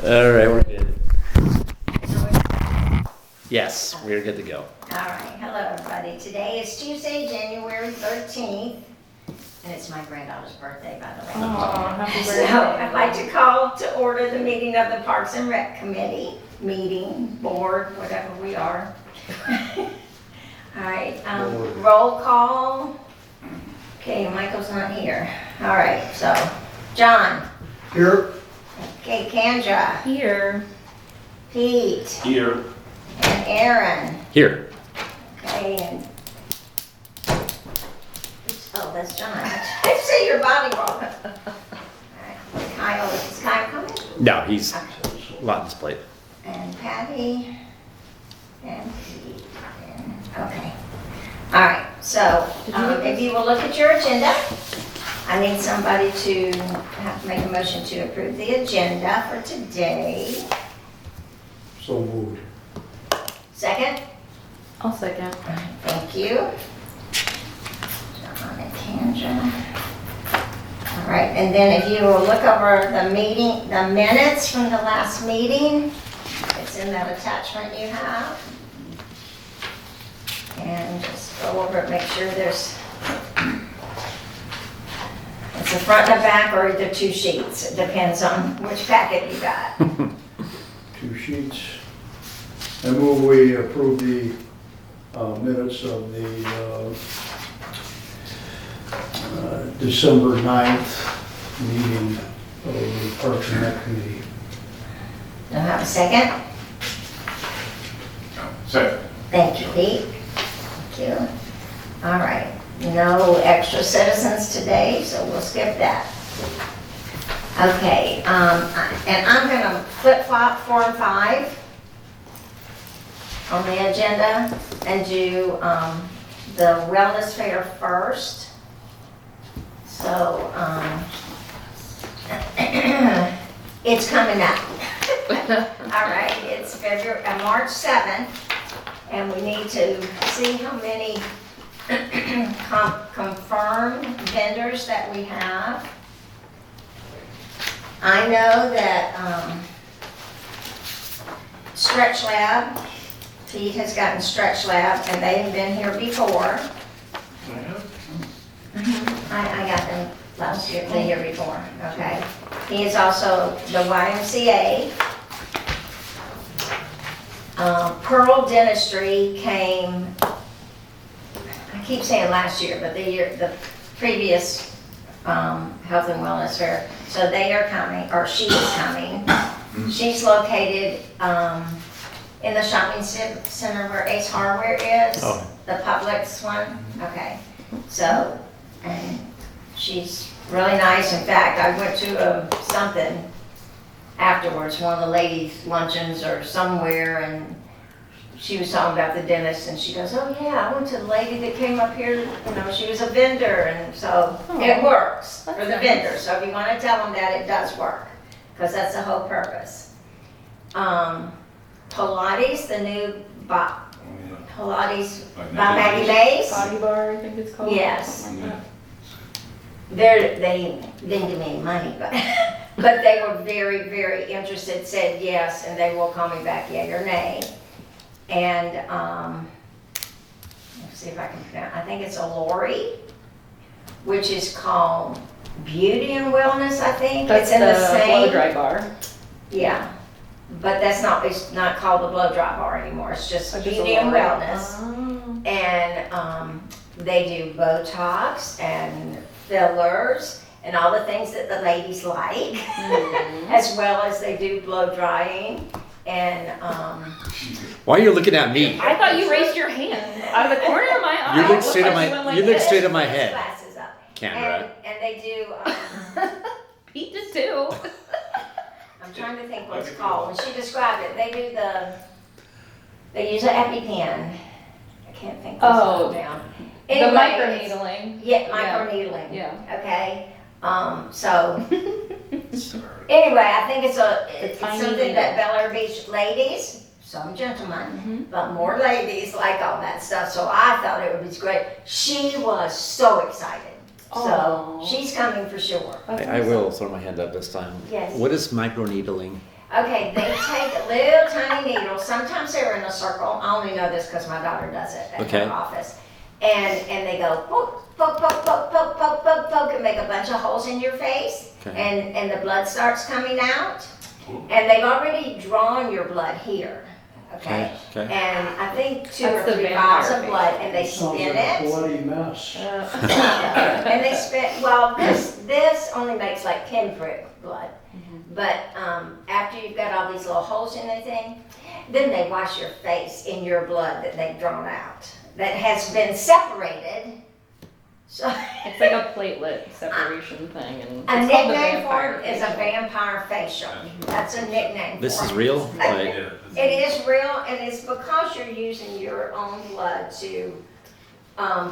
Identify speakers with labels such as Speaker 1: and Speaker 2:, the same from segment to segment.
Speaker 1: All right, we're good. Yes, we're good to go.
Speaker 2: All right, hello everybody. Today is Tuesday, January 13th, and it's my granddaughter's birthday, by the way.
Speaker 3: Aw, happy
Speaker 2: So
Speaker 3: birthday.
Speaker 2: I'd like to call to order the meeting of the Parks and Rec Committee, board, whatever we are. All right, roll call. Okay, Michael's not here. All right, so John.
Speaker 4: Here.
Speaker 2: Okay, Kendra,
Speaker 3: Here.
Speaker 2: Pete,
Speaker 4: Here.
Speaker 2: and Aaron.
Speaker 1: Here.
Speaker 2: Okay, and, oh, that's John. I see your body roll. All right, Kyle, is Kyle coming?
Speaker 1: No, he's a lot on his plate.
Speaker 2: And Patty, and Pete, okay. All right, so, if you will look at your agenda, I need somebody to have to make a motion to approve the agenda for today.
Speaker 4: So moved.
Speaker 2: Second?
Speaker 3: I'll second.
Speaker 2: Thank you. John and Kendra. All right, and then if you will look over the meeting, the minutes from the last meeting, it's in that attachment you have. And just go over it, make sure it's the front and the back or the two sheets. It depends on which packet you got.
Speaker 4: 2 sheets. I move we approve the minutes of the December 9th meeting of the Parks and Rec Committee.
Speaker 2: Do I have a second?
Speaker 4: Second.
Speaker 2: Thank you, Pete. Thank you. All right, no extra citizens today, so we'll skip that. Okay, and I'm gonna flip-flop 4 and 5 on the agenda and do the wellness fair first. So, it's coming up. All right, it's March 7th. And we need to see how many confirmed vendors that we have. I know that Stretch Lab, Pete has gotten Stretch Lab, and they have been here before. I got them last year, the year before, okay. He is also the YMCA. Pearl Dentistry came, I keep saying last year, but the previous Health and Wellness Fair. So they are coming, or she is coming. She's located in the shopping center where Ace Hardware is,
Speaker 1: Oh.
Speaker 2: the Publix one. Okay, so, and she's really nice. In fact, I went to something afterwards, one of the ladies' luncheons or somewhere, and she was talking about the dentist, and she goes, oh yeah, I went to the lady that came up here, you know, she was a vendor, and so it works for the
Speaker 3: That's
Speaker 2: vendor. So if you want to tell them that, it does work, because that's the whole purpose. Pilates, the new Pilates by Maggie Mays.
Speaker 3: Body bar, I think it's called.
Speaker 2: Yes.
Speaker 3: Something like
Speaker 2: They didn't give me any money, but but they were very, very interested, said yes, and they will call me back, yea or nay. And, let's see if I can pronounce, I think it's a Lori, which is called Beauty and Wellness, I think.
Speaker 3: that. That's
Speaker 2: It's in the
Speaker 3: blow
Speaker 2: same.
Speaker 3: dry bar.
Speaker 2: Yeah, but it's not called the blow dry bar anymore, it's just
Speaker 3: It's just a
Speaker 2: Beauty and
Speaker 3: Lori.
Speaker 2: Wellness.
Speaker 3: Oh.
Speaker 2: And they do Botox and fillers and all the things that the ladies like, as well as they do blow drying. And
Speaker 1: Why are you looking at me?
Speaker 3: I thought you raised your hand out of the corner of my eye.
Speaker 1: You
Speaker 3: It
Speaker 1: look
Speaker 3: looked
Speaker 1: straight at
Speaker 3: like
Speaker 1: my-
Speaker 3: you went like
Speaker 1: you look
Speaker 3: this.
Speaker 1: straight at my
Speaker 2: Put his
Speaker 1: head.
Speaker 2: glasses up.
Speaker 1: Camera.
Speaker 2: And they do.
Speaker 3: Pete did too.
Speaker 2: I'm trying to think what it's called. When she described it, they use an EpiPen. I can't think.
Speaker 3: Oh,
Speaker 2: down.
Speaker 3: The
Speaker 2: Anyway,
Speaker 3: microneedling.
Speaker 2: Yeah, microneedling.
Speaker 3: Yeah.
Speaker 2: Okay, so, anyway, I think it's
Speaker 3: The tiny
Speaker 2: something
Speaker 3: needle.
Speaker 2: that Bel Air Beach ladies, some gentlemen, but more ladies like all that stuff, so I thought it would be great. She was so excited. So
Speaker 3: Aw.
Speaker 2: she's coming for sure.
Speaker 3: That's
Speaker 1: I
Speaker 3: awesome.
Speaker 1: will throw my hand up this time.
Speaker 2: Yes.
Speaker 1: What is microneedling?
Speaker 2: Okay, they take little tiny needles, sometimes they're in a circle, I only know this because my daughter does it at
Speaker 1: Okay.
Speaker 2: her office. And they go poke, poke, poke, poke, poke, poke, poke, poke, and make a bunch of holes in your face.
Speaker 1: Okay.
Speaker 2: And the blood starts coming out. And they've already drawn your blood here, okay?
Speaker 1: Okay.
Speaker 2: And I think 2
Speaker 3: That's
Speaker 2: or
Speaker 3: the
Speaker 2: 3 vials
Speaker 3: vampire
Speaker 2: of blood, and they
Speaker 4: Sounds
Speaker 2: spin
Speaker 4: like a
Speaker 2: it.
Speaker 4: bloody mess.
Speaker 2: And they spit, well, this only makes like pinprick blood. But after you've got all these little holes in the thing, then they wash your face in your blood that they've drawn out, that has been separated. So
Speaker 3: It's like a platelet separation thing, and
Speaker 2: a
Speaker 3: it's called the
Speaker 2: nickname for
Speaker 3: vampire
Speaker 2: it is a
Speaker 3: facial.
Speaker 2: vampire facial. That's a nickname
Speaker 1: This
Speaker 2: for
Speaker 1: is
Speaker 2: it.
Speaker 1: real? Like,
Speaker 2: It is real, and it's because you're using your own blood to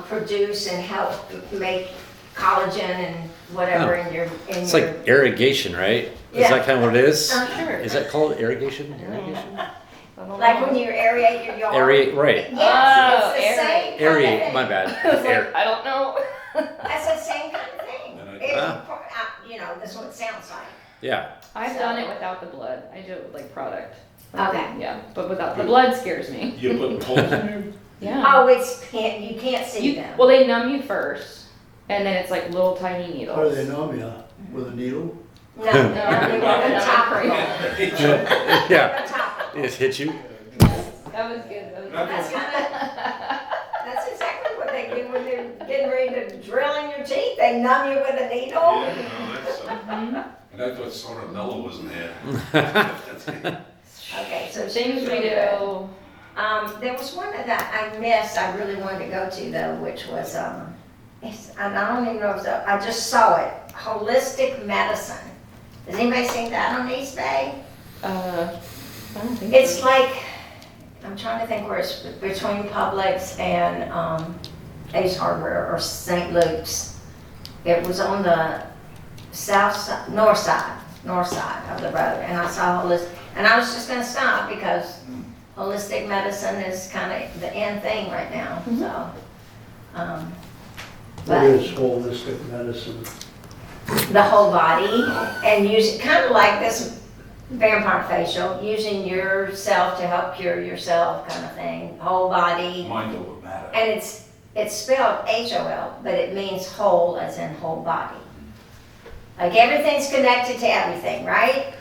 Speaker 2: produce and help make collagen and whatever in your.
Speaker 1: it's like irrigation, right? Is
Speaker 2: Yeah.
Speaker 1: that kind of what it is?
Speaker 3: Sure.
Speaker 1: Is that called irrigation? Irrigation?
Speaker 3: I don't
Speaker 2: Like
Speaker 3: know.
Speaker 2: when you aerate your yard.
Speaker 1: Aerate, right.
Speaker 2: Yes,
Speaker 3: Oh,
Speaker 2: it's the same kind of
Speaker 1: Aerate,
Speaker 2: thing.
Speaker 1: my bad.
Speaker 3: I was
Speaker 1: Air.
Speaker 3: like, I don't know.
Speaker 2: That's the same kind of thing.
Speaker 1: Ah.
Speaker 2: You know, that's what it sounds like.
Speaker 1: Yeah.
Speaker 3: I've done it without the blood. I do it with like product.
Speaker 2: Okay.
Speaker 3: Yeah, but without the blood scares me.
Speaker 5: You put holes in
Speaker 3: Yeah.
Speaker 2: Oh, you can't see them.
Speaker 3: Well, they numb you first, and then it's like little tiny needles.
Speaker 4: How do they numb you? With a needle?
Speaker 2: No, they want the topical.
Speaker 1: Yeah.
Speaker 2: The topical.
Speaker 1: It hit you?
Speaker 3: That was good. That was
Speaker 2: That's
Speaker 3: good.
Speaker 2: kind of, that's exactly what they do when they're getting ready to drill in your teeth. They numb you with a needle.
Speaker 5: Yeah, no, that's,
Speaker 3: Mhm.
Speaker 5: and I thought sort of mellow wasn't there.
Speaker 2: Okay, so
Speaker 3: Things
Speaker 2: she's
Speaker 3: we
Speaker 2: really good.
Speaker 3: do.
Speaker 2: There was one that I missed, I really wanted to go to though, which was, and I don't even know if it's, I just saw it, holistic medicine. Has anybody seen that on East Bay?
Speaker 3: I don't think
Speaker 2: It's
Speaker 3: so.
Speaker 2: like, I'm trying to think where it's between Publix and Ace Hardware or St. Luke's. It was on the north side of the road, and I saw holistic, and I was just gonna stop because holistic medicine is kind of the in thing right now, so.
Speaker 4: What
Speaker 2: But
Speaker 4: is holistic medicine?
Speaker 2: the whole body, and use, kind of like this vampire facial, using yourself to help cure yourself kind of thing, whole body.
Speaker 5: Mind over matter.
Speaker 2: And it's spelled H-O-L, but it means whole as in whole body. Like everything's connected to everything, right?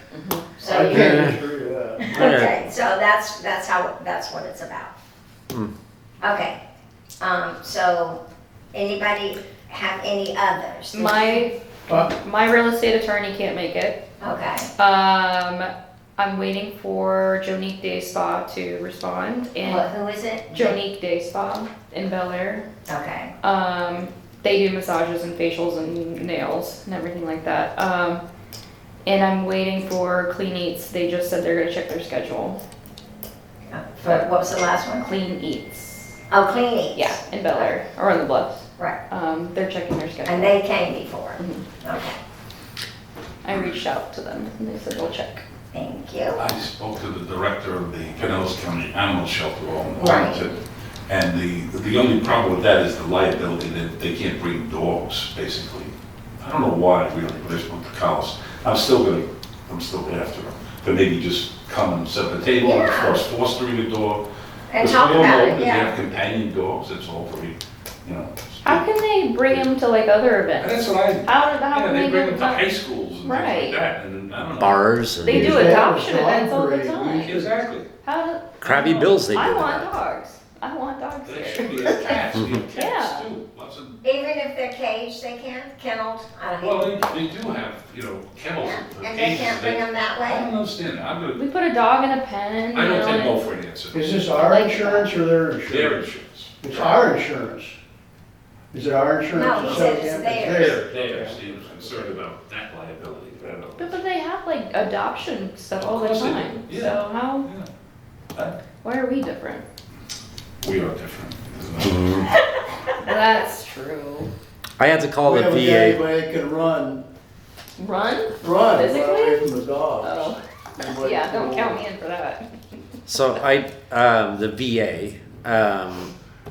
Speaker 2: So
Speaker 4: I
Speaker 2: you're,
Speaker 4: can't disagree with that.
Speaker 2: okay, so that's what it's about.
Speaker 1: Hmm.
Speaker 2: Okay, so anybody have any others?
Speaker 3: My real estate attorney can't make it.
Speaker 2: Okay,
Speaker 3: I'm waiting for Jonique Day Spa to respond, and
Speaker 2: who is it?
Speaker 3: Jonique Day Spa in Bel Air.
Speaker 2: Okay,
Speaker 3: They do massages and facials and nails and everything like that. And I'm waiting for Clean Eats. They just said they're gonna check their schedule.
Speaker 2: what was the last one?
Speaker 3: Clean Eats.
Speaker 2: Oh, Clean Eats.
Speaker 3: Yeah, in Bel Air, or on the Bluffs.
Speaker 2: Right,
Speaker 3: They're checking their schedule.
Speaker 2: and they came before.
Speaker 3: Mhm.
Speaker 2: Okay,
Speaker 3: I reached out to them and they said they'll check.
Speaker 2: thank you.
Speaker 5: I spoke to the director of the Pinellas County Animal Shelter on
Speaker 2: Right.
Speaker 5: Arlington. And the only problem with that is the liability that they can't bring dogs, basically. I don't know why, really, but I spoke to Carlos. I'm still after them. To maybe just come and sit at the table and
Speaker 2: Yeah.
Speaker 5: start fostering a dog.
Speaker 2: And
Speaker 5: Because
Speaker 2: talk
Speaker 5: we all
Speaker 2: about
Speaker 5: know
Speaker 2: it,
Speaker 5: that They
Speaker 2: yeah.
Speaker 5: have companion dogs, it's all very, you know.
Speaker 3: How can they bring them to like other
Speaker 5: And
Speaker 3: events?
Speaker 5: that's what I,
Speaker 3: How
Speaker 5: yeah,
Speaker 3: can
Speaker 5: they bring
Speaker 3: get
Speaker 5: them to high schools and things
Speaker 3: Right.
Speaker 5: like that, and I don't know.
Speaker 1: Bars and
Speaker 3: They do
Speaker 4: They have a
Speaker 3: adoption
Speaker 4: dog
Speaker 3: events all the
Speaker 4: parade
Speaker 3: time.
Speaker 5: Exactly.
Speaker 3: How do?
Speaker 1: Crabby Bills they do
Speaker 3: I want
Speaker 1: that.
Speaker 3: dogs. I want dogs
Speaker 5: They
Speaker 3: here.
Speaker 5: should be have cats, we have
Speaker 3: Yeah.
Speaker 5: cats too, lots of.
Speaker 2: Even if they're caged, they can, kenneled, I
Speaker 5: Well,
Speaker 2: hate.
Speaker 5: they do have, you know, kennels
Speaker 2: Yeah,
Speaker 5: and
Speaker 2: and they
Speaker 5: cages.
Speaker 2: can't bring them that
Speaker 5: I
Speaker 2: way?
Speaker 5: don't understand that, I'm gonna,
Speaker 3: We put a dog in a pen.
Speaker 5: I
Speaker 3: you
Speaker 5: don't
Speaker 3: know,
Speaker 5: take
Speaker 3: and-
Speaker 5: no for an answer.
Speaker 4: Is this our
Speaker 3: Like-
Speaker 4: insurance or their
Speaker 5: Their
Speaker 4: insurance?
Speaker 5: insurance.
Speaker 4: It's our insurance. Is it our insurance?
Speaker 2: No, he
Speaker 4: that
Speaker 2: said
Speaker 4: sells
Speaker 2: it's
Speaker 4: them?
Speaker 2: theirs.
Speaker 5: Theirs, he was concerned about that liability, I don't know.
Speaker 3: But they have like adoption stuff all the
Speaker 5: Of course they
Speaker 3: time.
Speaker 5: do, yeah.
Speaker 3: So how?
Speaker 5: Yeah.
Speaker 3: Why are we different?
Speaker 5: We are different. isn't it?
Speaker 3: That's true.
Speaker 1: I had to call
Speaker 4: We
Speaker 1: the
Speaker 4: haven't got
Speaker 1: VA.
Speaker 4: anybody that can run
Speaker 3: Run?
Speaker 4: away from the dogs.
Speaker 3: Oh,
Speaker 4: Nobody
Speaker 3: yeah.
Speaker 4: can
Speaker 3: Don't
Speaker 4: go.
Speaker 3: count me in for that.
Speaker 1: So the VA,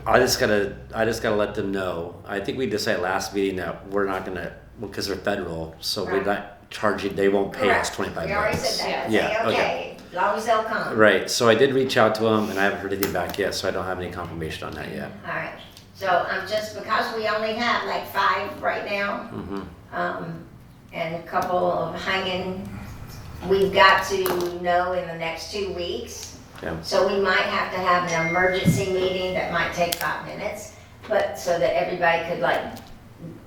Speaker 1: I just gotta let them know. I think we decided last meeting that we're not gonna, because they're federal, so we're
Speaker 2: Right.
Speaker 1: not, charge you, they won't pay us
Speaker 2: Correct.
Speaker 1: 25
Speaker 2: We already
Speaker 1: bucks.
Speaker 2: said that.
Speaker 1: Yeah,
Speaker 2: Say,
Speaker 1: okay.
Speaker 2: okay, as long as they'll come.
Speaker 1: Right, so I did reach out to them and I haven't heard anything back yet, so I don't have any confirmation on that yet.
Speaker 2: All right, so I'm just, because we only have like 5 right now,
Speaker 1: Mhm.
Speaker 2: and a couple of hanging, we've got to know in the next 2 weeks.
Speaker 1: Yeah.
Speaker 2: So we might have to have an emergency meeting that might take 5 minutes, but so that everybody could like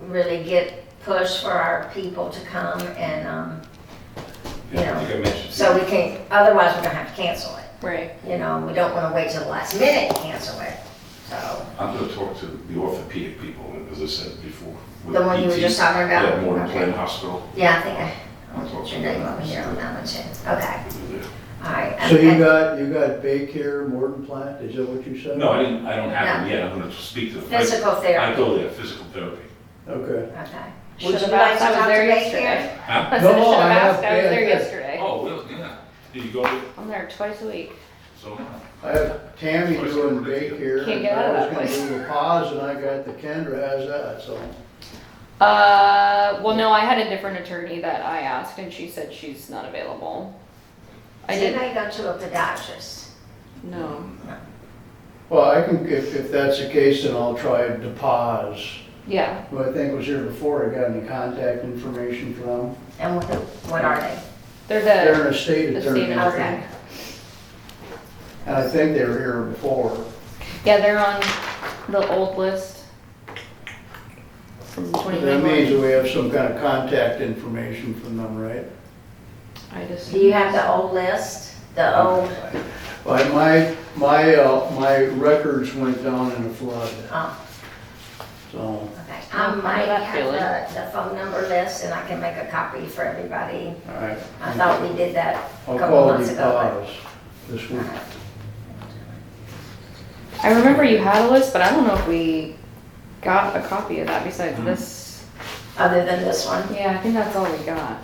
Speaker 2: really get push for our people to come and, you
Speaker 5: Yeah, I
Speaker 2: know,
Speaker 5: think I mentioned.
Speaker 2: so we can, otherwise we're gonna have to cancel it.
Speaker 3: Right.
Speaker 2: You know, we don't wanna wait till the last minute to cancel it, so.
Speaker 5: I'm gonna talk to the orthopedic people, as I said before. with
Speaker 2: The one you were
Speaker 5: PT.
Speaker 2: just talking about?
Speaker 5: Yeah, Morton
Speaker 2: Okay.
Speaker 5: Plain Hospital.
Speaker 2: Yeah, I think
Speaker 5: I'll
Speaker 2: I'll
Speaker 5: talk
Speaker 2: put
Speaker 5: to
Speaker 2: your name
Speaker 5: them.
Speaker 2: over here on that one too. Okay,
Speaker 5: Yeah.
Speaker 2: all right.
Speaker 4: So you
Speaker 2: And-
Speaker 4: got Baycare, Morton Plant, is that what you said?
Speaker 5: No, I don't have them yet, I'm gonna speak to them.
Speaker 2: Physical
Speaker 5: I
Speaker 2: therapy,
Speaker 5: go there, physical therapy.
Speaker 4: Okay.
Speaker 2: okay.
Speaker 3: Should
Speaker 2: Would you
Speaker 3: have
Speaker 2: like
Speaker 3: asked,
Speaker 2: to
Speaker 3: I was
Speaker 2: talk to
Speaker 3: there
Speaker 2: Baycare?
Speaker 3: yesterday.
Speaker 5: Huh?
Speaker 3: I said,
Speaker 4: No,
Speaker 3: I should have
Speaker 4: I have
Speaker 3: asked, I was there
Speaker 4: bad-
Speaker 3: yesterday.
Speaker 5: Oh, really, yeah. Did you go there?
Speaker 3: I'm there twice a week.
Speaker 5: So,
Speaker 4: I have Tammy doing Baycare.
Speaker 3: Can't get out of that
Speaker 4: I was
Speaker 3: place.
Speaker 4: gonna do the pause and I got the Kendra has that, so.
Speaker 3: Well, no, I had a different attorney that I asked and she said she's not available. I
Speaker 2: So
Speaker 3: did,
Speaker 2: they go to a podiatrist.
Speaker 3: no,
Speaker 4: Well, I can, if that's the case, then I'll try to pause.
Speaker 3: yeah,
Speaker 4: Who I think was here before, I got any contact information from them.
Speaker 2: And what are they?
Speaker 3: they're
Speaker 4: They're
Speaker 3: the,
Speaker 4: an estate
Speaker 3: the state
Speaker 4: attorney,
Speaker 3: attorney.
Speaker 2: Okay.
Speaker 4: and I think they were here before.
Speaker 3: Yeah, they're on the old list from
Speaker 4: That
Speaker 3: 2021.
Speaker 4: means that we have some kind of contact information from them, right?
Speaker 3: I just.
Speaker 2: Do you have the old list? The old,
Speaker 4: Like my records went down in a flood,
Speaker 2: oh,
Speaker 4: so.
Speaker 2: okay.
Speaker 3: Oh,
Speaker 2: I
Speaker 3: I know
Speaker 2: might
Speaker 3: that
Speaker 2: have
Speaker 3: feeling.
Speaker 2: the phone number list and I can make a copy for everybody.
Speaker 4: All right.
Speaker 2: I thought we did that a
Speaker 4: I'll
Speaker 2: couple
Speaker 4: call
Speaker 2: months
Speaker 4: the
Speaker 2: ago.
Speaker 4: pause this week.
Speaker 3: I remember you had a list, but I don't know if we got a copy of that besides this.
Speaker 2: Other than this one.
Speaker 3: Yeah, I think that's all we got.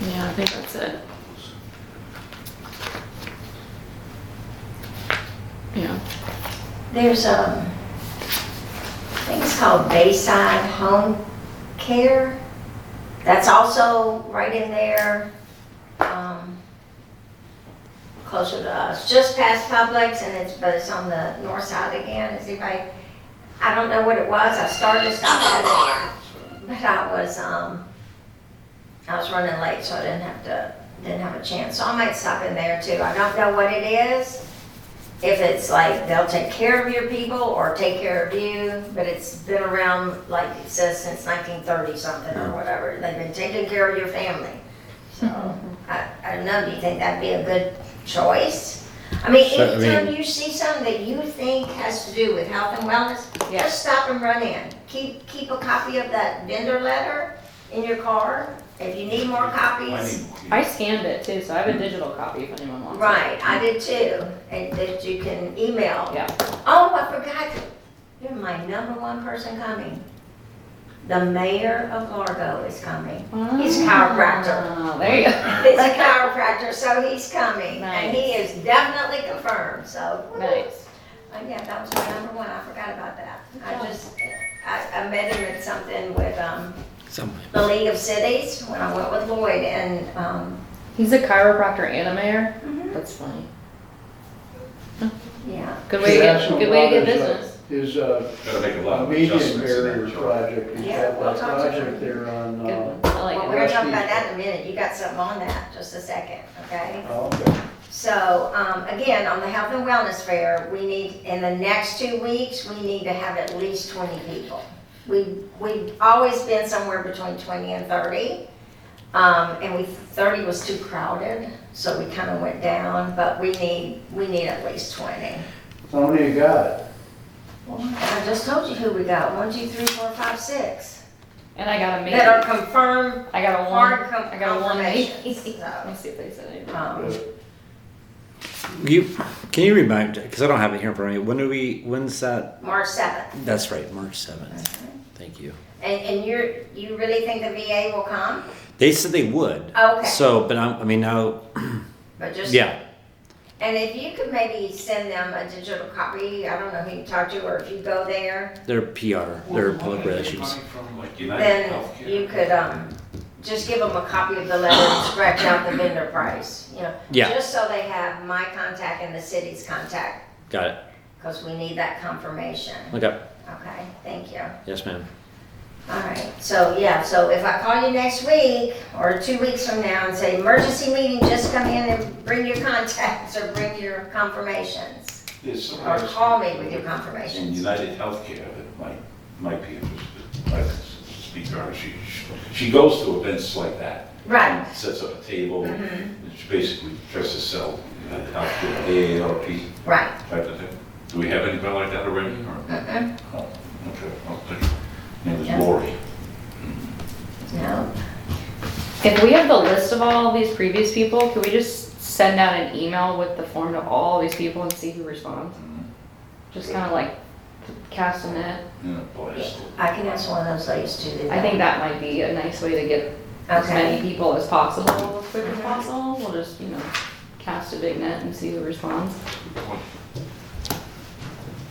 Speaker 3: Yeah, I think that's it. Yeah.
Speaker 2: There's, I think it's called Bayside Home Care. That's also right in there, closer to us, just past Publix, and but it's on the north side again. Is anybody, I don't know what it was. I started to stop at it, but I was running late, so I didn't have a chance. So I might stop in there too. I don't know what it is. If it's like they'll take care of your people or take care of you, but it's been around, like it says, since 1930 something or whatever. They've been taking care of your family. So, I don't know, do you think that'd be a good choice? I mean,
Speaker 1: So, I
Speaker 2: anytime
Speaker 1: mean-
Speaker 2: you see something that you think has to do with health and wellness,
Speaker 3: Yeah.
Speaker 2: just stop and run in. Keep a copy of that vendor letter in your car. If you need more
Speaker 5: I
Speaker 2: copies.
Speaker 5: need.
Speaker 3: I scanned it too, so I have a digital copy if anyone wants it.
Speaker 2: Right, I did too, and that you can email.
Speaker 3: Yeah.
Speaker 2: Oh, I forgot, you're my #1 person coming. The mayor of Largo is coming. He's a chiropractor.
Speaker 3: Oh, there you go.
Speaker 2: He's a chiropractor, so he's coming, and he
Speaker 3: Nice.
Speaker 2: is definitely confirmed, so.
Speaker 3: Nice.
Speaker 2: Yeah, that was my #1, I forgot about that. I met him at something with,
Speaker 1: Some,
Speaker 2: the League of Cities, when I went with Lloyd, and,
Speaker 3: He's a chiropractor and a mayor.
Speaker 2: Mhm.
Speaker 3: That's funny.
Speaker 2: yeah.
Speaker 3: Good way to get, good way to get business.
Speaker 4: His,
Speaker 5: Gotta make a lot of
Speaker 4: median
Speaker 5: adjustments in
Speaker 4: barrier
Speaker 5: that job.
Speaker 4: project, he's
Speaker 2: Yeah,
Speaker 4: got
Speaker 2: we'll
Speaker 4: that
Speaker 2: talk to
Speaker 4: project
Speaker 2: him.
Speaker 4: there on,
Speaker 3: Good one. I like
Speaker 2: Well,
Speaker 3: it.
Speaker 2: we're gonna talk about that in a minute, you got something on that, just a second, okay?
Speaker 4: oh, okay.
Speaker 2: So, again, on the health and wellness fair, we need, in the next 2 weeks, we need to have at least 20 people. We've always been somewhere between 20 and 30. And 30 was too crowded, so we kind of went down, but we need at least 20.
Speaker 4: How many you got?
Speaker 2: Well, I just told you who we got, 1, 2, 3, 4, 5, 6,
Speaker 3: And I got a maybe.
Speaker 2: that are confirmed,
Speaker 3: I got a one.
Speaker 2: hard
Speaker 3: I got a one maybe.
Speaker 2: confirmations.
Speaker 3: Let me see if they said anything.
Speaker 1: can you remind, because I don't have it here in front of me, when's that?
Speaker 2: March 7th.
Speaker 1: That's right, March 7th. Thank you.
Speaker 2: And you really think the VA will come?
Speaker 1: They said they would.
Speaker 2: Okay.
Speaker 1: So, but I mean, now,
Speaker 2: But just.
Speaker 1: yeah,
Speaker 2: And if you could maybe send them a digital copy, I don't know who you talk to, or if you go there,
Speaker 1: They're PR, they're public relations.
Speaker 5: Money from like United
Speaker 2: then
Speaker 5: Healthcare?
Speaker 2: you could, just give them a copy of the letter and scratch out the vendor price, you know?
Speaker 1: Yeah.
Speaker 2: Just so they have my contact and the city's contact,
Speaker 1: Got it.
Speaker 2: because we need that confirmation.
Speaker 1: Okay.
Speaker 2: Okay, thank you.
Speaker 1: Yes, ma'am.
Speaker 2: All right, so yeah, so if I call you next week or 2 weeks from now and say, emergency meeting, just come in and bring your contacts or bring your confirmations.
Speaker 5: There's
Speaker 2: Or
Speaker 5: somebody else
Speaker 2: call me with your
Speaker 5: in
Speaker 2: confirmations.
Speaker 5: United Healthcare that might be interested. I can speak to her. She goes to events like that.
Speaker 2: Right.
Speaker 5: Sets up a table,
Speaker 2: Mhm.
Speaker 5: and she basically tries to sell United Healthcare, AARP
Speaker 2: Right.
Speaker 5: type of thing. Do we have anybody like that already? Or-
Speaker 2: Mm-mm.
Speaker 5: Oh, okay, I'll think. Name is
Speaker 2: Yeah.
Speaker 5: Lori.
Speaker 2: No.
Speaker 3: If we have the list of all these previous people, could we just send out an email with the form to all these people and see who responds? Just kind of like cast a net.
Speaker 5: Yeah, blast.
Speaker 2: I can ask one of those ladies to do that.
Speaker 3: I think that might be a nice way to get as many
Speaker 2: Okay.
Speaker 3: people as possible as quick as
Speaker 2: Mhm.
Speaker 3: possible. We'll just, cast a big net and see who responds,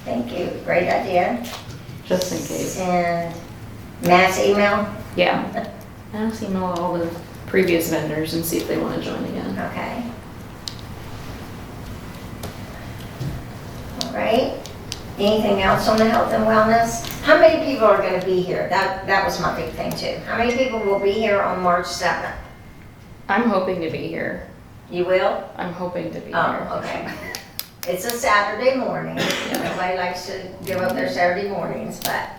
Speaker 2: Thank you. Great idea.
Speaker 3: just in case.
Speaker 2: And mass email.
Speaker 3: Yeah. I'll just email all the previous vendors and see if they want to join again.
Speaker 2: Okay. All right. Anything else on the health and wellness? How many people are going to be here? That was my big thing too. How many people will be here on March 7th?
Speaker 3: I'm hoping to be here.
Speaker 2: You will?
Speaker 3: I'm hoping to be here.
Speaker 2: Oh, okay. It's a Saturday morning. Nobody likes to give up their Saturday mornings, but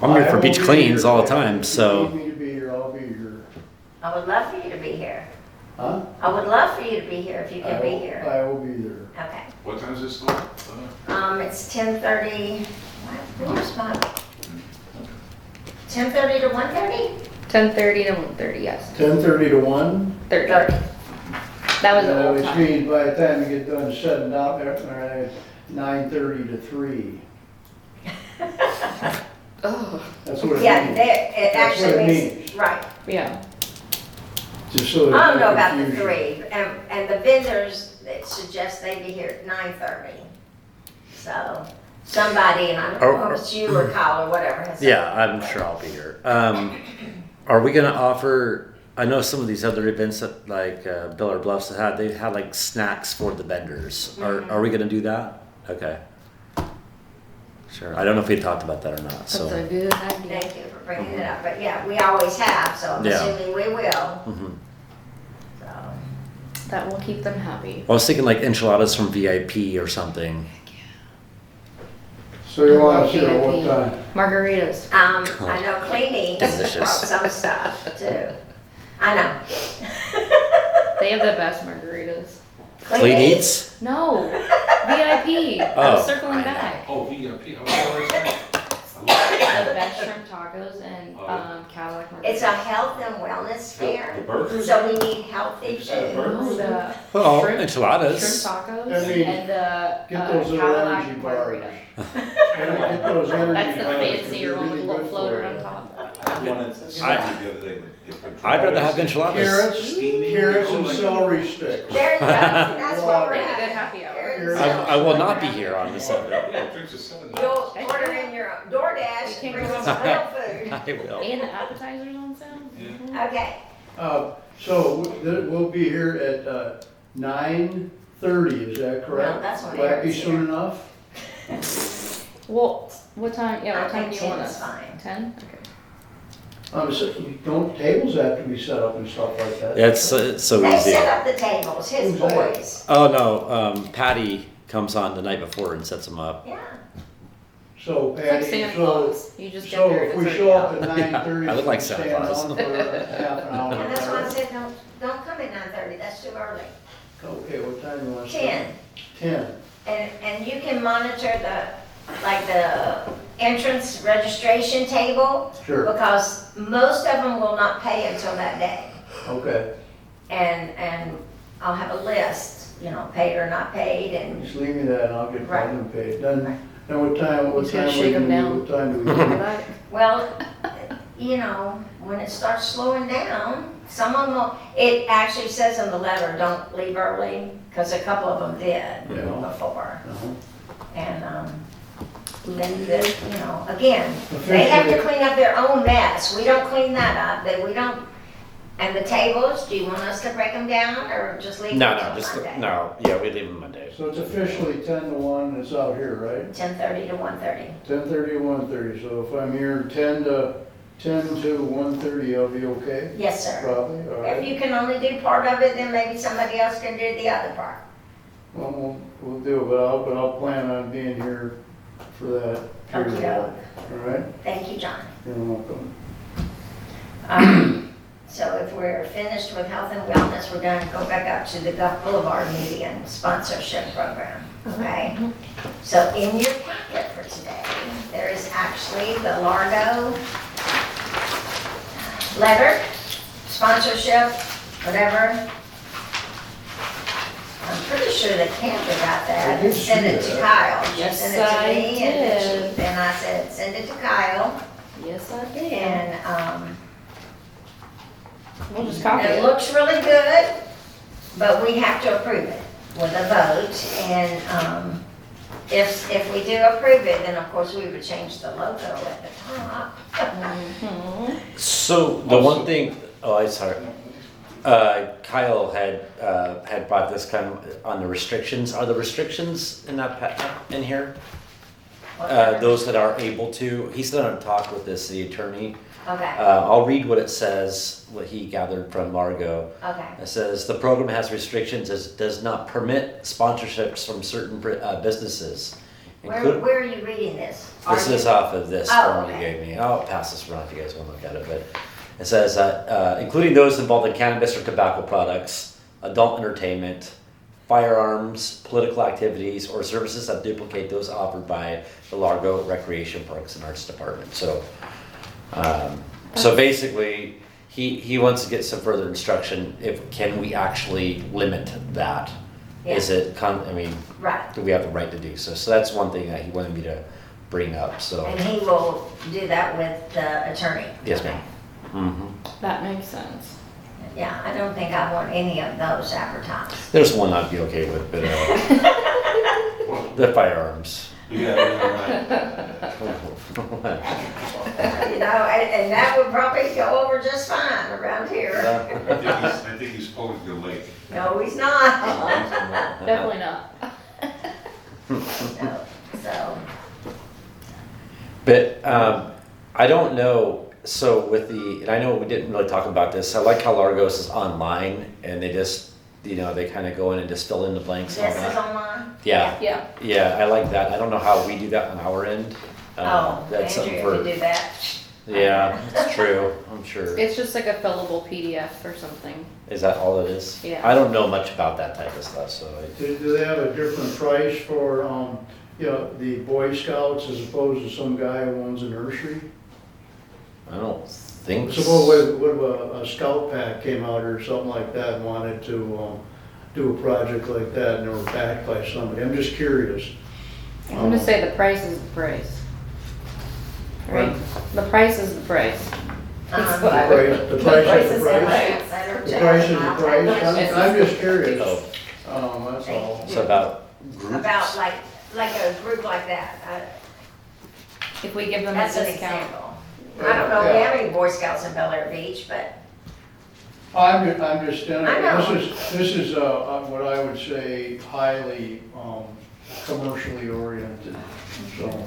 Speaker 1: I'm here for
Speaker 4: I
Speaker 1: beach
Speaker 4: will be
Speaker 1: cleans
Speaker 4: here.
Speaker 1: all the time,
Speaker 4: If
Speaker 1: so.
Speaker 4: you need me to be here, I'll be here.
Speaker 2: I would love for you to be here.
Speaker 4: Huh?
Speaker 2: I would love for you to be here if you can be here.
Speaker 4: I will be there.
Speaker 2: Okay.
Speaker 5: What time is this start?
Speaker 2: It's 10:30, where's my, 10:30 to 1:30?
Speaker 3: 10:30 to 1:30, yes.
Speaker 4: 10:30 to 1.
Speaker 3: 30. That was the whole
Speaker 4: Which
Speaker 3: time.
Speaker 4: means by the time you get done shutting down, 9:30 to 3.
Speaker 3: Oh,
Speaker 4: That's what it
Speaker 2: Yeah,
Speaker 4: means.
Speaker 2: it
Speaker 4: That's what
Speaker 2: actually
Speaker 4: it
Speaker 2: means,
Speaker 4: means.
Speaker 2: right.
Speaker 3: yeah.
Speaker 4: Just so
Speaker 2: I
Speaker 4: there's
Speaker 2: don't know
Speaker 4: no
Speaker 2: about the
Speaker 4: confusion.
Speaker 2: 3, and the vendors, it suggests they be here at 9:30. So, somebody, and I don't know if it's you or Kyle or whatever has. said
Speaker 1: Yeah,
Speaker 2: that,
Speaker 1: I'm
Speaker 2: but-
Speaker 1: sure I'll be here. Are we gonna offer, I know some of these other events that like Bill or Bluffs had, they had like snacks for the vendors. Are we gonna do that? Okay. Sure, I don't know if we talked about that or not,
Speaker 3: That's
Speaker 1: so.
Speaker 3: a good idea.
Speaker 2: Thank you for bringing it up, but yeah, we always have, so I'm
Speaker 1: Yeah.
Speaker 2: assuming we will,
Speaker 1: Mhm.
Speaker 2: so.
Speaker 3: That will keep them happy.
Speaker 1: I was thinking like enchiladas from VIP or something.
Speaker 4: So you want us here at
Speaker 3: VIP.
Speaker 4: what time?
Speaker 3: Margaritas.
Speaker 2: I know Clean Eats brought
Speaker 1: Delicious.
Speaker 2: some stuff too. I know.
Speaker 3: They have the best margaritas.
Speaker 1: Clean Eats?
Speaker 3: No, VIP. I
Speaker 1: Oh,
Speaker 3: was circling
Speaker 1: I
Speaker 3: back.
Speaker 5: Oh, VIP, I was already saying.
Speaker 3: The best shrimp tacos and Cadillac margaritas.
Speaker 2: It's a health and wellness
Speaker 5: The
Speaker 2: fair,
Speaker 5: burgers?
Speaker 2: so we need healthy
Speaker 5: You said
Speaker 2: food.
Speaker 5: burgers?
Speaker 3: No, the
Speaker 1: Oh,
Speaker 3: shrimp
Speaker 1: enchiladas.
Speaker 3: tacos
Speaker 4: I mean,
Speaker 3: and the
Speaker 4: Get those little
Speaker 3: Cadillac
Speaker 4: energy bars.
Speaker 3: margarita.
Speaker 4: Get those energy
Speaker 3: That's the
Speaker 4: bars,
Speaker 3: fancier
Speaker 4: they're
Speaker 3: one with a
Speaker 4: really
Speaker 3: little
Speaker 4: good
Speaker 3: floater
Speaker 4: for
Speaker 3: on
Speaker 4: you.
Speaker 3: top.
Speaker 5: I wanted to see
Speaker 1: I-
Speaker 5: the other day. with-
Speaker 1: I'd rather have enchiladas.
Speaker 4: Carrots and celery sticks.
Speaker 2: There you go, that's what we're
Speaker 3: Make a good
Speaker 2: having.
Speaker 3: happy hour.
Speaker 2: Carrots and
Speaker 1: I will
Speaker 2: celery.
Speaker 1: not be here on the Sunday.
Speaker 5: Yeah, drinks are $7.
Speaker 2: You'll order in your DoorDash,
Speaker 3: You can't
Speaker 2: bring
Speaker 3: go
Speaker 2: us some real food.
Speaker 1: I will.
Speaker 3: And the appetizers on sale.
Speaker 5: Yeah.
Speaker 2: Okay,
Speaker 4: So we'll be here at 9:30, is that correct?
Speaker 2: No, that's when
Speaker 4: Will that be
Speaker 2: Eric's
Speaker 4: soon
Speaker 2: here.
Speaker 4: enough?
Speaker 3: Well, what time? Yeah,
Speaker 2: I
Speaker 3: what time
Speaker 2: think
Speaker 3: do you want
Speaker 2: 10 is
Speaker 3: us?
Speaker 2: fine.
Speaker 3: 10. Okay.
Speaker 4: So don't tables have to be set up and stuff like that?
Speaker 1: Yeah, it's so
Speaker 2: they
Speaker 1: easy.
Speaker 2: set up the tables, his
Speaker 4: Who's that?
Speaker 2: boys,
Speaker 1: Oh, no, Patty comes on the night before and sets them up.
Speaker 2: yeah.
Speaker 4: So
Speaker 3: It's like
Speaker 4: Patty,
Speaker 3: Santa
Speaker 4: so,
Speaker 3: Claus. You just get
Speaker 4: so
Speaker 3: there
Speaker 4: if
Speaker 3: and
Speaker 4: we
Speaker 3: it's
Speaker 4: show up
Speaker 3: already
Speaker 4: at 9:30.
Speaker 1: I look like
Speaker 4: we
Speaker 1: Santa
Speaker 4: stand
Speaker 1: Claus.
Speaker 4: on for half an hour.
Speaker 2: And that's why I said, don't come at 9:30, that's too early.
Speaker 4: Okay, what time do you want to start?
Speaker 2: 10,
Speaker 4: 10.
Speaker 2: and you can monitor the entrance registration table,
Speaker 4: Sure,
Speaker 2: because most of them will not pay until that day.
Speaker 4: okay.
Speaker 2: And I'll have a list, paid or not paid, and
Speaker 4: Just leave me that and I'll get
Speaker 2: Right.
Speaker 4: them paid. Then what time,
Speaker 3: He's gonna shake 'em down.
Speaker 4: what time do we
Speaker 3: there.
Speaker 4: do?
Speaker 3: Good night.
Speaker 2: well, when it starts slowing down, some of them, it actually says in the letter, don't leave early, because a couple of them did
Speaker 4: Yeah.
Speaker 2: before.
Speaker 4: Uh-huh.
Speaker 2: And, then, you know, again, they have to clean up their own mess. We don't clean that up, we don't, and the tables, do you want us to break them down, or just leave them
Speaker 1: No,
Speaker 2: till
Speaker 1: no, just,
Speaker 2: Monday?
Speaker 1: no, yeah, we leave them Monday.
Speaker 4: So it's officially 10 to 1, it's out here, right?
Speaker 2: 10:30 to 1:30.
Speaker 4: 10:30 to 1:30, so if I'm here 10 to 1:30, I'll be okay?
Speaker 2: Yes, sir.
Speaker 4: Probably, all
Speaker 2: If
Speaker 4: right.
Speaker 2: you can only do part of it, then maybe somebody else can do the other part.
Speaker 4: Well, we'll do it, but I'll plan on being here for that period.
Speaker 2: Okey-doke.
Speaker 4: All right?
Speaker 2: Thank you, John.
Speaker 4: You're welcome.
Speaker 2: So if we're finished with health and wellness, we're gonna go back up to the Gulf Boulevard median sponsorship program, okay? So in your packet for today, there is actually the Largo letter, sponsorship, whatever. I'm pretty sure that Camper got that
Speaker 4: I
Speaker 2: and
Speaker 4: did
Speaker 2: sent it
Speaker 4: see
Speaker 2: to
Speaker 4: that.
Speaker 2: Kyle. She
Speaker 3: Yes,
Speaker 2: sent it to
Speaker 3: I
Speaker 2: me, and
Speaker 3: did.
Speaker 2: then I said, send it to Kyle,
Speaker 3: Yes, I did.
Speaker 2: and,
Speaker 3: We'll just copy
Speaker 2: it
Speaker 3: it.
Speaker 2: looks really good, but we have to approve it with a vote. And if we do approve it, then of course we would change the logo at the top.
Speaker 3: Mhm.
Speaker 1: So the one thing, oh, I'm sorry. Kyle had brought this kind of on the restrictions. Are the restrictions in that in here? Those that are able to, he's gonna talk with the city attorney.
Speaker 2: Okay,
Speaker 1: I'll read what it says, what he gathered from Margot.
Speaker 2: okay.
Speaker 1: It says, the program has restrictions as does not permit sponsorships from certain businesses.
Speaker 2: Where are you reading this?
Speaker 1: This is off of this
Speaker 2: Oh,
Speaker 1: form you
Speaker 2: okay.
Speaker 1: gave me. I'll pass this around if you guys want to look at it, but it says, including those involved in cannabis or tobacco products, adult entertainment, firearms, political activities, or services that duplicate those offered by the Largo Recreation Parks and Arts Department. So basically, he wants to get some further instruction, can we actually limit that? Is it, I mean,
Speaker 2: Right,
Speaker 1: do we have the right to do so? So that's one thing that he wanted me to bring up, so.
Speaker 2: and he will do that with the attorney.
Speaker 1: Yes, ma'am. Mhm.
Speaker 3: That makes sense.
Speaker 2: Yeah, I don't think I want any of those advertised.
Speaker 1: There's one I'd be okay with, but the firearms.
Speaker 5: Yeah,
Speaker 2: You know, and that would probably go over just fine around here.
Speaker 5: I think he's pulling your leg.
Speaker 2: No, he's not.
Speaker 3: Definitely not.
Speaker 2: No, so,
Speaker 1: But I don't know, so with and I know we didn't really talk about this, I like how Largos is online and they just, they kind of go in and just fill in the blanks and all
Speaker 2: this is
Speaker 1: that.
Speaker 2: online?
Speaker 1: Yeah,
Speaker 3: Yeah.
Speaker 1: yeah, I like that. I don't know how we do that on our end.
Speaker 2: Oh,
Speaker 1: That's something
Speaker 2: Andrew,
Speaker 1: for,
Speaker 2: you do that?
Speaker 1: yeah, it's true, I'm sure.
Speaker 3: It's just like a fillable PDF or something.
Speaker 1: Is that all it is?
Speaker 3: Yeah.
Speaker 1: I don't know much about that type of stuff, so
Speaker 4: Do they have a different price for, the Boy Scouts as opposed to some guy who owns a nursery?
Speaker 1: I don't think.
Speaker 4: Suppose what if a scout pack came out or something like that and wanted to do a project like that and they were backed by somebody? I'm just curious.
Speaker 3: I'm gonna say the price is the price. Right? The price is the price. That's what I would.
Speaker 4: The price is the
Speaker 2: Prices
Speaker 4: price.
Speaker 2: and rates, I don't
Speaker 4: The
Speaker 2: check.
Speaker 4: price is the price. I'm just curious.
Speaker 1: Oh,
Speaker 4: That's all.
Speaker 1: so about groups?
Speaker 2: About like a group like that.
Speaker 3: If we give them a
Speaker 2: That's an
Speaker 3: discount.
Speaker 2: example. I don't know if we have any Boy Scouts in Bel Air Beach, but
Speaker 4: I'm just,
Speaker 2: I know.
Speaker 4: this is what I would say highly commercially oriented. So,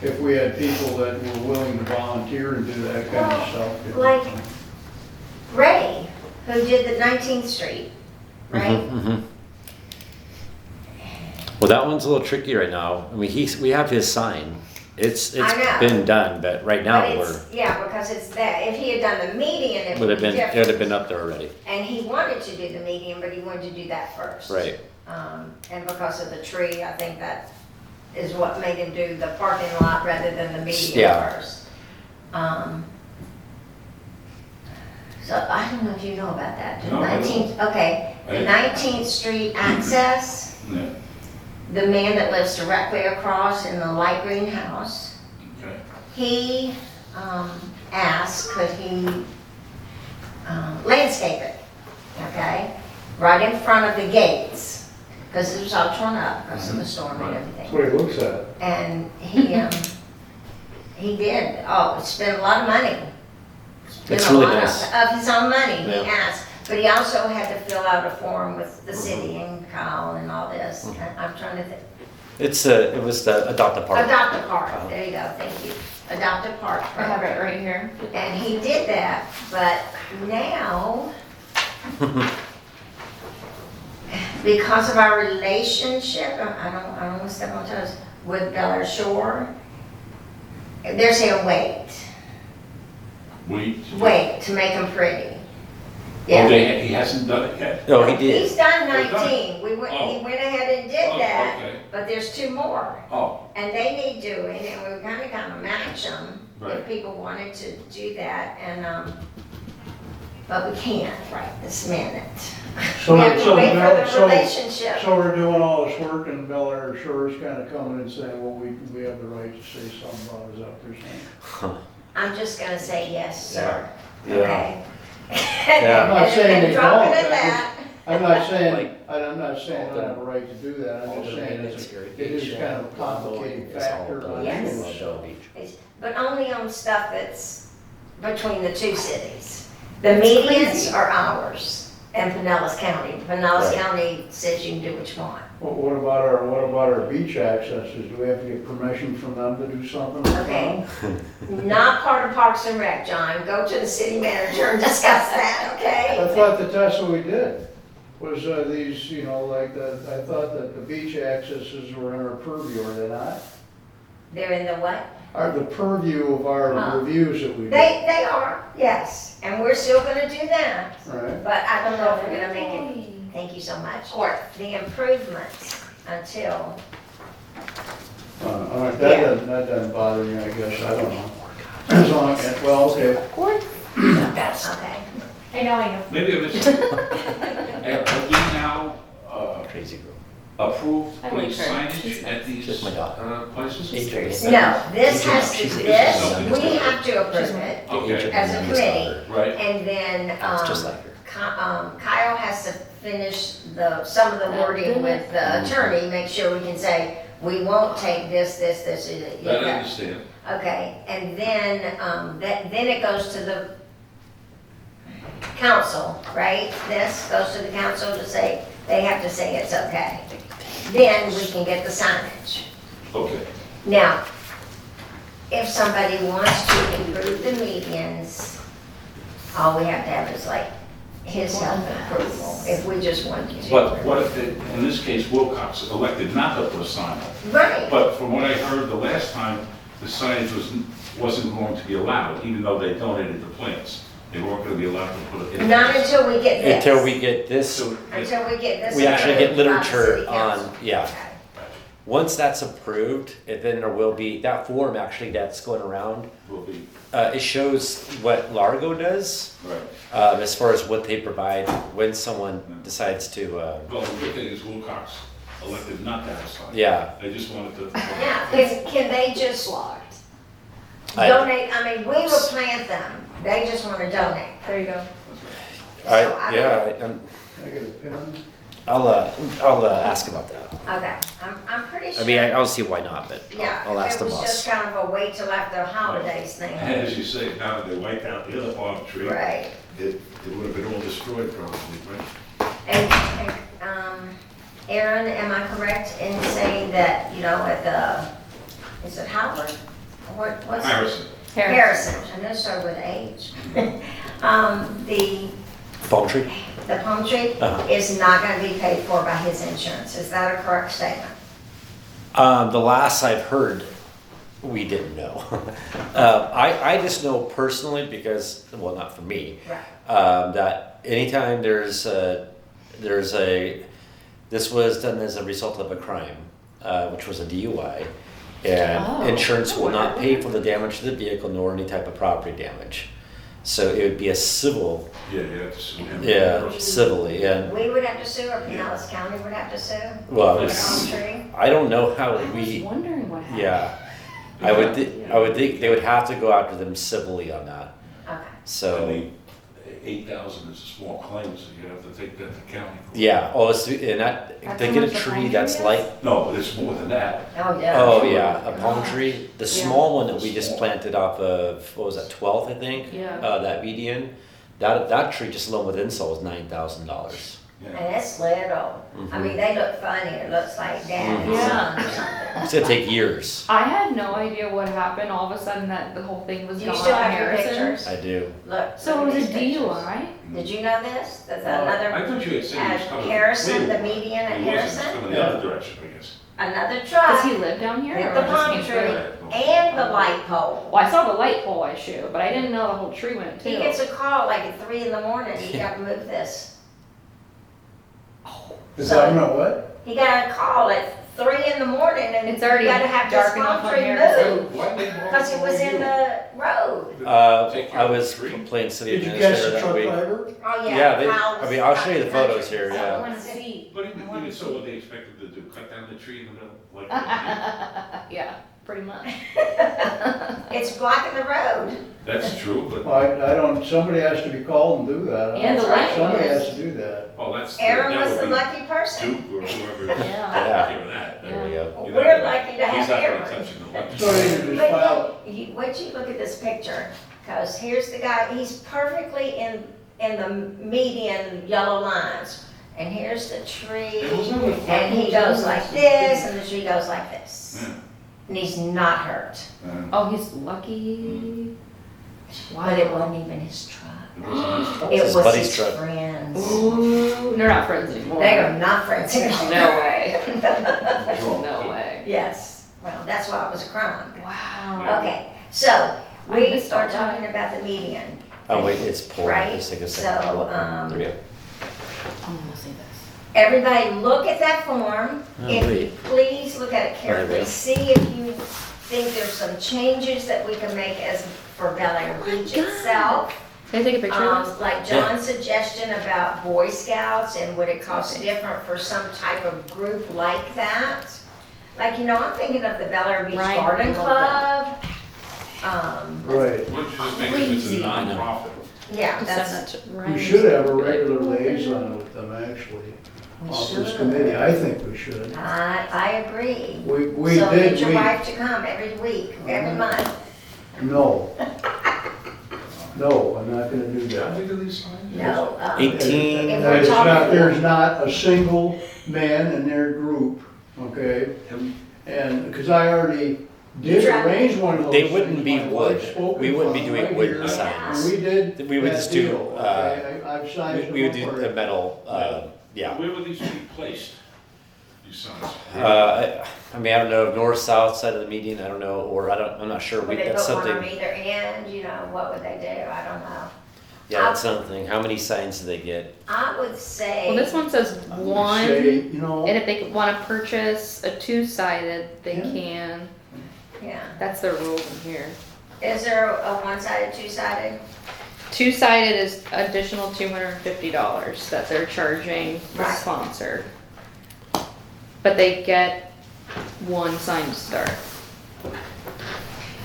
Speaker 4: if we had people that were willing to volunteer and do that kind of stuff. it would-
Speaker 2: like Ray, who did the 19th Street, right?
Speaker 1: Mhm, mhm. Well, that one's a little tricky right now. I mean, we have his sign. It's
Speaker 2: I know.
Speaker 1: been done, but right now
Speaker 2: But
Speaker 1: we're,
Speaker 2: it's, yeah, because it's that, if he had done the median, it
Speaker 1: would
Speaker 2: would
Speaker 1: have
Speaker 2: be
Speaker 1: been, it would
Speaker 2: different.
Speaker 1: have been up there already.
Speaker 2: And he wanted to do the median, but he wanted to do that first.
Speaker 1: Right.
Speaker 2: And because of the tree, I think that is what made him do the parking lot rather than the median
Speaker 1: Yeah.
Speaker 2: first. So I don't know if you know about that. The
Speaker 5: No, I don't.
Speaker 2: 19th, okay, the 19th Street access,
Speaker 5: Yeah,
Speaker 2: the man that lives directly across in the light green house,
Speaker 5: okay.
Speaker 2: he asked, could he landscape it, okay? Right in front of the gates, because it was all torn up because of the storm and
Speaker 4: That's
Speaker 2: everything.
Speaker 4: what he looks at.
Speaker 2: And he did, spent a lot of money. Spent
Speaker 1: It's
Speaker 2: a
Speaker 1: really
Speaker 2: lot
Speaker 1: nice.
Speaker 2: Of his own money, he
Speaker 1: Yeah.
Speaker 2: asked. But he also had to fill out a form with the city and Kyle and all this. And I'm trying to think.
Speaker 1: It was the adopt a park.
Speaker 2: Adopt a park, there you go, thank you. Adopt a park.
Speaker 3: I have it right here.
Speaker 2: And he did that, but now, because of our relationship, I don't want to step on toes, with Bel Air Shore, they're saying wait to make them pretty. Yeah.
Speaker 5: Okay, he hasn't done it yet.
Speaker 1: No, he did.
Speaker 2: He's done
Speaker 5: Oh, done.
Speaker 2: 19, he
Speaker 5: Oh.
Speaker 2: went ahead and did
Speaker 5: Oh,
Speaker 2: that,
Speaker 5: okay.
Speaker 2: but there's 2 more.
Speaker 5: Oh,
Speaker 2: And they need doing, and we're gonna kind of match them if
Speaker 5: Right.
Speaker 2: people wanted to do that, and, but we can't right this minute.
Speaker 4: So,
Speaker 2: We have to
Speaker 4: so,
Speaker 2: wait for
Speaker 4: Bel-
Speaker 2: the
Speaker 4: so,
Speaker 2: relationship.
Speaker 4: so we're doing all this work and Bel Air Shore is kind of coming and saying, well, we have the right to say something about it, is that what they're saying?
Speaker 2: I'm just gonna say yes, sir.
Speaker 1: Yeah.
Speaker 2: Okay?
Speaker 1: Yeah.
Speaker 4: I'm not saying they
Speaker 2: Drop it
Speaker 4: don't,
Speaker 2: at
Speaker 4: I'm
Speaker 2: that.
Speaker 4: I'm not saying,
Speaker 1: Like-
Speaker 4: I'm not saying I have a right to do that, I'm just saying it is kind of a complicating factor. on
Speaker 2: Yes.
Speaker 4: things, so.
Speaker 2: But only on stuff that's between the 2 cities. The medians are ours and Pinellas County. Pinellas
Speaker 1: Right.
Speaker 2: County says you can do what you want.
Speaker 4: Well, what about our beach accesses? Do we have to get permission from them to do something?
Speaker 2: Okay. Not part of Parks and Rec, John. Go to the city manager and discuss that,
Speaker 4: I
Speaker 2: okay?
Speaker 4: thought that that's what we did, was these, you know, like I thought that the beach accesses were in our purview, are they not?
Speaker 2: They're in the what?
Speaker 4: Are the purview of our
Speaker 2: Oh.
Speaker 4: reviews that we do,
Speaker 2: They are, yes. And we're still gonna do that.
Speaker 4: right?
Speaker 2: But I don't know if we're gonna make it, thank you so much, or the improvements until,
Speaker 4: All right,
Speaker 2: Yeah.
Speaker 4: that doesn't bother me, I guess, I don't know. As long as, well, okay.
Speaker 2: okay.
Speaker 3: I know.
Speaker 5: maybe I missed it. Have we now
Speaker 1: Crazy girl.
Speaker 5: approved
Speaker 3: I
Speaker 5: putting
Speaker 3: like her. She's
Speaker 5: signage at these
Speaker 1: Just my daughter.
Speaker 5: places?
Speaker 1: Adrian.
Speaker 2: No, this has to,
Speaker 1: She's-
Speaker 2: we have to approve it
Speaker 5: Okay,
Speaker 2: as a committee.
Speaker 5: right.
Speaker 2: And then,
Speaker 1: It's just like her.
Speaker 2: Kyle has to finish some of the wording with the attorney, make sure we can say, we won't take this,
Speaker 5: That I understand.
Speaker 2: Okay, and then, then it goes to the council, right? This goes to the council to say, they have to say it's okay. Then we can get the signage.
Speaker 5: Okay.
Speaker 2: Now, if somebody wants to improve the medians, all we have to have is like his help and approval, if we just want to.
Speaker 5: But what if, in this case, Wilcox elected not to put a sign up?
Speaker 2: Right,
Speaker 5: But from what I heard the last time, the signage wasn't going to be allowed, even though they donated the plants. They weren't gonna be allowed to put it in.
Speaker 2: not until we get this.
Speaker 1: Until we get this,
Speaker 5: So,
Speaker 2: Until we get this.
Speaker 1: we actually get
Speaker 2: approved by the
Speaker 1: literature
Speaker 2: city council.
Speaker 1: on, yeah.
Speaker 2: Okay.
Speaker 1: Once that's approved, and then there will be, that form actually that's going around,
Speaker 5: will be,
Speaker 1: it shows what Largo does,
Speaker 5: right.
Speaker 1: as far as what they provide when someone decides to,
Speaker 5: Well, the good thing is Wilcox elected not to have a sign.
Speaker 1: yeah.
Speaker 5: They just wanted to.
Speaker 2: Now, can they just
Speaker 1: I-
Speaker 2: donate, I mean, we will plant them, they just wanna donate.
Speaker 3: There you go.
Speaker 2: So I
Speaker 1: Yeah,
Speaker 4: Can I get a pen?
Speaker 1: I'll ask about that.
Speaker 2: Okay, I'm pretty sure.
Speaker 1: I mean, I don't see why not, but
Speaker 2: Yeah,
Speaker 1: I'll ask the
Speaker 2: it was just
Speaker 1: boss.
Speaker 2: kind of a wait till after holidays thing.
Speaker 5: As you say, now that they wiped out the other palm tree,
Speaker 2: Right,
Speaker 5: it would have been all destroyed probably, right?
Speaker 2: and, Aaron, am I correct in saying that, you know, at the, is it Howard? What's?
Speaker 5: Harrison.
Speaker 2: Harrison, I know it started with H.
Speaker 1: Palm tree?
Speaker 2: The palm tree
Speaker 1: Uh-huh.
Speaker 2: is not gonna be paid for by his insurance, is that a correct statement?
Speaker 1: The last I've heard, we didn't know. I just know personally because, well, not for me,
Speaker 2: Right.
Speaker 1: that anytime there's a, this was done as a result of a crime, which was a DUI. And
Speaker 3: Oh.
Speaker 1: insurance will not pay for the damage to the vehicle nor any type of property damage. So it would be a civil,
Speaker 5: Yeah, it's.
Speaker 1: civilly, and,
Speaker 2: We would have to sue, or Pinellas County would have to sue?
Speaker 1: well,
Speaker 2: The
Speaker 1: it's,
Speaker 2: palm tree?
Speaker 1: I don't know how
Speaker 3: I was
Speaker 1: we,
Speaker 3: wondering what happened.
Speaker 1: yeah. I would think they would have to go after them civilly on that,
Speaker 2: Okay,
Speaker 5: And
Speaker 1: so,
Speaker 5: 8,000 is a small claim, so you have to take that to county.
Speaker 1: Yeah, oh, it's, and that,
Speaker 3: That's
Speaker 1: they
Speaker 3: how
Speaker 1: get a
Speaker 3: much the
Speaker 1: tree
Speaker 3: palm
Speaker 1: that's
Speaker 3: tree
Speaker 1: like,
Speaker 3: is?
Speaker 5: No, but it's more than that.
Speaker 2: Oh, yeah.
Speaker 1: oh yeah, a palm tree. The
Speaker 3: Yeah.
Speaker 1: small one that we just planted off of, what was that, 12th, I think?
Speaker 3: Yeah.
Speaker 1: That median, that tree just alone with insole is $9,000.
Speaker 2: And it's little. I mean, they look funny. It looks like dad and
Speaker 3: Yeah.
Speaker 2: son or something.
Speaker 1: It's gonna take years.
Speaker 3: I had no idea what happened. All of a sudden, that the whole thing was
Speaker 2: Do you
Speaker 3: gone.
Speaker 2: still
Speaker 3: in
Speaker 2: have your
Speaker 3: Harrison.
Speaker 2: pictures?
Speaker 1: I do.
Speaker 2: Look.
Speaker 3: So
Speaker 2: look
Speaker 3: it
Speaker 2: at
Speaker 3: was a
Speaker 2: these pictures.
Speaker 3: DUI.
Speaker 2: Did you know this? That's
Speaker 5: I
Speaker 2: another,
Speaker 5: thought you had said he
Speaker 2: at
Speaker 5: was coming.
Speaker 2: Harrison, the
Speaker 5: Wait,
Speaker 2: median at
Speaker 5: he wasn't
Speaker 2: Harrison,
Speaker 5: coming the other direction, I guess.
Speaker 2: another
Speaker 3: Does
Speaker 2: truck
Speaker 3: he live down here?
Speaker 2: hit
Speaker 3: or
Speaker 2: the
Speaker 3: just
Speaker 2: palm
Speaker 3: came
Speaker 2: tree
Speaker 3: through?
Speaker 2: and the light pole.
Speaker 3: Well, I saw the light pole issue, but I didn't know the whole tree went too.
Speaker 2: He gets a call like at 3 in the morning, you gotta move this.
Speaker 4: Is that not what?
Speaker 2: He got a call at 3 in the morning and you
Speaker 3: It's already
Speaker 2: gotta have
Speaker 3: dark
Speaker 2: this
Speaker 3: enough
Speaker 2: palm
Speaker 3: on
Speaker 2: tree
Speaker 3: Harrison.
Speaker 2: moved.
Speaker 5: Why did they
Speaker 2: Because it was in the road.
Speaker 5: Take care
Speaker 1: I
Speaker 5: of the
Speaker 1: was
Speaker 5: tree?
Speaker 1: playing city
Speaker 4: Did you catch
Speaker 1: administrator
Speaker 4: the
Speaker 1: that
Speaker 4: truck
Speaker 1: week.
Speaker 4: driver?
Speaker 2: Oh,
Speaker 1: Yeah,
Speaker 2: yeah.
Speaker 1: they-
Speaker 2: Kyle
Speaker 1: I
Speaker 2: was
Speaker 1: mean, I'll show you the
Speaker 2: stuck in
Speaker 1: photos here,
Speaker 2: country.
Speaker 1: yeah.
Speaker 3: I want to see.
Speaker 5: But even so, what they expected to do, cut down the tree in the middle? Like,
Speaker 3: Yeah, pretty much.
Speaker 2: It's blocking the road.
Speaker 5: that's true, but,
Speaker 4: I don't, somebody has to be called and do that.
Speaker 3: And the light
Speaker 4: Somebody
Speaker 2: was-
Speaker 4: has to do that.
Speaker 5: oh, that's.
Speaker 2: Aaron
Speaker 5: that
Speaker 2: was
Speaker 5: would
Speaker 2: the
Speaker 5: be
Speaker 2: lucky person.
Speaker 5: Duke or whoever.
Speaker 3: Yeah.
Speaker 1: Yeah.
Speaker 5: Give that.
Speaker 1: There we go.
Speaker 5: You're
Speaker 2: We're
Speaker 5: not-
Speaker 2: lucky to
Speaker 5: He's
Speaker 2: have
Speaker 5: not
Speaker 2: Aaron.
Speaker 5: gonna touch the electric.
Speaker 4: So they can just
Speaker 2: But
Speaker 4: file,
Speaker 2: would you look at this picture? Because here's the guy, he's perfectly in the median yellow lines. And here's the tree,
Speaker 5: It was only five
Speaker 2: and he
Speaker 5: minutes.
Speaker 2: goes like this, and the tree goes like this.
Speaker 5: Yeah.
Speaker 2: And he's not hurt.
Speaker 3: Oh, he's lucky.
Speaker 2: But it wasn't even his truck.
Speaker 5: It wasn't-
Speaker 2: It
Speaker 1: his
Speaker 2: was
Speaker 1: buddy's
Speaker 2: his
Speaker 1: truck.
Speaker 2: friends.
Speaker 3: Ooh, they're not friends anymore.
Speaker 2: They are not friends anymore.
Speaker 3: No way.
Speaker 5: Drunk.
Speaker 3: No way.
Speaker 2: Yes, well, that's why it was a crime.
Speaker 3: Wow.
Speaker 2: Okay, so
Speaker 3: I
Speaker 2: we
Speaker 3: missed
Speaker 2: are
Speaker 3: all that.
Speaker 2: talking about the median.
Speaker 1: Oh wait, it's pulled.
Speaker 2: Right,
Speaker 1: Just take a second.
Speaker 2: so,
Speaker 1: There we go.
Speaker 3: I'm gonna see this.
Speaker 2: Everybody look at that form.
Speaker 1: Oh,
Speaker 2: If you
Speaker 1: wait.
Speaker 2: please look at it
Speaker 1: There we
Speaker 2: carefully.
Speaker 1: go.
Speaker 2: See if you think there's some changes that we can make as for Bel Air Beach itself.
Speaker 3: Can I take a picture of this?
Speaker 2: Like John's suggestion about Boy Scouts and would it cost
Speaker 3: Okay.
Speaker 2: different for some type of group like that? Like, you know, I'm thinking of the Bel Air Beach
Speaker 3: Right,
Speaker 2: Garden
Speaker 3: I love
Speaker 2: Club.
Speaker 4: right.
Speaker 5: Why don't you just make it, it's a
Speaker 3: Crazy.
Speaker 5: non-profit?
Speaker 2: Yeah,
Speaker 3: Send
Speaker 2: that's,
Speaker 3: that to Ryan.
Speaker 4: We should have a regular liaison with them, actually,
Speaker 2: we
Speaker 4: off this
Speaker 2: should.
Speaker 4: committee. I think we should.
Speaker 2: I agree.
Speaker 4: We
Speaker 2: So
Speaker 4: did,
Speaker 2: get your
Speaker 4: we,
Speaker 2: wife to come every week, every month.
Speaker 4: no. No, I'm not gonna do
Speaker 5: How
Speaker 4: that.
Speaker 5: big are these signs?
Speaker 2: No.
Speaker 1: 18.
Speaker 2: If
Speaker 4: There's
Speaker 2: we're
Speaker 4: not,
Speaker 2: talking-
Speaker 4: there's not a single man in their group, okay?
Speaker 5: And
Speaker 4: And, because I already did
Speaker 2: tried.
Speaker 4: arrange one of those
Speaker 1: They
Speaker 4: things.
Speaker 1: wouldn't be
Speaker 4: My
Speaker 1: wood.
Speaker 4: wife spoke
Speaker 1: We
Speaker 4: in
Speaker 1: wouldn't be
Speaker 4: front
Speaker 1: doing
Speaker 4: right
Speaker 1: wooden
Speaker 4: here,
Speaker 1: signs.
Speaker 4: And we did
Speaker 1: We would
Speaker 4: that
Speaker 1: just do,
Speaker 4: deal, okay? I've signed
Speaker 1: We would
Speaker 4: them
Speaker 1: do
Speaker 4: up
Speaker 1: the
Speaker 4: already.
Speaker 1: metal, yeah.
Speaker 5: where would these be placed? These signs?
Speaker 1: I mean, I don't know, north, south side of the median, I don't know, or I'm not sure.
Speaker 2: Would they
Speaker 1: That's
Speaker 2: put one on
Speaker 1: something,
Speaker 2: either end, you know, what would they do? I don't know.
Speaker 1: yeah, that's something. How many signs do they get?
Speaker 2: I would say.
Speaker 3: Well, this one says
Speaker 4: I would
Speaker 3: one,
Speaker 4: say, you know,
Speaker 3: and if they want to purchase a two-sided, they
Speaker 4: Yeah.
Speaker 3: can.
Speaker 2: Yeah.
Speaker 3: That's their rules in here.
Speaker 2: Is there a one-sided, two-sided?
Speaker 3: Two-sided is additional $250 that they're charging the
Speaker 2: Right.
Speaker 3: sponsor. But they get one sign to start.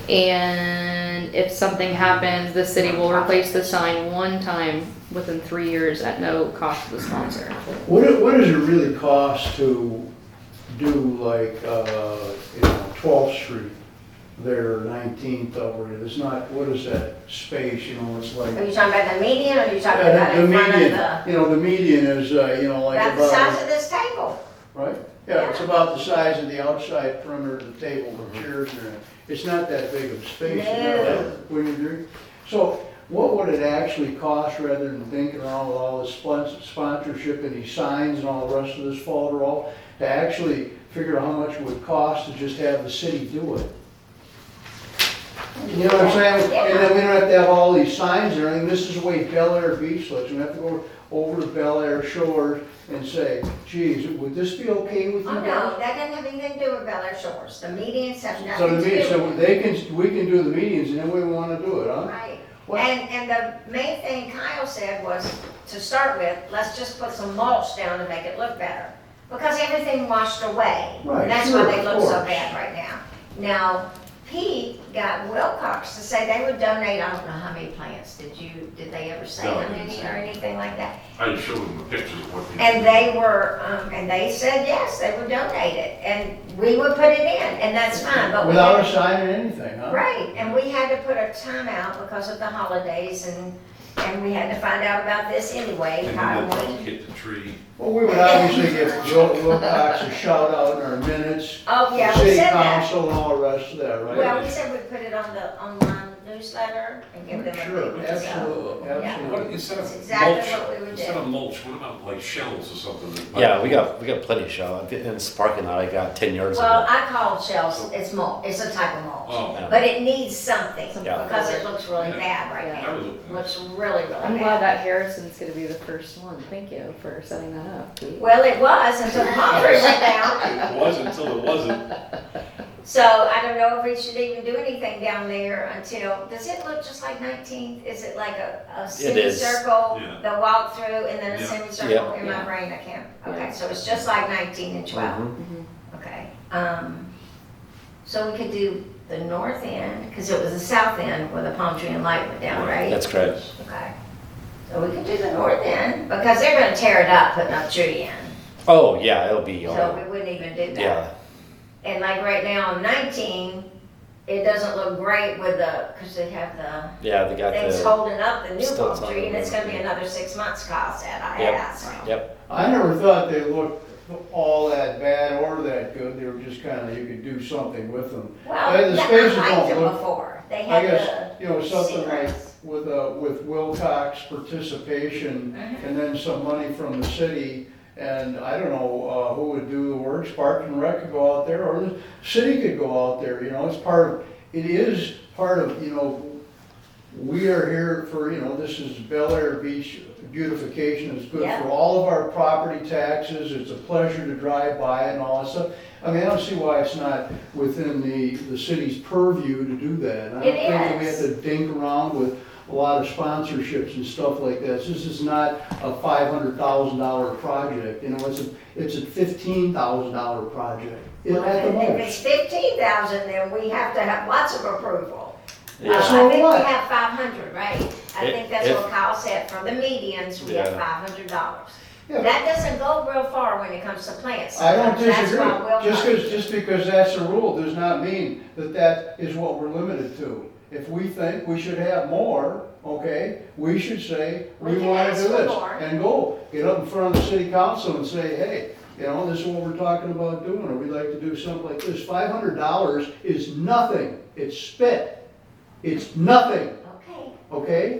Speaker 3: And if something happens, the city will replace the sign one time within 3 years at no cost to the sponsor.
Speaker 4: what does it really cost to do like, you know, 12th Street, there, 19th over it? It's not, what is that space, you know, it's like.
Speaker 2: Are you talking about the median or are you talking
Speaker 4: Yeah,
Speaker 2: about
Speaker 4: the
Speaker 2: in front of
Speaker 4: median,
Speaker 2: the?
Speaker 4: you know, the median is, you know, like
Speaker 2: About the size
Speaker 4: about,
Speaker 2: of this table.
Speaker 4: right? Yeah, it's about the size of the outside perimeter of the table, the chairs are in. It's not that big of a space, you know,
Speaker 2: No.
Speaker 4: wouldn't you agree? So what would it actually cost, rather than thinking around with all this sponsorship and these signs and all the rest of this folderol, to actually figure out how much it would cost to just have the city do it? You know what I'm saying? And then we don't have to have all these signs and everything. This is the way Bel Air Beach looks. We have to go over to Bel Air Shores and say, geez, would this be okay with you
Speaker 2: Oh, no,
Speaker 4: guys?
Speaker 2: that doesn't have anything to do with Bel Air Shores. The medians have
Speaker 4: So
Speaker 2: nothing
Speaker 4: the
Speaker 2: to do
Speaker 4: meeting, so
Speaker 2: with it.
Speaker 4: they can, we can do the meetings and then we wanna do it, huh?
Speaker 2: Right.
Speaker 4: What?
Speaker 2: And the main thing Kyle said was, to start with, let's just put some mulch down to make it look better. Because everything washed away.
Speaker 4: Right,
Speaker 2: And that's
Speaker 4: sure,
Speaker 2: why they
Speaker 4: of
Speaker 2: look so
Speaker 4: course.
Speaker 2: bad right now. Now, Pete got Wilcox to say they would donate, I don't know how many plants, did they ever say
Speaker 5: No,
Speaker 2: how
Speaker 5: I didn't
Speaker 2: many
Speaker 5: say.
Speaker 2: or anything like that?
Speaker 5: I showed them the pictures of what they.
Speaker 2: And they were, and they said yes, they would donate it, and we would put it in, and that's fine, but we
Speaker 4: Without
Speaker 2: had
Speaker 4: us signing anything, huh?
Speaker 2: right, and we had to put a time out because of the holidays, and we had to find out about this anyway,
Speaker 5: And
Speaker 2: how
Speaker 5: then the
Speaker 2: it
Speaker 5: dog
Speaker 2: was.
Speaker 5: hit the tree.
Speaker 4: Well, we would obviously give Wilcox a shout out in our minutes,
Speaker 2: Oh, yeah, we
Speaker 4: city
Speaker 2: said that.
Speaker 4: council and all the rest of that, right?
Speaker 2: Well, we said we'd put it on the online newsletter and give them a
Speaker 4: Sure,
Speaker 2: big
Speaker 4: absolutely,
Speaker 2: Yeah.
Speaker 5: What,
Speaker 4: absolutely.
Speaker 5: instead
Speaker 2: That's
Speaker 5: of
Speaker 2: exactly
Speaker 5: mulch,
Speaker 2: what we would
Speaker 5: instead
Speaker 2: do.
Speaker 5: of mulch, what about like shells or something? that-
Speaker 1: Yeah, we got plenty of shell. In this parking lot, I got 10 yards
Speaker 2: Well,
Speaker 1: of it.
Speaker 2: I call it shells, it's mulch, it's a type of mulch,
Speaker 5: Oh,
Speaker 1: Yeah.
Speaker 2: but it needs something,
Speaker 1: Yeah.
Speaker 2: because it looks really bad right
Speaker 5: that
Speaker 2: now.
Speaker 5: was a.
Speaker 2: Looks really, really
Speaker 3: I'm glad
Speaker 2: bad.
Speaker 3: that Harrison's gonna be the first one. Thank you for setting that up, Pete.
Speaker 2: Well, it was until the palm tree went down,
Speaker 5: It was until it wasn't.
Speaker 2: so I don't know if we should even do anything down there until, does it look just like 19th? Is it like a
Speaker 1: is.
Speaker 2: semicircle,
Speaker 5: Yeah.
Speaker 2: the walkthrough, and then a
Speaker 5: Yeah.
Speaker 2: semicircle in my
Speaker 3: Yeah.
Speaker 2: brain, I can't, okay,
Speaker 3: Yeah.
Speaker 2: so it's just like 19 and 12.
Speaker 1: Mhm.
Speaker 2: Okay, so we could do the north end, because it was the south end where the palm tree and light went down, right?
Speaker 1: That's correct.
Speaker 2: Okay, so we could do the north end, because they're gonna tear it up, putting a tree in,
Speaker 1: Oh, yeah, it'll be,
Speaker 2: so we wouldn't even do that.
Speaker 1: yeah.
Speaker 2: And like right now on 19, it doesn't look great with the, because they have the
Speaker 1: Yeah, they got
Speaker 2: things
Speaker 1: the,
Speaker 2: holding up the new
Speaker 1: stilts
Speaker 2: palm
Speaker 1: on
Speaker 2: tree,
Speaker 1: it.
Speaker 2: and it's gonna be another 6 months cost that I
Speaker 1: Yep.
Speaker 2: asked.
Speaker 1: yep.
Speaker 4: I never thought they looked all that bad or that good, they were just kinda, you could do something with them.
Speaker 2: Well,
Speaker 4: The
Speaker 2: yeah,
Speaker 4: spaces
Speaker 2: I liked
Speaker 4: don't
Speaker 2: them
Speaker 4: look-
Speaker 2: before, they
Speaker 4: I
Speaker 2: had
Speaker 4: guess,
Speaker 2: the.
Speaker 4: you know, something like
Speaker 2: secrets.
Speaker 4: with Wilcox participation
Speaker 2: Mhm.
Speaker 4: and then some money from the city, and I don't know, who would do the works, Park and Rec could go out there, or the city could go out there, you know, it is part of, you know, we are here for, you know, this is Bel Air Beach beautification, it's good
Speaker 2: Yeah.
Speaker 4: for all of our property taxes, it's a pleasure to drive by and all that stuff. I mean, I don't see why it's not within the city's purview to do that. And I don't
Speaker 2: It
Speaker 4: think that we have
Speaker 2: is.
Speaker 4: to dink around with a lot of sponsorships and stuff like that. This is not a $500,000 project, you know, it's a $15,000 project,
Speaker 2: Well,
Speaker 4: at the
Speaker 2: if it's
Speaker 4: most.
Speaker 2: 15,000, then we have to have lots of approval.
Speaker 1: Yeah.
Speaker 4: So
Speaker 2: I think
Speaker 4: what?
Speaker 2: we have 500, right? I
Speaker 1: If-
Speaker 2: think that's
Speaker 1: if-
Speaker 2: what Kyle said, for the medians, we have
Speaker 1: Yeah.
Speaker 2: $500.
Speaker 4: Yeah.
Speaker 2: That doesn't go real far when it comes to plants.
Speaker 4: I don't
Speaker 2: Sometimes that's
Speaker 4: disagree,
Speaker 2: why we'll-
Speaker 4: just because that's the rule does not mean that that is what we're limited to. If we think we should have more, okay, we should say,
Speaker 2: We
Speaker 4: we
Speaker 2: can
Speaker 4: wanna
Speaker 2: ask
Speaker 4: do
Speaker 2: for
Speaker 4: this.
Speaker 2: more.
Speaker 4: And go, get up in front of the city council and say, hey, you know, this is what we're talking about doing, or we'd like to do something like this. $500 is nothing, it's spit, it's nothing,
Speaker 2: Okay,
Speaker 4: okay?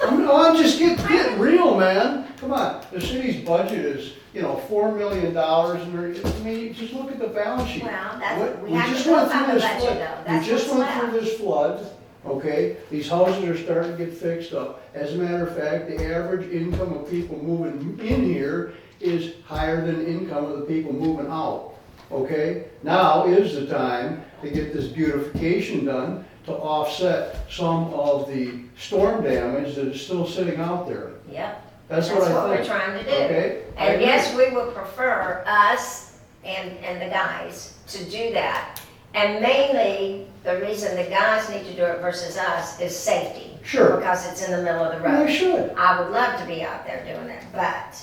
Speaker 4: I'm just get real, man, come on, the city's budget is, you know, $4 million, and there, I mean, just look at the balance sheet.
Speaker 2: well, that's,
Speaker 4: What-
Speaker 2: we have
Speaker 4: just
Speaker 2: to go
Speaker 4: went through
Speaker 2: by the
Speaker 4: this
Speaker 2: budget
Speaker 4: flood.
Speaker 2: though,
Speaker 4: We
Speaker 2: that's
Speaker 4: just
Speaker 2: what's
Speaker 4: went through
Speaker 2: left.
Speaker 4: this flood, okay? These houses are starting to get fixed up. As a matter of fact, the average income of people moving in here is higher than the income of the people moving out, okay? Now is the time to get this beautification done to offset some of the storm damage that is still sitting out there.
Speaker 2: Yep,
Speaker 4: That's
Speaker 2: that's
Speaker 4: what
Speaker 2: what
Speaker 4: I
Speaker 2: we're
Speaker 4: think,
Speaker 2: trying to do.
Speaker 4: okay? I
Speaker 2: And
Speaker 4: agree.
Speaker 2: yes, we would prefer us and the guys to do that. And mainly, the reason the guys need to do it versus us is safety.
Speaker 4: Sure.
Speaker 2: Because it's in the middle of the
Speaker 4: Well,
Speaker 2: road.
Speaker 4: they should.
Speaker 2: I would love to be out there doing it, but,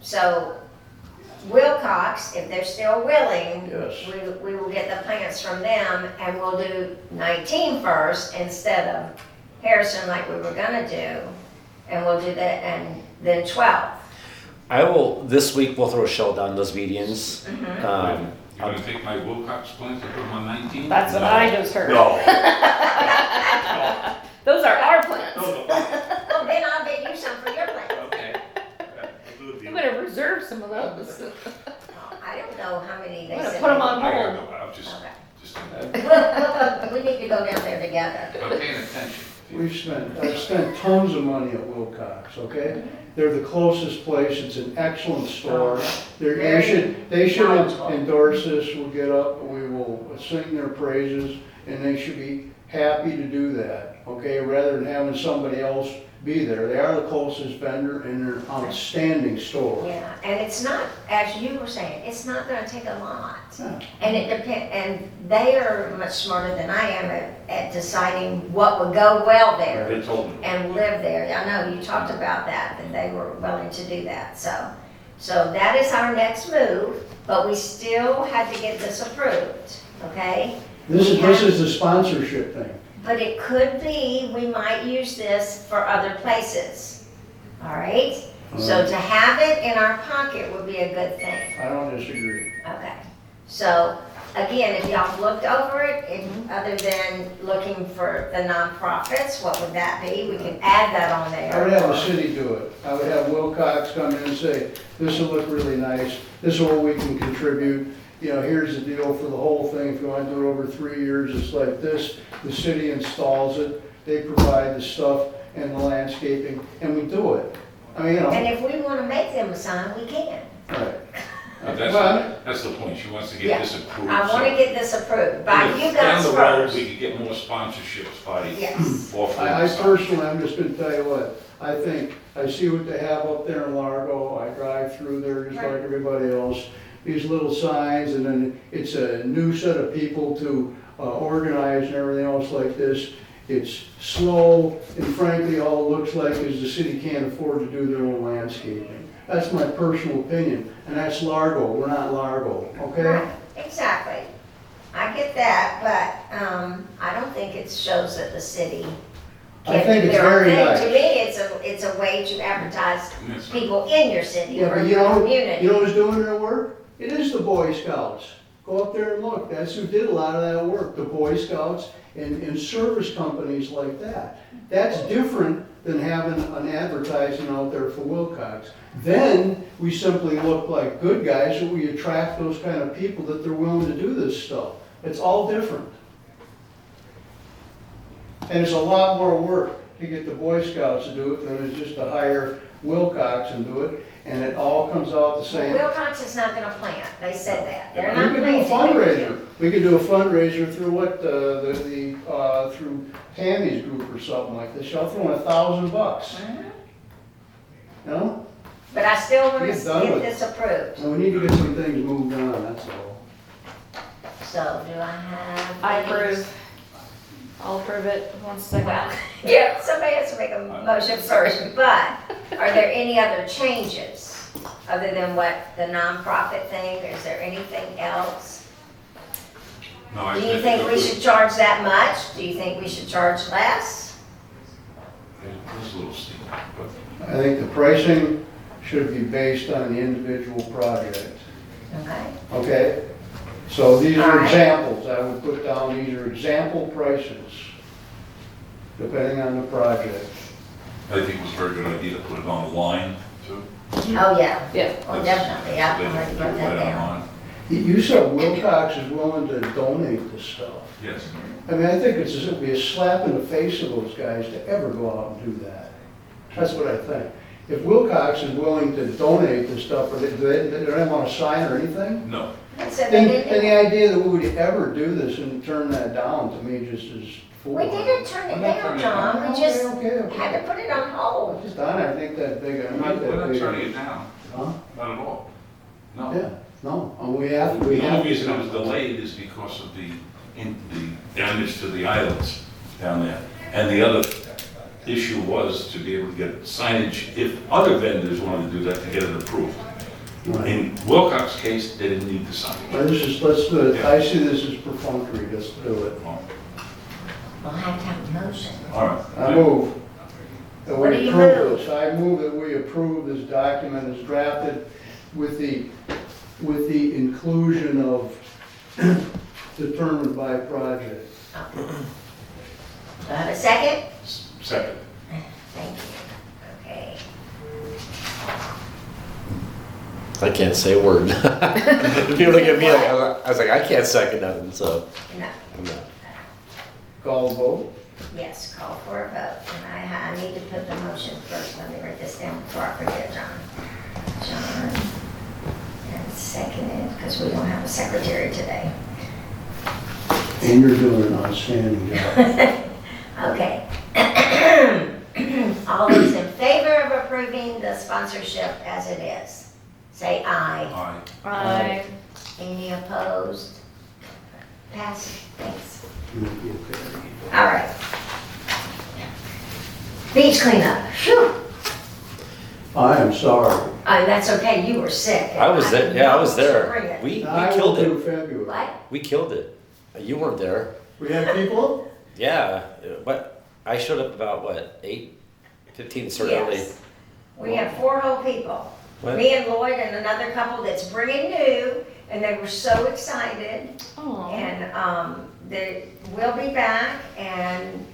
Speaker 2: so Wilcox, if they're still willing,
Speaker 4: Yes.
Speaker 2: we will get the plants from them and we'll do 19 first instead of Harrison like we were gonna do. And we'll do that, and then 12.
Speaker 1: I will, this week, we'll throw a shell down those medians.
Speaker 2: Mm-hmm.
Speaker 5: You're gonna take my Wilcox plants and put them on 19?
Speaker 3: That's what
Speaker 5: No.
Speaker 3: I just heard.
Speaker 5: No.
Speaker 3: Those are our plants.
Speaker 5: No, no.
Speaker 2: Well, then I'll get you some for your plant.
Speaker 5: Okay. I'll do a
Speaker 3: You
Speaker 5: deal.
Speaker 3: better reserve some of those.
Speaker 2: I don't know how many they
Speaker 3: I'm gonna
Speaker 2: said.
Speaker 3: put 'em on
Speaker 5: I gotta
Speaker 3: hold.
Speaker 5: go, I'm just,
Speaker 2: Okay.
Speaker 5: just,
Speaker 2: We need to go down there together.
Speaker 5: I'm paying attention.
Speaker 4: I've spent tons of money at Wilcox, okay? They're the closest place, it's an excellent store. They should
Speaker 2: knowledgeable.
Speaker 4: endorse this, we'll get up, we will sing their praises, and they should be happy to do that, okay? Rather than having somebody else be there. They are the closest vendor and they're an outstanding store.
Speaker 2: Yeah, and it's not, as you were saying, it's not gonna take a lot.
Speaker 4: Yeah.
Speaker 2: And it depend, and they are much smarter than I am at deciding what would go well there
Speaker 5: They told me.
Speaker 2: and live there. I know you talked about that they were willing to do that, so. So that is our next move, but we still had to get this approved, okay?
Speaker 4: This is the sponsorship thing.
Speaker 2: But it could be, we might use this for other places, all right? So to have it in our pocket would be a good thing,
Speaker 4: I don't disagree.
Speaker 2: okay? So, again, if y'all looked over it, other than looking for the nonprofits, what would that be? We can add that on there.
Speaker 4: I would have the city do it. I would have Wilcox come in and say, this will look really nice, this is what we can contribute. You know, here's the deal for the whole thing, if you want to do it over 3 years, it's like this. The city installs it, they provide the stuff and the landscaping, and we do it. I mean, you know,
Speaker 2: And if we wanna make them a sign, we can.
Speaker 4: right.
Speaker 5: But
Speaker 4: Well,
Speaker 5: that's the point, she wants to
Speaker 2: Yeah.
Speaker 5: get this approved.
Speaker 2: I wanna
Speaker 5: so-
Speaker 2: get this approved by you guys
Speaker 5: Down the road,
Speaker 2: first.
Speaker 5: we could get more sponsorships by
Speaker 2: Yes.
Speaker 5: offering.
Speaker 4: I
Speaker 5: signs.
Speaker 4: personally, I'm just gonna tell you what, I think, I see what they have up there in Largo, I drive through there just like
Speaker 2: Right.
Speaker 4: everybody else. These little signs, and then it's a new set of people to organize and everything else like this. It's slow, and frankly, all it looks like is the city can't afford to do their own landscaping. That's my personal opinion, and that's Largo, we're not Largo, okay?
Speaker 2: Right, exactly. I get that, but, I don't think it shows that the city
Speaker 4: I
Speaker 2: can
Speaker 4: think
Speaker 2: do
Speaker 4: it's
Speaker 2: their own
Speaker 4: very
Speaker 2: thing.
Speaker 4: nice.
Speaker 2: To me, it's a way to advertise
Speaker 5: Yes.
Speaker 2: people in your city
Speaker 4: Yeah,
Speaker 2: or
Speaker 4: but
Speaker 2: in
Speaker 4: you
Speaker 2: your
Speaker 4: know,
Speaker 2: community.
Speaker 4: you know who's doing their work? It is the Boy Scouts. Go up there and look, that's who did a lot of that work, the Boy Scouts and service companies like that. That's different than having an advertising out there for Wilcox. Then we simply look like good guys, so we attract those kind of people that they're willing to do this stuff. It's all different. And it's a lot more work to get the Boy Scouts to do it than it's just to hire Wilcox and do it. And it all comes out the same.
Speaker 2: Wilcox is not gonna plant, they said that. They're
Speaker 4: We
Speaker 2: not
Speaker 4: could do a
Speaker 2: planting.
Speaker 4: fundraiser. We could do a fundraiser through what, through Tammy's group or something like this. I'll throw in $1,000.
Speaker 2: Mhm.
Speaker 4: You know?
Speaker 2: But I still wanna
Speaker 4: Get done
Speaker 2: get
Speaker 4: with
Speaker 2: this approved.
Speaker 4: And we need to get some things moved on, that's all.
Speaker 2: So do I have?
Speaker 3: I
Speaker 2: these?
Speaker 3: approve. I'll approve it one second.
Speaker 2: Well, yeah, somebody has to make a motion first, but are there any other changes other than what the nonprofit thing? Is there anything else?
Speaker 5: No, I
Speaker 2: Do you think we should charge that much? Do you think we should charge less?
Speaker 5: It's a little steep, but
Speaker 4: I think the pricing should be based on the individual project,
Speaker 2: Okay,
Speaker 4: okay? So these
Speaker 2: All
Speaker 4: are
Speaker 2: right.
Speaker 4: examples, I would put down, these are example prices, depending on the project.
Speaker 5: I think it was a very good idea to put it on the line too.
Speaker 2: oh, yeah,
Speaker 3: Yeah.
Speaker 2: well, definitely, yeah,
Speaker 5: So they
Speaker 2: I'm
Speaker 5: don't
Speaker 2: gonna
Speaker 5: put
Speaker 2: put
Speaker 5: it
Speaker 2: that
Speaker 5: right
Speaker 2: down.
Speaker 5: online.
Speaker 4: You said Wilcox is willing to donate this stuff.
Speaker 5: Yes.
Speaker 4: I mean, I think it'd be a slap in the face of those guys to ever go out and do that. That's what I think. If Wilcox is willing to donate this stuff, or they don't want to sign or anything,
Speaker 5: No,
Speaker 2: I said they
Speaker 4: then
Speaker 2: didn't.
Speaker 4: the idea that we would ever do this and turn that down, to me, just is
Speaker 2: We
Speaker 4: foolhardy.
Speaker 2: didn't turn it
Speaker 5: I'm not
Speaker 2: down,
Speaker 5: turning it
Speaker 2: John,
Speaker 4: down.
Speaker 2: we just
Speaker 4: Okay.
Speaker 2: had to put it on hold.
Speaker 4: Just Don, I think that big, I'm
Speaker 5: we're
Speaker 4: not that
Speaker 5: not
Speaker 4: big.
Speaker 5: turning it down,
Speaker 4: Huh?
Speaker 5: not at all. No.
Speaker 4: Yeah, no, and we have.
Speaker 5: The only reason it was delayed is because of the damage to the islands down there. And the other issue was to be able to get signage, if other vendors wanted to do that, to get it approved.
Speaker 4: Right.
Speaker 5: In Wilcox's case, they didn't need the signage.
Speaker 4: Let's do it. I see this as perfunctory, let's do it.
Speaker 2: We'll have to have a motion.
Speaker 5: All right.
Speaker 4: I move that
Speaker 2: What
Speaker 4: we
Speaker 2: do you
Speaker 4: approve
Speaker 2: move?
Speaker 4: this. I move that we approve this document as drafted with the inclusion of determined by project.
Speaker 2: Do I have a second?
Speaker 5: Second.
Speaker 2: Thank you. Okay.
Speaker 1: I can't say a word. People look at me like, I was like, I can't second nothing, so
Speaker 2: No.
Speaker 1: I'm not.
Speaker 4: Call vote.
Speaker 2: Yes, call for a vote, and I need to put the motion first, let me write this down before I forget, John. John, and seconded, because we don't have a secretary today.
Speaker 4: And you're doing an outstanding job.
Speaker 2: Okay. All those in favor of approving the sponsorship as it is, say aye.
Speaker 3: I,
Speaker 2: Any opposed? Pass, thanks. All right. Beach cleanup, whew.
Speaker 4: I am sorry.
Speaker 2: That's okay, you were sick.
Speaker 1: I was there, yeah, I was
Speaker 2: Bring
Speaker 1: there.
Speaker 2: it.
Speaker 1: We
Speaker 4: I
Speaker 1: killed
Speaker 4: will do
Speaker 1: it.
Speaker 4: February.
Speaker 2: What?
Speaker 1: We killed it. You weren't there.
Speaker 4: We had people?
Speaker 1: Yeah, but I showed up about what, 8:15, so early.
Speaker 2: Yes. We have 4 whole people.
Speaker 1: What?
Speaker 2: Me and Lloyd and another couple that's bringing new, and they were so excited.
Speaker 3: oh,
Speaker 2: And we'll be back, and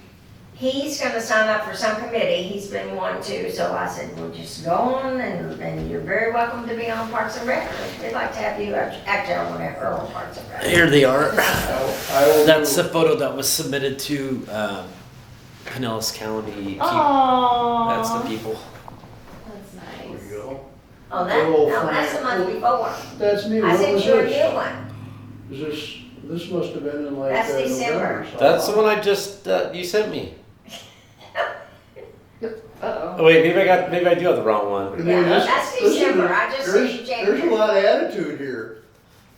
Speaker 2: he's gonna sign up for some committee, he's been wanting to, so I said, well, just go on, and you're very welcome to be on Parks and Rec. We'd like to have you, actually, I want to have her on Parks and Rec.
Speaker 1: Here they are.
Speaker 4: I will
Speaker 1: That's
Speaker 4: do-
Speaker 1: the photo that was submitted to Pinellas County.
Speaker 3: oh,
Speaker 1: That's the people.
Speaker 3: That's
Speaker 4: There
Speaker 3: nice.
Speaker 4: you go.
Speaker 2: Oh,
Speaker 4: Little
Speaker 2: that's the month
Speaker 4: Frank.
Speaker 2: before.
Speaker 4: That's me.
Speaker 2: I
Speaker 4: What
Speaker 2: sent
Speaker 4: was
Speaker 2: you a
Speaker 4: this?
Speaker 2: new one.
Speaker 4: Is this must have been in like
Speaker 2: That's
Speaker 4: November.
Speaker 2: December.
Speaker 4: or
Speaker 1: That's the
Speaker 4: something.
Speaker 1: one I just you sent me.
Speaker 3: Uh-oh.
Speaker 1: Oh wait, maybe I do have the wrong one.
Speaker 4: I mean,
Speaker 2: Yeah,
Speaker 4: this-
Speaker 2: that's
Speaker 4: this is
Speaker 2: December.
Speaker 4: a-
Speaker 2: I just
Speaker 4: there's-
Speaker 2: sent you January.
Speaker 4: There's a lot of attitude here.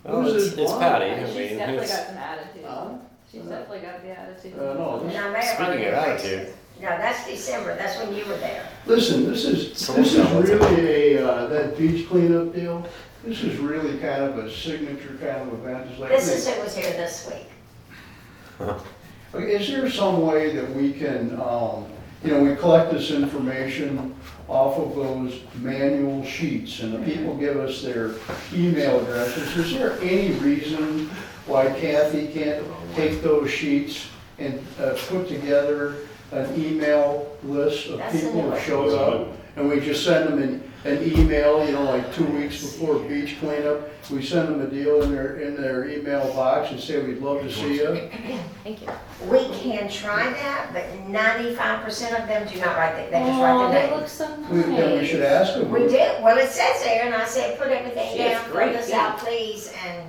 Speaker 1: Oh,
Speaker 4: Who's
Speaker 1: it's
Speaker 4: this one?
Speaker 1: Patty. I
Speaker 3: She's
Speaker 1: mean,
Speaker 3: definitely
Speaker 1: who's-
Speaker 3: got some attitude.
Speaker 4: Huh?
Speaker 3: She's definitely got the attitude.
Speaker 4: No, this-
Speaker 2: And I may have
Speaker 1: Speaking
Speaker 2: already
Speaker 1: of
Speaker 2: erased
Speaker 1: attitude.
Speaker 2: it. No, that's December, that's when you were there.
Speaker 4: Listen, this is
Speaker 1: Someone's
Speaker 4: really that beach cleanup deal. This is really kind of a signature kind of event. It's like,
Speaker 2: This is who was here this week.
Speaker 4: is there some way that we can, we collect this information off of those manual sheets and the people give us their email addresses? Is there any reason why Kathy can't take those sheets and put together an email list of
Speaker 2: That's a
Speaker 4: people
Speaker 2: new
Speaker 4: who
Speaker 2: one.
Speaker 4: showed up? And we just send them an email, like 2 weeks before beach cleanup. We send them a deal in their email box and say, we'd love to see you.
Speaker 3: Thank you.
Speaker 2: We can try that, but 95% of them do not write it, they just
Speaker 3: Oh,
Speaker 2: write
Speaker 3: they
Speaker 2: their name.
Speaker 3: look so
Speaker 4: Then we should
Speaker 3: nice.
Speaker 4: ask them.
Speaker 2: We do, well, it says there, and I said, put everything
Speaker 3: She has
Speaker 2: down, fill
Speaker 3: great
Speaker 2: this
Speaker 3: feet.
Speaker 2: out, please, and,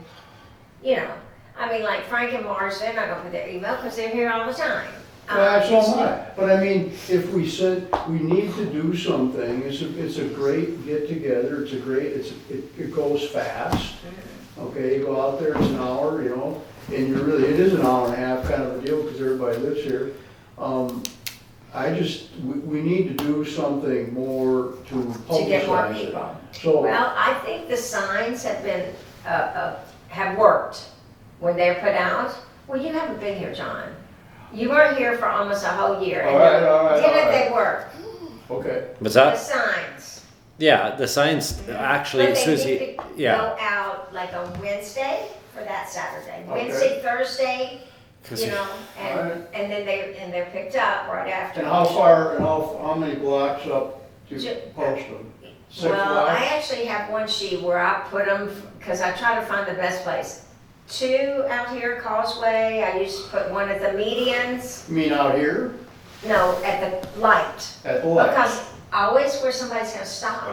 Speaker 2: I mean, like Frank and Mars, they're not gonna put their email, because they're here all the time.
Speaker 4: Well, so am I. But I mean, if we said we need to do something, it's a great get together, it goes fast. Okay, you go out there, it's an hour, and it is an hour and a half kind of a deal because everybody lives here. We need to do something more to
Speaker 2: To get more
Speaker 4: publicize it.
Speaker 2: people.
Speaker 4: So,
Speaker 2: Well, I think the signs have been, have worked when they're put out. Well, you haven't been here, John. You weren't here for almost a whole year. and
Speaker 4: All right.
Speaker 2: Didn't they work?
Speaker 4: okay,
Speaker 1: What's
Speaker 2: The
Speaker 1: that?
Speaker 2: signs.
Speaker 1: Yeah, the signs actually,
Speaker 2: But they
Speaker 1: Susie.
Speaker 2: need to
Speaker 1: Yeah.
Speaker 2: go out like on Wednesday for that Saturday.
Speaker 4: Okay.
Speaker 2: Wednesday, Thursday,
Speaker 1: 'Cause
Speaker 2: and
Speaker 4: Alright.
Speaker 2: and then they're picked up right after.
Speaker 4: and how many blocks up to
Speaker 2: Ju-
Speaker 4: post them? 6
Speaker 2: Well, I
Speaker 4: blocks?
Speaker 2: actually have one sheet where I put them, because I try to find the best place. 2 out here, Causeway, I used to put one at the medians,
Speaker 4: You mean out here
Speaker 2: no, at the light.
Speaker 4: at the light?
Speaker 2: Because always where somebody's gonna stop.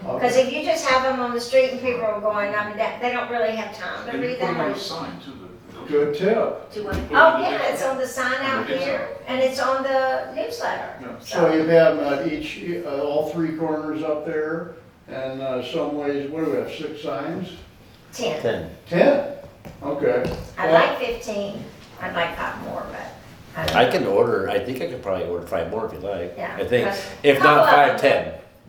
Speaker 4: Okay.
Speaker 2: Because if you just have them on the street and people are going up and down, they don't really have time to
Speaker 5: And you
Speaker 2: read
Speaker 5: put
Speaker 2: that
Speaker 5: them on the
Speaker 2: much.
Speaker 5: sign too.
Speaker 4: Good tip.
Speaker 2: Oh, yeah, it's on the sign out here, and it's on the newsletter.
Speaker 5: Yeah.
Speaker 4: So you have them at all 3 corners up there, and some ways, what do we have, 6 signs?
Speaker 2: 10.
Speaker 1: 10.
Speaker 4: 10? Okay.
Speaker 2: I'd like 15. I'd like 5 more, but I don't
Speaker 1: I
Speaker 2: know.
Speaker 1: can order. I think I could probably order 5 more if you like.
Speaker 2: Yeah,
Speaker 1: I think
Speaker 2: because
Speaker 1: if
Speaker 2: couple
Speaker 1: not
Speaker 2: of
Speaker 1: 5,
Speaker 2: them-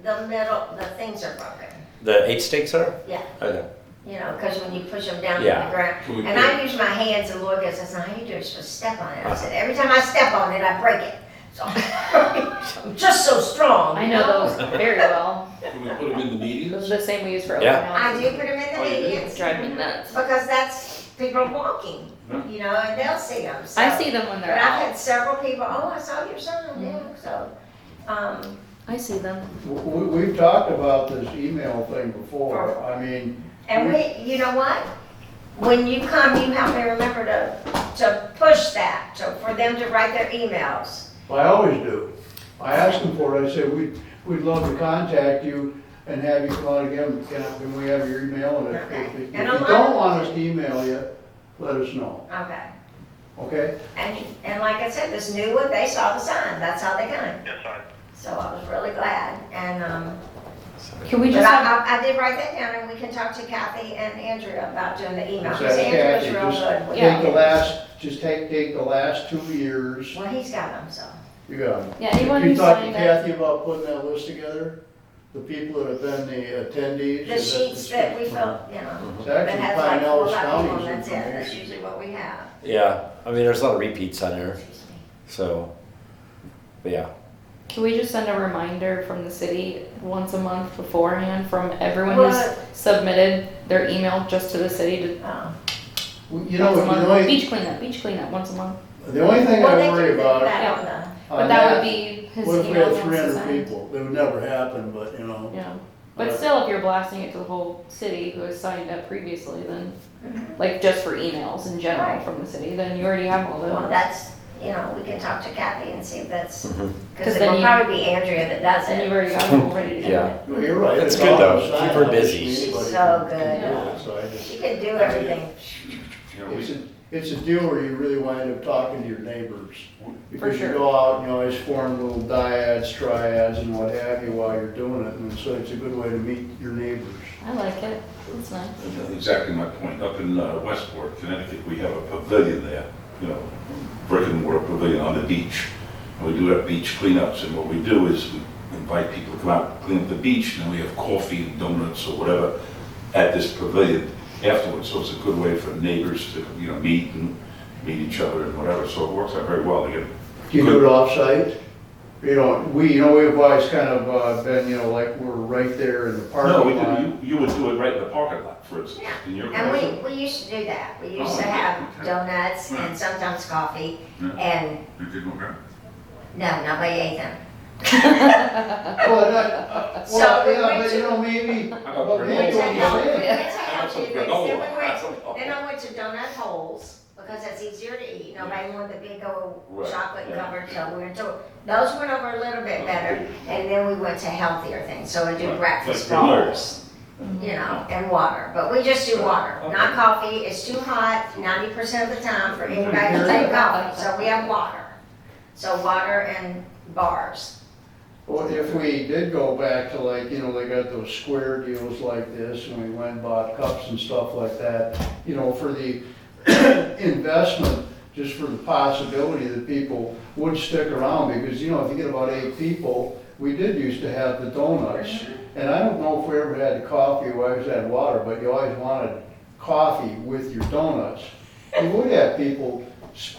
Speaker 1: 10.
Speaker 2: The middle, the things are broken.
Speaker 1: The 8 stakes are.
Speaker 2: Yeah,
Speaker 1: Okay.
Speaker 2: because when you push them down to
Speaker 1: Yeah.
Speaker 2: the ground.
Speaker 5: Can we
Speaker 2: And
Speaker 5: put-
Speaker 2: I use my hands, and Lloyd goes, that's not how you do it, you're supposed to step on it. I said, every time I step on it, I break it. So I'm just so strong.
Speaker 3: I
Speaker 2: you
Speaker 3: know those very well.
Speaker 5: Can we put them in the
Speaker 3: Those
Speaker 5: medians?
Speaker 3: are the same we use for open
Speaker 1: Yeah.
Speaker 2: I
Speaker 3: houses.
Speaker 2: do put them in the
Speaker 5: Oh, you do?
Speaker 2: medians.
Speaker 3: Drive me nuts.
Speaker 2: Because that's, people are walking,
Speaker 5: Yeah.
Speaker 2: and they'll see them, so.
Speaker 3: I see them when
Speaker 2: But
Speaker 3: they're
Speaker 2: I've
Speaker 3: out.
Speaker 2: had several people, oh, I saw your sign, yeah, so,
Speaker 3: I see them.
Speaker 4: We've talked about this email thing before. I mean,
Speaker 2: and you know what? When you come, you help me remember to push that, for them to write their emails.
Speaker 4: I always do. I ask them for it. I say, we'd love to contact you and have you come out again. Can we have your email? And if
Speaker 2: Okay.
Speaker 4: if
Speaker 2: And
Speaker 4: you
Speaker 2: a lot
Speaker 4: don't
Speaker 2: of-
Speaker 4: want us to email you, let us know.
Speaker 2: Okay.
Speaker 4: Okay?
Speaker 2: And like I said, this new one, they saw the sign, that's how they came. So I was really glad, and,
Speaker 3: Can we
Speaker 2: but
Speaker 3: just have,
Speaker 2: I did write that down, and we can talk to Kathy and Andrea about doing the email,
Speaker 4: Is
Speaker 2: because
Speaker 4: that
Speaker 2: Andrea's
Speaker 4: Kathy?
Speaker 2: real
Speaker 4: Just
Speaker 2: good. with
Speaker 4: Take the
Speaker 2: it.
Speaker 4: last, just take the last 2 years,
Speaker 2: Well, he's got them, so.
Speaker 4: you got 'em.
Speaker 3: yeah, anyone
Speaker 4: You
Speaker 3: who
Speaker 4: talked to
Speaker 3: signed up,
Speaker 4: Kathy about putting that list together? The people that have been the attendees?
Speaker 2: The
Speaker 4: Is that
Speaker 2: sheets that we fill, you know,
Speaker 4: It's
Speaker 2: that
Speaker 4: actually
Speaker 2: has like 4
Speaker 4: Pinellas
Speaker 2: or 5 people,
Speaker 4: County's
Speaker 2: and that's it, that's
Speaker 4: information.
Speaker 2: usually what we have.
Speaker 1: Yeah, I mean, there's a lot of repeats on there,
Speaker 2: Excuse me.
Speaker 1: so, but yeah.
Speaker 3: can we just send a reminder from the city once a month beforehand from everyone
Speaker 2: Well,
Speaker 3: who's submitted their email just to the city to
Speaker 4: Well, You know,
Speaker 3: once a
Speaker 4: you
Speaker 3: month?
Speaker 4: know,
Speaker 3: beach cleanup once a month.
Speaker 4: the only thing
Speaker 2: Well,
Speaker 4: I
Speaker 2: they
Speaker 4: worry
Speaker 2: do
Speaker 4: about
Speaker 2: that on the,
Speaker 3: But
Speaker 4: on
Speaker 3: that would be his
Speaker 4: what if we
Speaker 3: email
Speaker 4: had
Speaker 3: he wants to
Speaker 4: 300
Speaker 3: send.
Speaker 4: people? That would never happen, but you know.
Speaker 3: Yeah, but still, if you're blasting it to the whole city who has signed up previously, then, like, just for emails in general
Speaker 2: Right.
Speaker 3: from the city, then you already have all
Speaker 2: well,
Speaker 3: those.
Speaker 2: that's, you know, we can talk to Kathy and see if that's,
Speaker 1: Mhm.
Speaker 2: because
Speaker 3: 'Cause
Speaker 2: it
Speaker 3: then
Speaker 2: will
Speaker 3: you-
Speaker 2: probably be Andrea that does
Speaker 3: And you've
Speaker 2: it.
Speaker 3: already got them all ready to go.
Speaker 1: Yeah.
Speaker 4: Well, you're right.
Speaker 1: That's
Speaker 4: it's
Speaker 1: good,
Speaker 4: all
Speaker 1: though.
Speaker 4: on the
Speaker 1: Keep her
Speaker 4: side.
Speaker 1: busy.
Speaker 4: Anybody
Speaker 2: She's
Speaker 4: can-
Speaker 2: so
Speaker 4: can
Speaker 2: good.
Speaker 4: do it, so I just-
Speaker 2: She can do everything.
Speaker 5: You know,
Speaker 4: It's a deal where you really wind up talking to your neighbors. Because you
Speaker 3: sure.
Speaker 4: go out, you always form little dyads, triads, and what have you while you're doing it, and so it's a good way to meet your neighbors.
Speaker 3: I like it, it's nice.
Speaker 5: Exactly my point. Up in Westport, Connecticut, we have a pavilion there, you know, brick and mortar pavilion on the beach. And we do have beach cleanups, and what we do is we invite people to come out, clean up the beach, and then we have coffee and donuts or whatever at this pavilion afterwards. So it's a good way for neighbors to, you know, meet each other and whatever. So it works out very well. They get
Speaker 4: Do you do it off-site? We've always kind of been, you know, like we're right there in the
Speaker 5: No, we
Speaker 4: parking lot.
Speaker 5: do, you would do it right in the parking lot, for instance, in your
Speaker 2: And
Speaker 5: commercial.
Speaker 2: we used to do that. We used
Speaker 5: Oh,
Speaker 2: to have
Speaker 5: okay.
Speaker 2: donuts and
Speaker 5: Right.
Speaker 2: sometimes coffee,
Speaker 5: Yeah.
Speaker 2: and,
Speaker 5: You did okay?
Speaker 2: no, nobody ate them.
Speaker 4: Well,
Speaker 2: So we
Speaker 4: yeah,
Speaker 2: went
Speaker 4: but
Speaker 2: to-
Speaker 4: you know, maybe,
Speaker 5: How about
Speaker 4: but
Speaker 2: We
Speaker 4: maybe
Speaker 2: went to
Speaker 4: what you're
Speaker 2: health, we
Speaker 4: saying.
Speaker 2: went to healthy things, then
Speaker 5: Oh,
Speaker 2: we
Speaker 5: I
Speaker 2: went,
Speaker 5: don't know.
Speaker 2: then I went to donut holes, because that's easier to eat, nobody wanted the big old
Speaker 5: Right,
Speaker 2: chocolate
Speaker 5: yeah.
Speaker 2: covered, so we went to, those went over a little bit better, and then we went to healthier things, so we do
Speaker 5: Right,
Speaker 2: breakfast
Speaker 5: like granola.
Speaker 2: balls. You know, and water, but we just do water, not coffee, it's too hot 90% of the time for anybody to take coffee, so we have water. So water and bars.
Speaker 4: Well, if we did go back to like, you know, they got those square deals like this, and we went and bought cups and stuff like that, you know, for the investment, just for the possibility that people would stick around, because, you know, if you get about 8 people, we did used to have the donuts, and I don't know if we ever had the coffee, we always had water, but you always wanted coffee with your donuts. You would have people,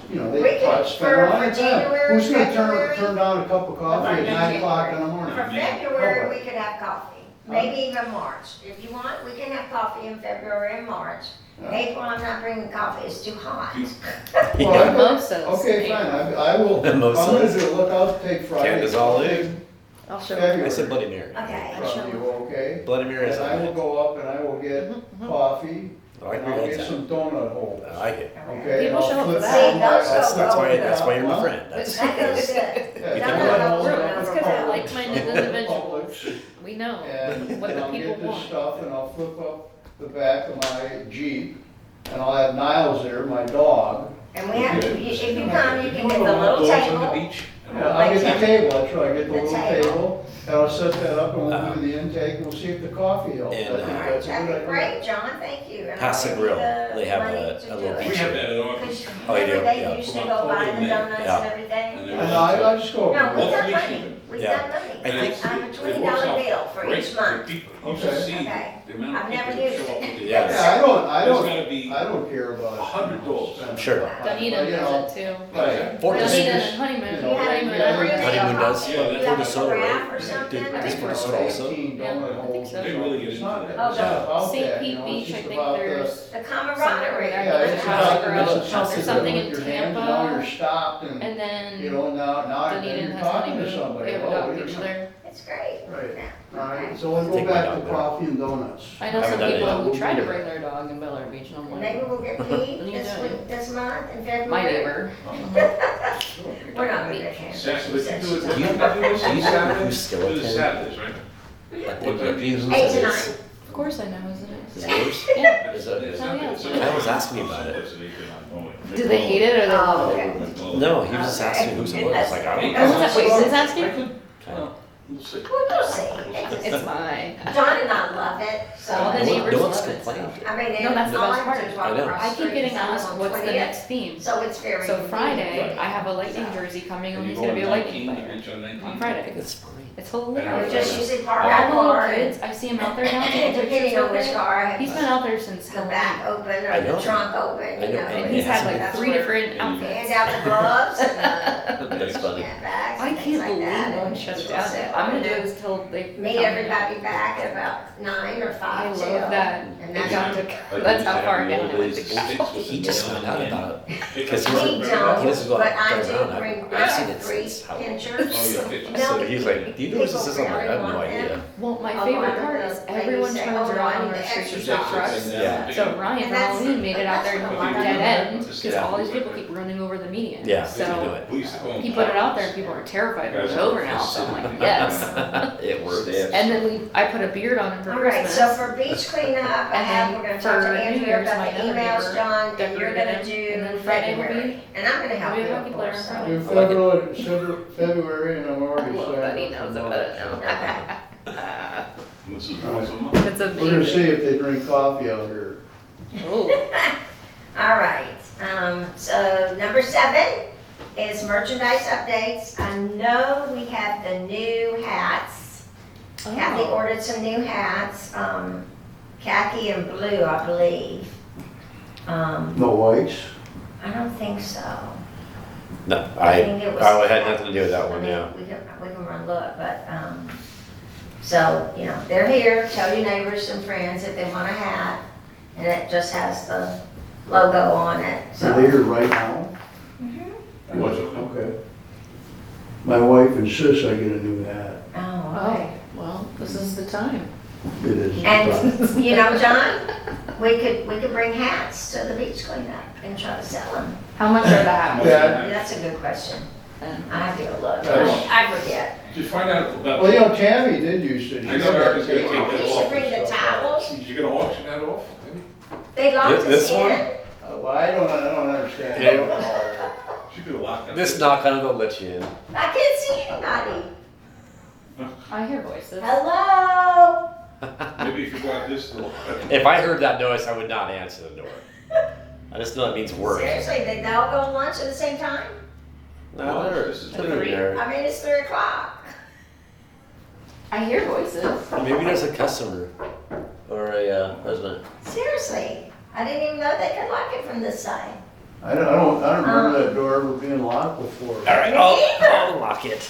Speaker 4: you know,
Speaker 2: We
Speaker 4: they
Speaker 2: could-
Speaker 4: spend a lot
Speaker 2: for
Speaker 4: of time.
Speaker 2: January,
Speaker 4: Who's gonna
Speaker 2: February?
Speaker 4: turn down a cup of coffee at
Speaker 2: Right,
Speaker 4: 9 o'clock in the
Speaker 2: For
Speaker 4: morning?
Speaker 2: February, we could have coffee, maybe even March. If you want, we can have coffee in February and March. April, I'm not bringing coffee, it's too hot.
Speaker 4: Well, I could-
Speaker 3: Mimosas.
Speaker 4: Okay, fine, I will, I'm gonna
Speaker 1: Mimosas.
Speaker 4: do a lookout, take Friday.
Speaker 1: Candace all in.
Speaker 3: I'll show
Speaker 4: February.
Speaker 1: I said Bloody Mary.
Speaker 2: Okay,
Speaker 4: From you, okay?
Speaker 1: Bloody Mary is
Speaker 4: And I will
Speaker 1: on it.
Speaker 4: go up and I will get coffee,
Speaker 1: Oh, I
Speaker 4: and
Speaker 1: agree
Speaker 4: I'll
Speaker 1: with
Speaker 4: get
Speaker 1: that.
Speaker 4: some donut holes,
Speaker 1: I like it.
Speaker 4: okay?
Speaker 3: People
Speaker 4: And I'll
Speaker 3: show up for
Speaker 4: flip
Speaker 3: that.
Speaker 2: See,
Speaker 4: down my-
Speaker 2: those
Speaker 1: That's
Speaker 2: go
Speaker 1: why
Speaker 2: over.
Speaker 1: that's why you're my friend. That's
Speaker 2: That goes good.
Speaker 4: Yeah,
Speaker 1: You
Speaker 2: No,
Speaker 1: can
Speaker 2: no,
Speaker 1: run
Speaker 2: no,
Speaker 1: all
Speaker 2: we're
Speaker 1: over.
Speaker 2: over
Speaker 3: It's because we're
Speaker 2: Publix.
Speaker 3: like-minded individuals. We know
Speaker 4: And
Speaker 3: what the
Speaker 4: I'll
Speaker 3: people
Speaker 4: get this
Speaker 3: want.
Speaker 4: stuff and I'll flip up the back of my Jeep, and I'll have Niles there, my dog.
Speaker 2: And we have, if you come, you can get the little
Speaker 5: Dogs on the
Speaker 2: table.
Speaker 5: beach?
Speaker 4: Yeah, I'll get the table, that's right, I get the
Speaker 2: The
Speaker 4: little
Speaker 2: table.
Speaker 4: table, and I'll set that up and we'll do the intake, and we'll see if the coffee helps. I
Speaker 1: And,
Speaker 4: think
Speaker 2: All right,
Speaker 4: that's a
Speaker 2: that'd
Speaker 4: good
Speaker 2: be
Speaker 4: idea.
Speaker 2: great, John, thank you. And I'll
Speaker 1: Pass the
Speaker 2: give you
Speaker 1: grill.
Speaker 2: the
Speaker 1: They have
Speaker 2: money
Speaker 1: a
Speaker 2: to
Speaker 1: little
Speaker 2: do it.
Speaker 5: We have that at our office.
Speaker 2: Because
Speaker 1: Oh, you do?
Speaker 2: remember they
Speaker 1: Yeah.
Speaker 2: used to go buy the donuts
Speaker 1: Yeah.
Speaker 2: and everything?
Speaker 5: And
Speaker 4: And I just go.
Speaker 2: No, we got
Speaker 5: Hopefully
Speaker 2: money,
Speaker 5: she-
Speaker 2: we
Speaker 1: Yeah.
Speaker 2: got money.
Speaker 1: I think-
Speaker 2: I have a
Speaker 5: It works
Speaker 2: $20
Speaker 5: out
Speaker 2: bill for
Speaker 5: great
Speaker 2: each month.
Speaker 5: people. You should
Speaker 4: Okay.
Speaker 5: see
Speaker 2: Okay.
Speaker 5: the amount of
Speaker 2: I've never
Speaker 5: people that
Speaker 2: used
Speaker 5: show up
Speaker 2: it.
Speaker 5: with the-
Speaker 1: Yes.
Speaker 4: Yeah, I
Speaker 5: There's
Speaker 4: don't,
Speaker 5: gotta be
Speaker 4: I don't care about.
Speaker 5: 100 dogs.
Speaker 1: Sure.
Speaker 3: Dunedin
Speaker 4: But, you know,
Speaker 3: does it too.
Speaker 4: Right.
Speaker 1: Fort
Speaker 3: Dunedin
Speaker 1: Desoto.
Speaker 3: and Honeymoon.
Speaker 4: You
Speaker 2: You have,
Speaker 3: Honeymoon,
Speaker 2: you have
Speaker 3: every
Speaker 2: a
Speaker 1: Honeymoon does.
Speaker 2: you
Speaker 5: Yeah,
Speaker 2: have
Speaker 1: Fort
Speaker 2: a
Speaker 1: Desoto,
Speaker 2: giraffe
Speaker 1: right?
Speaker 2: or something?
Speaker 1: Did-
Speaker 2: or-
Speaker 1: did Fort Desoto also?
Speaker 3: Yeah, I think so.
Speaker 5: They really get
Speaker 4: It's
Speaker 5: into
Speaker 4: not,
Speaker 5: that.
Speaker 4: it's not about
Speaker 3: St.
Speaker 4: that, you
Speaker 3: Pete
Speaker 4: know,
Speaker 3: Beach,
Speaker 4: it's
Speaker 3: I
Speaker 4: just
Speaker 3: think
Speaker 4: about the.
Speaker 3: there's
Speaker 2: The
Speaker 3: somewhere
Speaker 2: camaraderie.
Speaker 3: there.
Speaker 4: Yeah,
Speaker 3: There's
Speaker 4: it's
Speaker 3: a house
Speaker 4: about,
Speaker 3: girl.
Speaker 4: it's
Speaker 3: There's something in
Speaker 4: with your hands,
Speaker 3: Tampa.
Speaker 4: now you're stopped and,
Speaker 3: And then
Speaker 4: you know, now
Speaker 3: Dunedin
Speaker 4: you're
Speaker 3: has
Speaker 4: talking to
Speaker 3: Honeymoon.
Speaker 4: somebody.
Speaker 3: They have a
Speaker 4: Oh,
Speaker 3: dog
Speaker 4: you're
Speaker 3: beach
Speaker 4: some-
Speaker 3: there.
Speaker 2: It's great.
Speaker 4: Right,
Speaker 2: Yeah.
Speaker 4: all
Speaker 2: Okay.
Speaker 4: right, so let's go
Speaker 1: Take my
Speaker 4: back
Speaker 1: dog
Speaker 4: to
Speaker 1: there.
Speaker 4: coffee and donuts.
Speaker 3: I know
Speaker 1: Haven't
Speaker 3: some
Speaker 1: done it
Speaker 3: people
Speaker 1: yet.
Speaker 3: who try to bring their dog in Bel Air Beach and I'm
Speaker 2: Maybe
Speaker 3: like,
Speaker 2: we'll get
Speaker 3: What are
Speaker 2: Pete
Speaker 3: you
Speaker 2: this
Speaker 3: doing?
Speaker 2: week, this month in February.
Speaker 3: my neighbor.
Speaker 2: We're not gonna get him.
Speaker 5: Saturday, but you do it,
Speaker 1: Do
Speaker 5: you
Speaker 1: you-
Speaker 5: do this
Speaker 1: do
Speaker 5: on
Speaker 1: you know
Speaker 5: Saturdays?
Speaker 1: who's skeleton?
Speaker 5: Do this Saturdays, right? What time?
Speaker 2: 8 to 9.
Speaker 3: Of course I know, isn't
Speaker 1: Is
Speaker 3: it?
Speaker 1: it yours?
Speaker 3: Yeah.
Speaker 1: Is it?
Speaker 3: Oh, yeah.
Speaker 1: Kyle was asking me about it.
Speaker 3: Do they hate it or they
Speaker 2: Oh,
Speaker 3: love it?
Speaker 2: okay.
Speaker 1: No, he was just asking me who it was. Like, I don't
Speaker 3: Oh,
Speaker 1: know.
Speaker 3: wait, is this asking?
Speaker 5: We'll see.
Speaker 2: We'll see.
Speaker 3: It's fine.
Speaker 2: John and I love it, so.
Speaker 3: All the
Speaker 1: No-
Speaker 3: neighbors
Speaker 1: no one's
Speaker 3: love it.
Speaker 1: complained.
Speaker 3: So.
Speaker 2: I mean,
Speaker 3: No, that's the
Speaker 2: all
Speaker 3: best
Speaker 2: I
Speaker 3: part.
Speaker 2: have to do is walk
Speaker 1: I know.
Speaker 2: across
Speaker 3: I
Speaker 2: the
Speaker 3: keep
Speaker 2: street
Speaker 3: getting
Speaker 2: and see
Speaker 3: asked
Speaker 2: them on
Speaker 3: what's the
Speaker 2: 20th.
Speaker 3: next theme.
Speaker 2: So it's very.
Speaker 3: So
Speaker 2: convenient.
Speaker 3: Friday, I have a Lightning jersey coming and he's gonna be a Lightning player on
Speaker 1: I
Speaker 3: Friday.
Speaker 1: think it's free.
Speaker 3: It's
Speaker 2: We
Speaker 3: hilarious.
Speaker 2: just usually park
Speaker 3: All
Speaker 2: our
Speaker 3: the little
Speaker 2: car
Speaker 3: kids,
Speaker 2: and
Speaker 3: I see him out there now taking pictures
Speaker 2: depending on
Speaker 3: with
Speaker 2: which
Speaker 3: it.
Speaker 2: car, I
Speaker 3: He's been
Speaker 2: have
Speaker 3: out there since
Speaker 2: the back
Speaker 3: Halloween.
Speaker 2: open
Speaker 1: I
Speaker 2: or
Speaker 1: know.
Speaker 2: the trunk open,
Speaker 1: I
Speaker 2: you
Speaker 1: know.
Speaker 2: know.
Speaker 3: And he's had like
Speaker 2: that's
Speaker 3: 3
Speaker 2: where-
Speaker 3: different
Speaker 2: Hand
Speaker 3: outfits.
Speaker 2: out the gloves and
Speaker 1: That's funny.
Speaker 2: handbags
Speaker 3: I
Speaker 2: and
Speaker 3: can't
Speaker 2: things like
Speaker 3: believe
Speaker 2: that.
Speaker 3: no one
Speaker 2: and
Speaker 3: shuts
Speaker 2: so
Speaker 3: down. I'm gonna do
Speaker 2: we'll
Speaker 3: this till they.
Speaker 2: Meet
Speaker 3: come.
Speaker 2: everybody back at about 9 or 5
Speaker 3: I
Speaker 2: till.
Speaker 3: love that.
Speaker 2: And
Speaker 3: It
Speaker 2: that's
Speaker 3: got
Speaker 2: when-
Speaker 3: to, that's how far down it went to go.
Speaker 1: He just found out about it. Because
Speaker 2: We
Speaker 1: he's
Speaker 2: don't,
Speaker 1: he doesn't go
Speaker 2: but
Speaker 1: out
Speaker 2: I
Speaker 1: there
Speaker 2: do
Speaker 1: around.
Speaker 2: bring, I
Speaker 1: I've seen
Speaker 2: have
Speaker 1: it
Speaker 2: 3
Speaker 1: since Halloween.
Speaker 2: pinchers.
Speaker 5: Oh, yeah, pictures.
Speaker 1: So he's like, do you know what this is? I'm like, I have no idea.
Speaker 3: Well, my
Speaker 2: A lot
Speaker 3: favorite
Speaker 2: of
Speaker 3: part
Speaker 2: the
Speaker 3: is everyone
Speaker 2: ladies say,
Speaker 3: turns
Speaker 2: "Oh,
Speaker 3: around
Speaker 2: I
Speaker 3: on
Speaker 2: need
Speaker 3: their
Speaker 2: the
Speaker 3: streets and
Speaker 2: exercise."
Speaker 3: trucks.
Speaker 1: Yeah.
Speaker 3: So Ryan for
Speaker 2: And that's-
Speaker 3: Halloween made it out there
Speaker 2: that's
Speaker 3: to
Speaker 2: what
Speaker 3: a
Speaker 2: I
Speaker 3: dead
Speaker 2: do.
Speaker 3: end because
Speaker 1: Yeah.
Speaker 3: all these people keep running over the median.
Speaker 1: Yeah,
Speaker 3: So
Speaker 1: we can do it.
Speaker 5: We used to go on
Speaker 3: he put it out there and
Speaker 5: podcasts.
Speaker 3: people are terrified that
Speaker 5: Guys
Speaker 3: it's
Speaker 5: are
Speaker 3: over now. So I'm like, yes.
Speaker 1: It works.
Speaker 3: And then I put a beard on him for
Speaker 2: All right,
Speaker 3: Christmas.
Speaker 2: so for beach cleanup, I
Speaker 3: And
Speaker 2: have,
Speaker 3: then
Speaker 2: we're gonna talk to
Speaker 3: for New
Speaker 2: Andrew
Speaker 3: Year's,
Speaker 2: about
Speaker 3: my
Speaker 2: the
Speaker 3: other
Speaker 2: emails,
Speaker 3: neighbor
Speaker 2: John, and you're
Speaker 3: decorated
Speaker 2: gonna
Speaker 3: it,
Speaker 2: do
Speaker 3: and then Friday will
Speaker 2: February.
Speaker 3: be-
Speaker 2: And I'm gonna help
Speaker 3: I'll be
Speaker 2: you,
Speaker 3: a hockey
Speaker 2: of
Speaker 3: player
Speaker 2: course,
Speaker 3: on
Speaker 2: so.
Speaker 3: Friday.
Speaker 4: In February, and I'm
Speaker 3: I
Speaker 4: already
Speaker 3: love
Speaker 4: signed
Speaker 3: that he
Speaker 4: up
Speaker 3: knows
Speaker 4: for
Speaker 3: about it
Speaker 4: March.
Speaker 3: now.
Speaker 5: This is once a month.
Speaker 3: It's
Speaker 4: We're gonna
Speaker 3: amazing.
Speaker 4: see if they drink coffee out here.
Speaker 3: Ooh.
Speaker 2: All right, so number 7 is merchandise updates. I know we have the new hats. Kathy
Speaker 3: Oh.
Speaker 2: ordered some new hats, khaki and blue, I believe.
Speaker 4: No whites?
Speaker 2: I don't think so.
Speaker 1: No,
Speaker 2: think it was-
Speaker 1: I had nothing to do with that
Speaker 2: I
Speaker 1: one,
Speaker 2: mean,
Speaker 1: yeah.
Speaker 2: we can run look, but, so, you know, they're here, tell your neighbors and friends if they want a hat, and it just has the logo on it, so.
Speaker 4: Are they here right now?
Speaker 2: Mhm.
Speaker 5: What's it?
Speaker 4: Okay. My wife insists I get a new hat.
Speaker 2: Oh, okay.
Speaker 3: Oh, well, this is the time.
Speaker 4: It is.
Speaker 2: And, you know, John, we could bring hats to the beach cleanup and try to sell them.
Speaker 3: How much are the hats?
Speaker 4: Yeah.
Speaker 2: That's a good question.
Speaker 3: then?
Speaker 2: I have to go look.
Speaker 4: Yes.
Speaker 2: I forget.
Speaker 5: Did you find out about?
Speaker 4: Well, you know, Tammy did used to.
Speaker 5: I know, I was gonna take
Speaker 2: Oh,
Speaker 5: that
Speaker 2: you
Speaker 5: off.
Speaker 2: should bring the towels.
Speaker 5: You gonna auction that off? Maybe?
Speaker 2: They locked
Speaker 1: This
Speaker 2: us
Speaker 1: one?
Speaker 2: in.
Speaker 4: Well, I don't understand.
Speaker 1: Yeah.
Speaker 5: She could have locked that.
Speaker 1: This not gonna go let you in.
Speaker 2: I can't see anybody.
Speaker 3: I hear voices.
Speaker 2: Hello?
Speaker 5: Maybe if you got this, they'll.
Speaker 1: If I heard that noise, I would not answer the door. I just know it means work.
Speaker 2: Seriously, they all go to lunch at the same time?
Speaker 1: No, they're,
Speaker 5: This is
Speaker 1: they're
Speaker 3: three.
Speaker 1: there.
Speaker 2: I mean, it's 3 o'clock.
Speaker 3: I hear voices.
Speaker 1: Maybe there's a customer or a resident.
Speaker 2: Seriously, I didn't even know they could lock it from this side.
Speaker 4: I don't remember that door ever being locked before.
Speaker 1: All right, I'll lock it.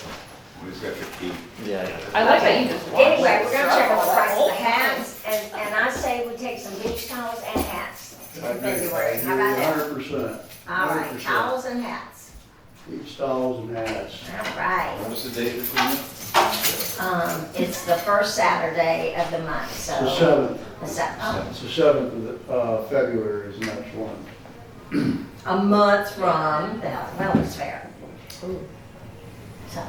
Speaker 5: He's got the key.
Speaker 1: Yeah.
Speaker 3: I like that you just watched
Speaker 2: Anyway,
Speaker 3: it
Speaker 2: we're gonna check on the
Speaker 3: struggle
Speaker 2: price of the
Speaker 3: that whole
Speaker 2: hats, and I say we take some beach towels and hats in February. How about that?
Speaker 4: 100%.
Speaker 2: All right,
Speaker 4: 100%.
Speaker 2: towels and hats.
Speaker 4: Beach towels and hats.
Speaker 2: All right.
Speaker 5: What's the date for cleanup?
Speaker 2: It's the first Saturday of the month, so.
Speaker 4: The 7th.
Speaker 2: Oh,
Speaker 4: It's the 7th of February is the next one.
Speaker 2: a month from the Wellness Fair. So,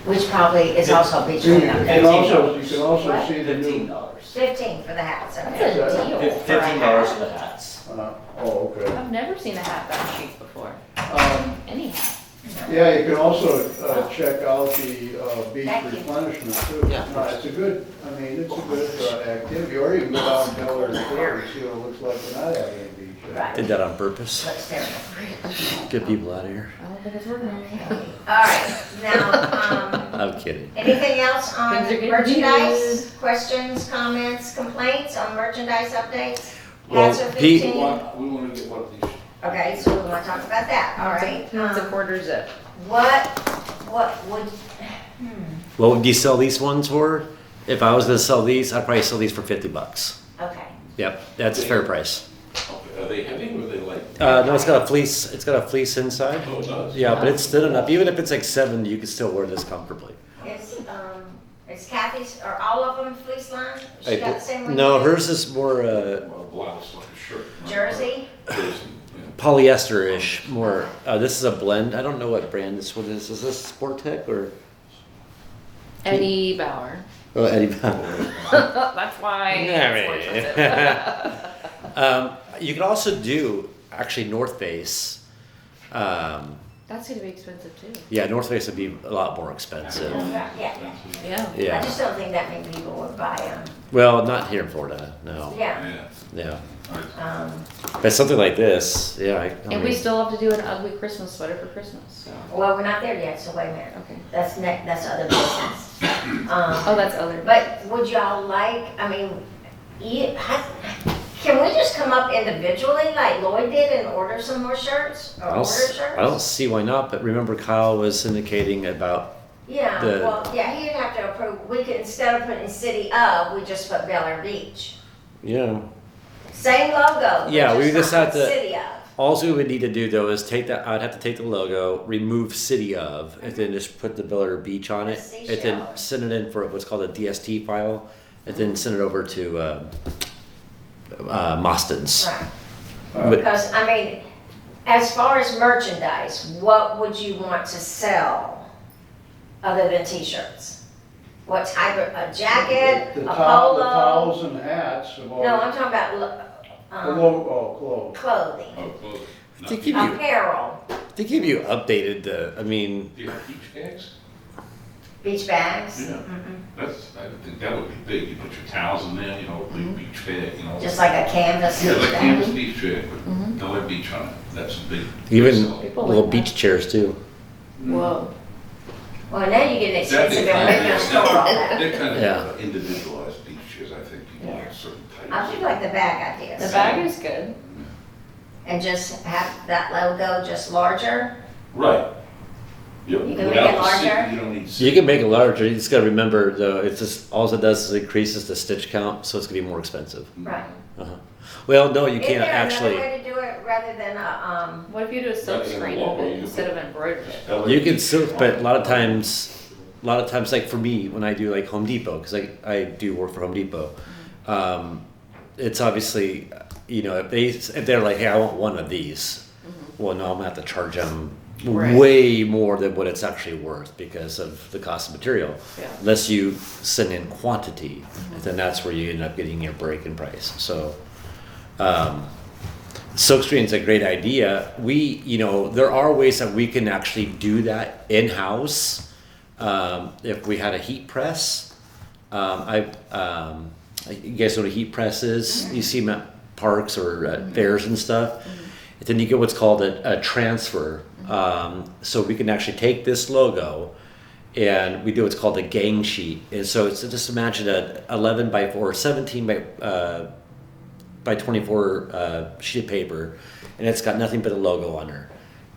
Speaker 2: which probably is also beach
Speaker 4: You
Speaker 2: cleanup
Speaker 4: can
Speaker 2: day.
Speaker 4: also
Speaker 2: What?
Speaker 4: see the new.
Speaker 2: $15 for the hats, okay.
Speaker 3: That's a deal.
Speaker 2: For a hat.
Speaker 1: for the hats.
Speaker 4: Oh, okay.
Speaker 3: I've never seen a hat that cheap before. Any hat.
Speaker 4: Yeah, you can also check out the beach
Speaker 2: Thank you.
Speaker 4: replenishment too.
Speaker 1: Yeah.
Speaker 4: No, it's a good, I mean, it's a good activity, or you can go down and tell her and see what it looks like we're not having a beach.
Speaker 2: Right.
Speaker 1: Did that on purpose.
Speaker 2: Looks terrible.
Speaker 1: Get people out of here.
Speaker 3: I don't think it's working on me.
Speaker 2: All right, now,
Speaker 1: I'm kidding.
Speaker 2: anything else on
Speaker 3: Things are getting
Speaker 2: merchandise? Questions, comments, complaints on merchandise updates?
Speaker 1: Well,
Speaker 2: Hats are
Speaker 1: Pete-
Speaker 2: 15.
Speaker 5: We wanna get one of these.
Speaker 2: Okay, so we want to talk about that, all right?
Speaker 3: It's a quarter zip.
Speaker 2: What would,
Speaker 1: What would you sell these ones for? If I was gonna sell these, I'd probably sell these for $50.
Speaker 2: okay,
Speaker 1: Yep, that's a fair price.
Speaker 5: Okay, are they heavy or are they light?
Speaker 1: No, it's got a fleece. It's got a fleece inside.
Speaker 5: Oh, it does?
Speaker 1: Yeah, but it's thin enough. Even if it's like 70, you can still wear this comfortably.
Speaker 2: is Kathy's, are all of them fleece lined? She got the same one?
Speaker 1: No,
Speaker 2: you do?
Speaker 1: hers is more
Speaker 5: Well, a blouse, like a shirt.
Speaker 2: Jersey?
Speaker 5: Jersey,
Speaker 1: polyester-ish. More. This is a blend. I don't know what brand this one is. Is this Sport Tech or
Speaker 3: Eddie Bauer.
Speaker 1: oh, Eddie Bauer?
Speaker 3: That's why. it's more expensive.
Speaker 1: You can also do actually North Face.
Speaker 3: That's gonna be expensive too.
Speaker 1: Yeah, North Face would be a lot more expensive.
Speaker 2: Yeah,
Speaker 3: Yeah.
Speaker 2: I
Speaker 1: Yeah.
Speaker 2: just don't think that many people would buy them.
Speaker 1: Well, not here in Florida, no.
Speaker 2: Yeah,
Speaker 5: Yeah.
Speaker 1: Yeah.
Speaker 5: Right.
Speaker 1: But something like this, yeah. I
Speaker 3: And we
Speaker 1: mean,
Speaker 3: still have to do an ugly Christmas sweater for Christmas. So.
Speaker 2: well, we're not there yet, so wait a minute.
Speaker 3: Okay.
Speaker 2: That's other business.
Speaker 3: Oh, that's other.
Speaker 2: But would y'all like, I mean, can we just come up individually like Lloyd did and order some more shirts? Or
Speaker 1: I
Speaker 2: order
Speaker 1: don't,
Speaker 2: shirts?
Speaker 1: I don't see why not, but remember Kyle was indicating about,
Speaker 2: Yeah,
Speaker 1: the-
Speaker 2: well, yeah, he'd have to approve, we could, instead of putting city of, we just put Bel Air Beach.
Speaker 1: yeah.
Speaker 2: Same logo. but
Speaker 1: Yeah, we just
Speaker 2: not
Speaker 1: have to-
Speaker 2: City of.
Speaker 1: All we would need to do though is take that, I'd have to take the logo, remove City of, and then just put the Bel Air Beach on it.
Speaker 2: The
Speaker 1: And then
Speaker 2: seashell.
Speaker 1: send it in for what's called a DST file, and then send it over to, Mostyn's.
Speaker 2: Right.
Speaker 1: But-
Speaker 2: Because, I mean, as far as merchandise, what would you want to sell other than t-shirts? What type of, a jacket,
Speaker 4: The
Speaker 2: a
Speaker 4: towel- the
Speaker 2: polo?
Speaker 4: towels and hats have
Speaker 2: No,
Speaker 4: already.
Speaker 2: I'm talking about,
Speaker 4: Clothes.
Speaker 2: clothing,
Speaker 5: Oh, clothes.
Speaker 1: To give you,
Speaker 2: apparel,
Speaker 1: to give you updated, I mean,
Speaker 5: Do you have beach bags?
Speaker 2: beach bags.
Speaker 5: Yeah. That's, I think that would be big. You put your towels in there, you know, big beach bag, you know.
Speaker 2: Just like a canvas
Speaker 5: Yeah,
Speaker 2: beach
Speaker 5: like
Speaker 2: bag.
Speaker 5: canvas beach bag, but don't have beach on it. That's big.
Speaker 1: even
Speaker 5: So,
Speaker 3: People
Speaker 1: little
Speaker 3: like
Speaker 1: beach chairs too.
Speaker 3: Whoa.
Speaker 2: Well, now you get
Speaker 5: That
Speaker 2: expensive
Speaker 5: they
Speaker 2: and
Speaker 5: kind
Speaker 2: we can
Speaker 5: of,
Speaker 2: store all that.
Speaker 5: they're kind
Speaker 1: Yeah.
Speaker 5: of individualized beach chairs. I think people
Speaker 2: Yeah.
Speaker 5: have certain
Speaker 2: I
Speaker 5: types.
Speaker 2: do like the bag idea.
Speaker 3: The bag is good.
Speaker 2: And just have that logo just larger.
Speaker 5: Right. Yep.
Speaker 2: You can make
Speaker 5: Without
Speaker 2: it
Speaker 5: the city,
Speaker 2: larger?
Speaker 5: You don't need.
Speaker 1: You can make it larger, you just gotta remember though, it's just, all it does is increases the stitch count, so it's gonna be more expensive.
Speaker 2: Right.
Speaker 1: Uh-huh. Well, no, you
Speaker 2: Is
Speaker 1: can't
Speaker 2: there
Speaker 1: actually,
Speaker 2: another way to do it rather than
Speaker 3: What if you do a silk
Speaker 5: Rather than a
Speaker 3: screen
Speaker 5: logo,
Speaker 3: of it
Speaker 5: you
Speaker 3: instead
Speaker 5: put-
Speaker 3: of embroidered it?
Speaker 1: you can still, but a lot of times, like for me, when I do like Home Depot, cause I do work for Home Depot, it's obviously, you know, if they're like, hey, I want one of these, well, no, I'm gonna have to charge them
Speaker 3: Right.
Speaker 1: way more than what it's actually worth because of the cost of material.
Speaker 3: Yeah.
Speaker 1: Unless you send in quantity, and then that's where you end up getting your break in price. So, silkscreen's a great idea. You know, there are ways that we can actually do that in-house. If we had a heat press, you guys know what a heat press is? You see them at parks or at fairs and stuff. And then you get what's called a transfer. So we can actually take this logo and we do what's called a gang sheet. And so it's just imagine a 11 by 4, 17 by 24 sheet of paper, and it's got nothing but a logo on there.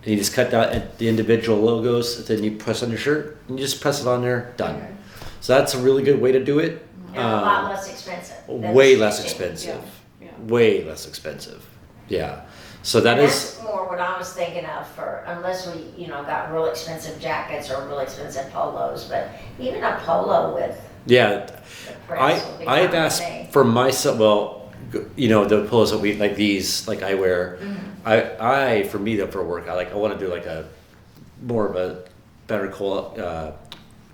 Speaker 1: And you just cut out the individual logos, then you press on your shirt, and you just press it on there, done. So that's a really good way to do it.
Speaker 2: And a lot less expensive. than
Speaker 1: Way
Speaker 2: the
Speaker 1: less
Speaker 2: stitching.
Speaker 1: expensive.
Speaker 3: Yeah.
Speaker 1: Way less expensive. Yeah. So that
Speaker 2: And
Speaker 1: is,
Speaker 2: that's more what I was thinking of for, unless we, you know, got real expensive jackets or real expensive polos, but even a polo with
Speaker 1: yeah.
Speaker 2: the prints would be fine
Speaker 1: I've
Speaker 2: with
Speaker 1: asked
Speaker 2: me.
Speaker 1: for myself. Well, you know, the polos that we like these, like I wear. I for me though for work, I want to do like a more of a better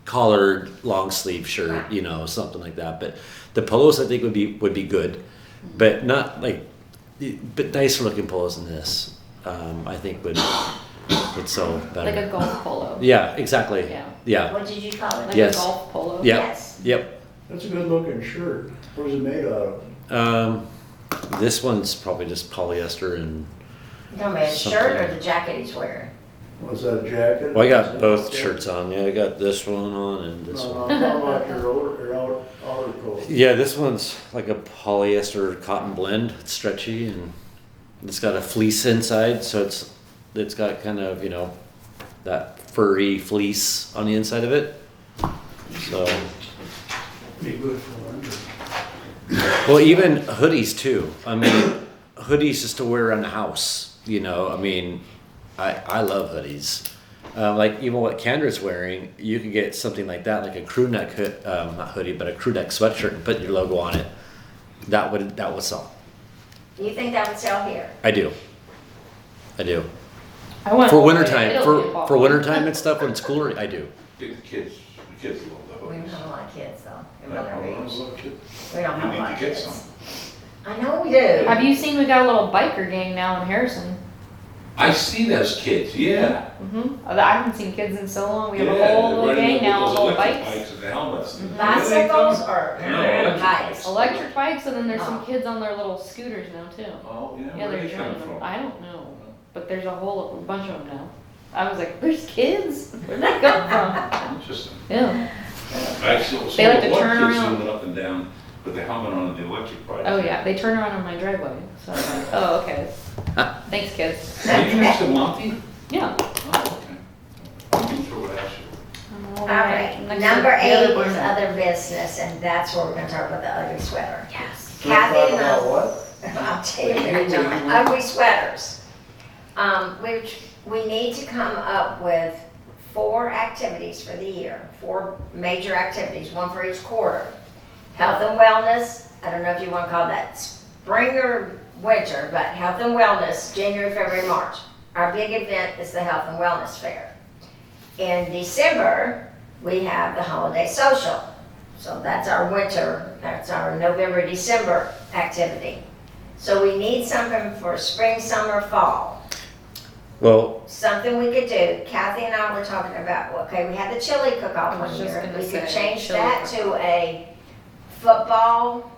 Speaker 1: collared long sleeve shirt, you know, something like that. But the polos I think would be good, but not like, but nicer looking polos than this. I think would sell better.
Speaker 3: Like a golf polo.
Speaker 1: Yeah, exactly.
Speaker 3: Yeah.
Speaker 1: Yeah.
Speaker 2: What did you call it?
Speaker 3: Like
Speaker 1: Yes.
Speaker 3: a golf polo.
Speaker 1: Yep.
Speaker 2: Yes.
Speaker 1: Yep.
Speaker 4: That's a good looking shirt. What is it made out of?
Speaker 1: This one's probably just polyester and.
Speaker 2: You talking about his shirt or the jacket he's wearing?
Speaker 4: Was that a jacket?
Speaker 1: Well, I got both shirts on. Yeah, I got this one on and this
Speaker 4: No,
Speaker 1: one.
Speaker 4: no, I'm talking about your outer coat.
Speaker 1: Yeah, this one's like a polyester cotton blend. It's stretchy and it's got a fleece inside, so it's got kind of, you know, that furry fleece on the inside of it. So,
Speaker 4: Be good for winter.
Speaker 1: well, even hoodies too. I mean, hoodies just to wear around the house. You know, I mean, I love hoodies. Like even what Kendra's wearing, you could get something like that, like a crew neck not hoodie, but a crew neck sweatshirt, and put your logo on it. That would sell.
Speaker 2: You think that would sell here?
Speaker 1: I do.
Speaker 3: I want
Speaker 1: For
Speaker 3: a whole
Speaker 1: wintertime,
Speaker 3: Italy
Speaker 1: for
Speaker 3: bottle.
Speaker 1: wintertime and stuff when it's cooler, I do.
Speaker 5: The kids love the
Speaker 2: We don't
Speaker 5: hoodies.
Speaker 2: have a lot of kids though. in
Speaker 5: No,
Speaker 2: Mother
Speaker 5: no,
Speaker 2: Rouge.
Speaker 4: Look at-
Speaker 2: We don't have a
Speaker 5: You
Speaker 2: lot
Speaker 5: need
Speaker 2: of
Speaker 5: to get
Speaker 2: kids.
Speaker 5: some.
Speaker 2: I know we do.
Speaker 3: Have you seen we got a little biker gang now in Harrison?
Speaker 5: I see those kids, yeah.
Speaker 3: I haven't seen kids in so long. We have a
Speaker 5: Yeah,
Speaker 3: whole little
Speaker 5: they're running
Speaker 3: gang
Speaker 5: up
Speaker 3: now,
Speaker 5: with
Speaker 3: all
Speaker 5: those electric
Speaker 3: bikes.
Speaker 5: Bikes and the helmets.
Speaker 2: Bicycles or
Speaker 5: No, electric
Speaker 2: bikes?
Speaker 5: bikes.
Speaker 3: Electric bikes, and then there's some
Speaker 2: Oh.
Speaker 3: kids on their little scooters now too.
Speaker 5: Oh, yeah,
Speaker 3: Yeah,
Speaker 5: where
Speaker 3: they're
Speaker 5: are they coming
Speaker 3: driving them.
Speaker 5: from?
Speaker 3: I don't know, but there's a whole bunch of them now. I was like, there's kids? Where'd they come from?
Speaker 5: Interesting.
Speaker 3: Yeah.
Speaker 5: I saw
Speaker 3: They like to
Speaker 5: one
Speaker 3: turn
Speaker 5: kid
Speaker 3: around.
Speaker 5: zooming up and down with the helmet on the electric bike.
Speaker 3: Oh yeah, they turn around on my driveway. So I'm like, oh okay. Thanks, kids.
Speaker 5: Are you next to Monty?
Speaker 3: Yeah.
Speaker 5: Oh, okay. You throw it at you.
Speaker 2: All right,
Speaker 3: Next
Speaker 2: number
Speaker 3: to the other
Speaker 2: 8 is
Speaker 3: barn.
Speaker 2: other business, and that's where we're gonna talk about the ugly sweater.
Speaker 3: Yes.
Speaker 2: Kathy and
Speaker 4: Talk about
Speaker 2: I,
Speaker 4: what?
Speaker 2: I'll tell you, every time. Ugly sweaters. Which we need to come up with 4 activities for the year, 4 major activities, one for each quarter. Health and wellness, I don't know if you wanna call that spring or winter, but health and wellness, January, February, March. Our big event is the Health and Wellness Fair. In December, we have the holiday social. So that's our winter, that's our November, December activity. So we need something for spring, summer, fall.
Speaker 1: Well,
Speaker 2: Something we could do. Kathy and I were talking about, okay, we had the chili cook-off
Speaker 3: I was
Speaker 2: one
Speaker 3: just
Speaker 2: year.
Speaker 3: gonna
Speaker 2: We could
Speaker 3: say,
Speaker 2: change
Speaker 3: chili
Speaker 2: that to a football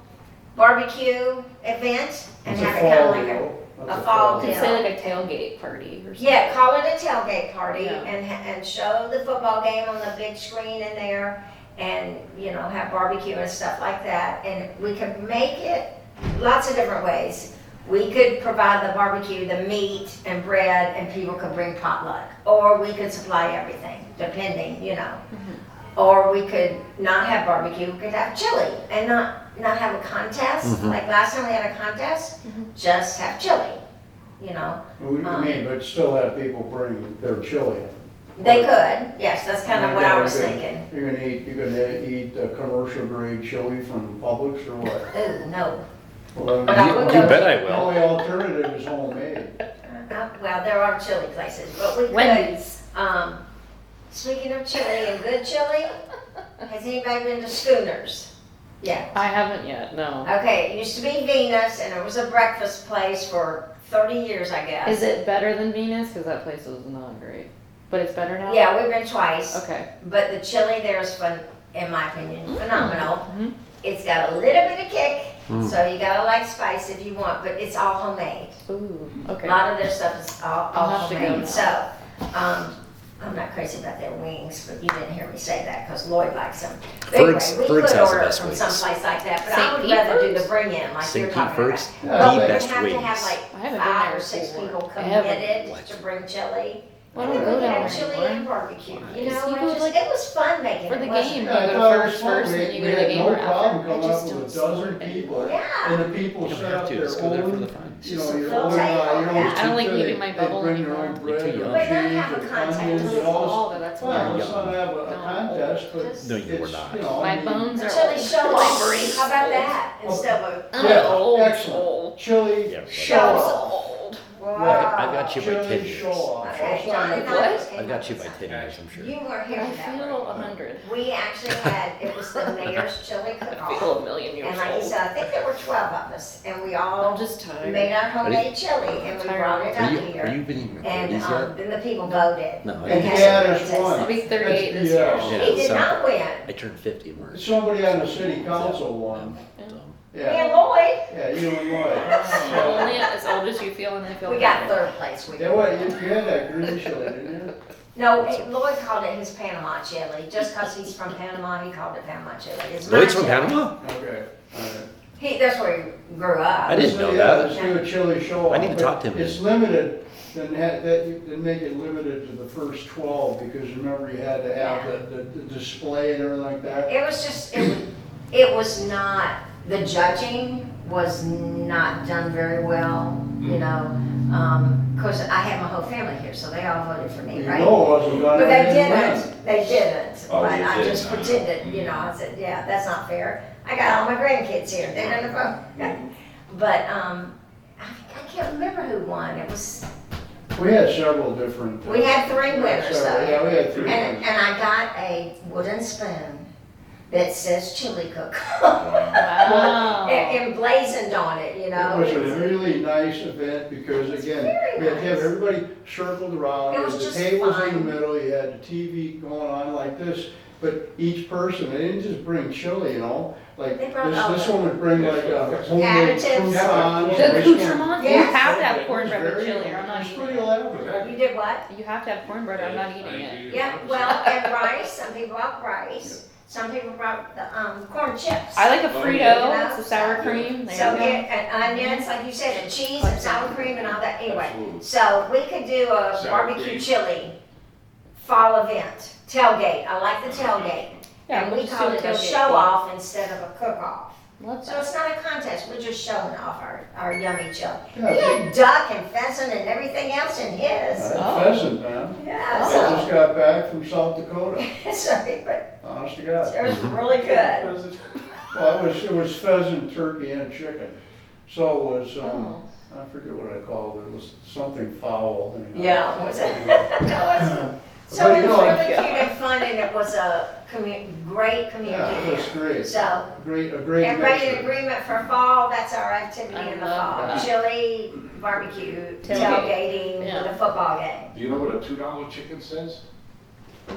Speaker 2: barbecue event and
Speaker 4: It's a
Speaker 2: have it kind of
Speaker 4: fall
Speaker 2: like
Speaker 4: deal. That's
Speaker 2: a fall
Speaker 3: You
Speaker 2: deal.
Speaker 3: could say like a tailgate party or something.
Speaker 2: Yeah, call it a tailgate party
Speaker 3: Yeah.
Speaker 2: and show the football game on the big screen in there and, you know, have barbecue and stuff like that. And we could make it lots of different ways. We could provide the barbecue, the meat and bread, and people could bring potluck. Or we could supply everything, depending, you know. Or we could not have barbecue, we could have chili and not have a contest. Like last time we had a contest, just have chili, you know.
Speaker 4: I mean, but still have people bring their chili in.
Speaker 2: They could, yes, that's kind of what I was thinking.
Speaker 4: You're gonna eat a commercial grade chili from Publix or what?
Speaker 2: Ooh, no.
Speaker 4: Well,
Speaker 2: But I would
Speaker 1: you
Speaker 2: go-
Speaker 1: bet I
Speaker 4: The
Speaker 1: will.
Speaker 4: only alternative is homemade.
Speaker 2: Well, there are chili places, but we could,
Speaker 3: Wendy's.
Speaker 2: speaking of chili and good chili, has anybody been to Schooners? Yeah.
Speaker 3: I haven't yet, no.
Speaker 2: Okay, it used to be Venus and it was a breakfast place for 30 years, I guess.
Speaker 3: Is it better than Venus? Because that place was not great. But it's better now?
Speaker 2: Yeah, we've been twice,
Speaker 3: Okay.
Speaker 2: but the chili there is fun, in my opinion, phenomenal.
Speaker 3: Mhm.
Speaker 2: It's got a little bit of kick, so you gotta like spice if you want, but it's all homemade.
Speaker 3: Ooh,
Speaker 2: A
Speaker 3: okay.
Speaker 2: lot of their stuff is all
Speaker 3: I'll have to go
Speaker 2: homemade.
Speaker 3: now.
Speaker 2: So, I'm not crazy about their wings, but you didn't hear me say that because Lloyd likes them. But anyway,
Speaker 1: Ferg's-
Speaker 2: we
Speaker 1: Ferg's
Speaker 2: could
Speaker 1: has the
Speaker 2: order
Speaker 1: best
Speaker 2: from
Speaker 1: wings.
Speaker 2: someplace like that, but I
Speaker 3: St.
Speaker 2: would
Speaker 3: Pete
Speaker 2: rather do
Speaker 3: Ferg's?
Speaker 2: the bring in like
Speaker 1: St.
Speaker 2: you're
Speaker 1: Pete
Speaker 2: talking about.
Speaker 1: Ferg's,
Speaker 4: Yeah,
Speaker 2: But
Speaker 1: the
Speaker 2: we would
Speaker 1: best
Speaker 2: have to have
Speaker 1: wings.
Speaker 2: like
Speaker 3: I haven't been
Speaker 2: 5
Speaker 3: there
Speaker 2: or 6
Speaker 3: before.
Speaker 2: people
Speaker 3: I haven't.
Speaker 2: committed to bring chili.
Speaker 3: Well, I
Speaker 2: And
Speaker 3: don't
Speaker 2: then
Speaker 3: go
Speaker 2: we could
Speaker 3: down
Speaker 2: have
Speaker 3: there
Speaker 2: chili
Speaker 3: anymore.
Speaker 2: and barbecue, you
Speaker 3: Nice.
Speaker 2: know,
Speaker 3: You
Speaker 2: it
Speaker 3: go,
Speaker 2: just,
Speaker 3: like,
Speaker 2: it was fun making
Speaker 3: For
Speaker 2: it,
Speaker 3: the
Speaker 2: wasn't
Speaker 3: game,
Speaker 2: it?
Speaker 3: you
Speaker 4: Yeah, I
Speaker 3: go to
Speaker 4: thought it was
Speaker 3: first,
Speaker 4: fun.
Speaker 3: and then you
Speaker 4: We
Speaker 3: go to the
Speaker 4: had
Speaker 3: game
Speaker 4: no
Speaker 3: or
Speaker 4: problem
Speaker 3: after. I
Speaker 4: coming
Speaker 3: just
Speaker 4: up
Speaker 3: don't
Speaker 4: with a
Speaker 3: support
Speaker 4: dozen
Speaker 3: it
Speaker 4: people.
Speaker 3: anymore.
Speaker 2: Yeah.
Speaker 4: And the people
Speaker 1: You don't
Speaker 4: set
Speaker 1: have
Speaker 4: up
Speaker 1: to,
Speaker 4: their
Speaker 1: just go there for
Speaker 4: own,
Speaker 1: the fun.
Speaker 4: you know,
Speaker 2: Just
Speaker 4: your
Speaker 2: a
Speaker 4: own,
Speaker 2: full table,
Speaker 4: your
Speaker 2: yeah.
Speaker 4: own
Speaker 3: I don't like
Speaker 4: pizza.
Speaker 3: leaving my
Speaker 4: They
Speaker 3: bubble
Speaker 4: bring their own
Speaker 3: anymore.
Speaker 4: bread
Speaker 1: You're too
Speaker 4: or
Speaker 1: young.
Speaker 2: But not
Speaker 4: cheese
Speaker 2: have a
Speaker 4: or
Speaker 2: contest.
Speaker 4: onions
Speaker 3: This
Speaker 4: and
Speaker 3: is
Speaker 4: all.
Speaker 3: all, but that's
Speaker 4: Well,
Speaker 3: why.
Speaker 4: let's not have a
Speaker 3: No.
Speaker 4: contest, but
Speaker 2: Just-
Speaker 1: No, you were
Speaker 4: it's,
Speaker 1: not.
Speaker 4: you know, I
Speaker 3: My
Speaker 4: mean,
Speaker 3: bones
Speaker 2: A
Speaker 3: are
Speaker 2: chili
Speaker 3: old.
Speaker 2: show
Speaker 3: My
Speaker 2: off,
Speaker 3: brain's
Speaker 2: how about
Speaker 3: old.
Speaker 2: that, instead of
Speaker 3: I'm
Speaker 4: Yeah,
Speaker 3: old.
Speaker 4: excellent.
Speaker 3: Old.
Speaker 4: chili
Speaker 1: Yeah,
Speaker 2: show
Speaker 3: I'm
Speaker 2: off.
Speaker 3: so old.
Speaker 2: Wow.
Speaker 1: I've got you by 10
Speaker 4: chili
Speaker 1: years.
Speaker 4: show off.
Speaker 2: Okay,
Speaker 4: Let's not
Speaker 2: John and
Speaker 4: have-
Speaker 2: I
Speaker 3: What?
Speaker 2: came
Speaker 1: I've
Speaker 2: up
Speaker 1: got you
Speaker 2: with
Speaker 1: by
Speaker 2: something.
Speaker 1: 10 years, I'm sure.
Speaker 2: You weren't here
Speaker 3: I
Speaker 2: for that
Speaker 3: feel
Speaker 2: one.
Speaker 3: 100.
Speaker 2: We actually had, it was the mayor's chili
Speaker 3: I
Speaker 2: cook-off.
Speaker 3: feel a million years
Speaker 2: And like you
Speaker 3: old.
Speaker 2: said, I think there were 12 of us, and we all
Speaker 3: I'm just tired.
Speaker 2: made our homemade chili, and we
Speaker 3: Tired.
Speaker 2: brought it
Speaker 1: Are
Speaker 2: up
Speaker 1: you
Speaker 2: here.
Speaker 1: been in your
Speaker 2: And
Speaker 1: 40s yet?
Speaker 2: then the people voted.
Speaker 1: No,
Speaker 2: And
Speaker 1: I
Speaker 4: And
Speaker 2: guess
Speaker 4: Gaddis
Speaker 2: it
Speaker 4: won.
Speaker 3: I'll be 38
Speaker 4: That's
Speaker 3: this year.
Speaker 4: BS.
Speaker 1: Yeah.
Speaker 2: He did
Speaker 1: so-
Speaker 2: not win.
Speaker 1: I turned 50 in March.
Speaker 4: Somebody on the city council won.
Speaker 1: So,
Speaker 2: Me
Speaker 4: Yeah,
Speaker 2: and Lloyd,
Speaker 4: yeah, you and Lloyd.
Speaker 3: I'm only as old as you feel, and I feel
Speaker 2: we got
Speaker 3: better.
Speaker 2: 3rd place. We
Speaker 4: Yeah, what, you had that green chili, didn't you?
Speaker 2: No, Lloyd called it his Panama chili. Just because he's from Panama, he called it Panama chili. It's my
Speaker 1: Lloyd's from
Speaker 2: chili.
Speaker 1: Panama?
Speaker 4: Okay, all right.
Speaker 2: That's where he grew up.
Speaker 1: I didn't
Speaker 4: So,
Speaker 1: know
Speaker 4: yeah,
Speaker 1: that.
Speaker 4: let's do a chili show.
Speaker 1: I need to talk to him.
Speaker 4: It's limited, then make it limited to the first 12, because remember you had to have the display and everything like that.
Speaker 2: It was just, it was not, the judging was not done very well, you know. Of course, I had my whole family here, so they all voted for me,
Speaker 4: You
Speaker 2: right?
Speaker 4: know it wasn't gonna
Speaker 2: But they
Speaker 4: be win.
Speaker 2: didn't,
Speaker 5: Oh,
Speaker 2: but
Speaker 5: you
Speaker 2: I
Speaker 5: did,
Speaker 2: just
Speaker 5: huh?
Speaker 2: pretended, you know, I said, yeah, that's not fair. I got all my grandkids here, they didn't vote. But, I can't remember who won, it was,
Speaker 4: We had several different.
Speaker 2: we had 3 winners
Speaker 4: Several,
Speaker 2: though.
Speaker 4: Yeah, we had 3
Speaker 2: And
Speaker 4: winners.
Speaker 2: I got a wooden spoon that says chili cook.
Speaker 3: Wow.
Speaker 2: Emblazoned on it, you know?
Speaker 4: It was a really nice event because again,
Speaker 2: very
Speaker 4: we had to have
Speaker 2: nice.
Speaker 4: everybody circled around.
Speaker 2: It
Speaker 4: You
Speaker 2: was
Speaker 4: had the
Speaker 2: just
Speaker 4: tables in
Speaker 2: fun.
Speaker 4: the middle, you had the TV going on like this, but each person, they didn't just bring chili, you know? Like
Speaker 2: They brought all
Speaker 4: this
Speaker 2: the-
Speaker 4: one would bring like a homemade
Speaker 2: Additives.
Speaker 4: croutons.
Speaker 3: The
Speaker 4: this one-
Speaker 3: accoutrement, you
Speaker 2: Yes.
Speaker 3: have to have
Speaker 4: It
Speaker 3: cornbread
Speaker 4: was
Speaker 3: with
Speaker 4: very-
Speaker 3: chili or I'm not
Speaker 4: It's
Speaker 3: eating
Speaker 4: pretty
Speaker 3: it.
Speaker 4: elaborate.
Speaker 2: You did what?
Speaker 3: You have to have cornbread or I'm not eating it.
Speaker 2: Yeah, well, and rice, some people brought rice, some people brought the, corn chips.
Speaker 3: I like a
Speaker 5: Oh,
Speaker 3: Frito,
Speaker 2: yeah.
Speaker 3: it's a sour cream,
Speaker 2: So,
Speaker 3: there you go.
Speaker 2: and onions, like you said, and cheese and sour cream and all that, anyway.
Speaker 5: Absolutely.
Speaker 2: So we could do a
Speaker 5: Sour
Speaker 2: barbecue
Speaker 5: cream.
Speaker 2: chili fall event, tailgate, I like the tailgate.
Speaker 3: Yeah,
Speaker 2: And
Speaker 3: we'll
Speaker 2: we
Speaker 3: just
Speaker 2: call
Speaker 3: do
Speaker 2: it a
Speaker 3: tailgate.
Speaker 2: show off instead of a cook off.
Speaker 3: Love
Speaker 2: So
Speaker 3: that.
Speaker 2: it's not a contest, we're just showing off our yummy chili.
Speaker 4: Yeah,
Speaker 2: He had duck and pheasant and everything else in his.
Speaker 3: Oh.
Speaker 4: Pheasant, man.
Speaker 2: Yeah,
Speaker 4: I
Speaker 2: so,
Speaker 4: just got back from South Dakota,
Speaker 2: sorry, but
Speaker 4: honest to God.
Speaker 2: it was really good.
Speaker 4: Well, it was pheasant, turkey, and chicken. So it was,
Speaker 3: Oh.
Speaker 4: I forget what I called it, it was something foul. anyhow.
Speaker 2: Yeah, was it? No, So
Speaker 4: But
Speaker 2: it
Speaker 4: you
Speaker 2: was
Speaker 4: know,
Speaker 2: really cute and fun, and it was a great community
Speaker 4: Yeah, it was
Speaker 2: here.
Speaker 4: great.
Speaker 2: So,
Speaker 4: A great
Speaker 2: everybody in
Speaker 4: mixture.
Speaker 2: agreement for fall, that's our activity
Speaker 3: I
Speaker 2: in the
Speaker 3: love
Speaker 2: fall.
Speaker 3: that.
Speaker 2: Chili, barbecue,
Speaker 3: Tailgate.
Speaker 2: tailgating,
Speaker 3: Yeah.
Speaker 2: with a football game.
Speaker 5: Do you know what a $2 chicken says?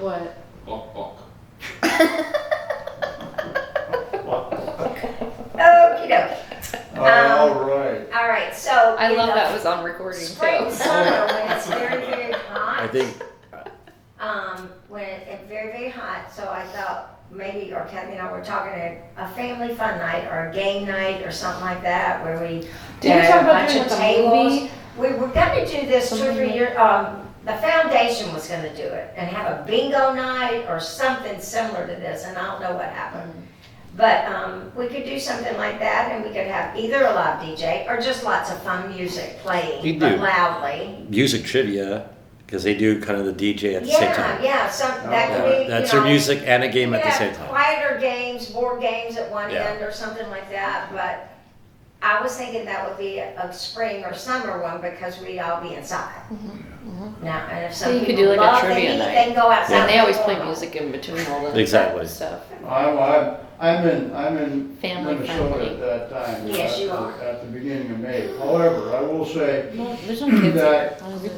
Speaker 3: What?
Speaker 5: Buck, buck.
Speaker 2: Okey doke.
Speaker 4: All right.
Speaker 2: All right, so.
Speaker 3: I
Speaker 2: in
Speaker 3: love
Speaker 2: the
Speaker 3: that was on recording
Speaker 2: Spring,
Speaker 3: too.
Speaker 2: summer, when it's very, very hot.
Speaker 1: I think
Speaker 2: When it's very, very hot, so I thought maybe, or Kathy and I were talking a family fun night or a game night or something like that, where we
Speaker 3: Did we
Speaker 2: had
Speaker 3: talk
Speaker 2: a
Speaker 3: about
Speaker 2: bunch
Speaker 3: doing
Speaker 2: of
Speaker 3: like a
Speaker 2: tables.
Speaker 3: movie?
Speaker 2: We were gonna do this 2 or 3
Speaker 3: Something
Speaker 2: years, the foundation was gonna do it and have a bingo night or something similar to this, and I don't know what happened. But, we could do something like that, and we could have either a live DJ or just lots of fun music
Speaker 1: You
Speaker 2: playing,
Speaker 1: do.
Speaker 2: but loudly.
Speaker 1: music trivia, because they do kind of the DJ at the same
Speaker 2: Yeah,
Speaker 1: time.
Speaker 2: yeah, that could be,
Speaker 1: That's
Speaker 2: you
Speaker 1: your
Speaker 2: know,
Speaker 1: music and a game
Speaker 2: we
Speaker 1: at
Speaker 2: could
Speaker 1: the same
Speaker 2: have
Speaker 1: time.
Speaker 2: quieter games, board games at one
Speaker 1: Yeah.
Speaker 2: end or something like that, but I was thinking that would be a spring or summer one because we'd all be inside. Now, and if
Speaker 3: So
Speaker 2: some
Speaker 3: you could
Speaker 2: people
Speaker 3: do like a
Speaker 2: love the
Speaker 3: trivia
Speaker 2: heat,
Speaker 3: night.
Speaker 2: they can go outside.
Speaker 3: And they always
Speaker 2: and
Speaker 3: play
Speaker 2: go
Speaker 3: music in between all the
Speaker 1: Exactly.
Speaker 3: stuff.
Speaker 4: I'm in
Speaker 3: Family
Speaker 4: Minnesota
Speaker 3: friendly.
Speaker 4: at that time.
Speaker 2: Yes,
Speaker 4: at
Speaker 2: you
Speaker 4: the-
Speaker 2: are.
Speaker 4: At the beginning of May. However, I will say,
Speaker 3: Well, there's no kids
Speaker 4: That-
Speaker 3: here. Oh, good.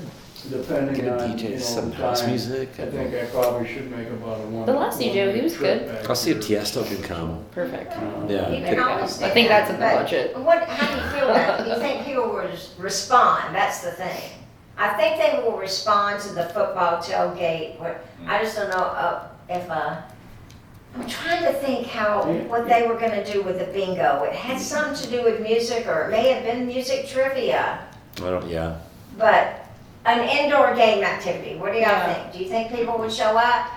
Speaker 4: depending
Speaker 1: Get a
Speaker 4: on,
Speaker 1: DJ,
Speaker 4: you
Speaker 1: some
Speaker 4: know,
Speaker 1: house
Speaker 4: time,
Speaker 1: music.
Speaker 4: I think I probably should make about a one.
Speaker 3: The last DJ, he was
Speaker 4: trip
Speaker 3: good.
Speaker 4: back
Speaker 1: I'll see if
Speaker 4: here.
Speaker 1: Tiesto can come.
Speaker 3: Perfect.
Speaker 1: Yeah.
Speaker 2: You can always do
Speaker 3: I think
Speaker 2: that,
Speaker 3: that's in the
Speaker 2: but
Speaker 3: budget.
Speaker 2: how do you feel about it? Do you think people will respond? That's the thing. I think they will respond to the football tailgate, but I just don't know if, I'm trying to think what they were gonna do with the bingo. It had something to do with music, or it may have been music trivia,
Speaker 1: Yeah.
Speaker 2: but an indoor game activity. What do y'all
Speaker 3: Yeah.
Speaker 2: think? Do you think people would show up?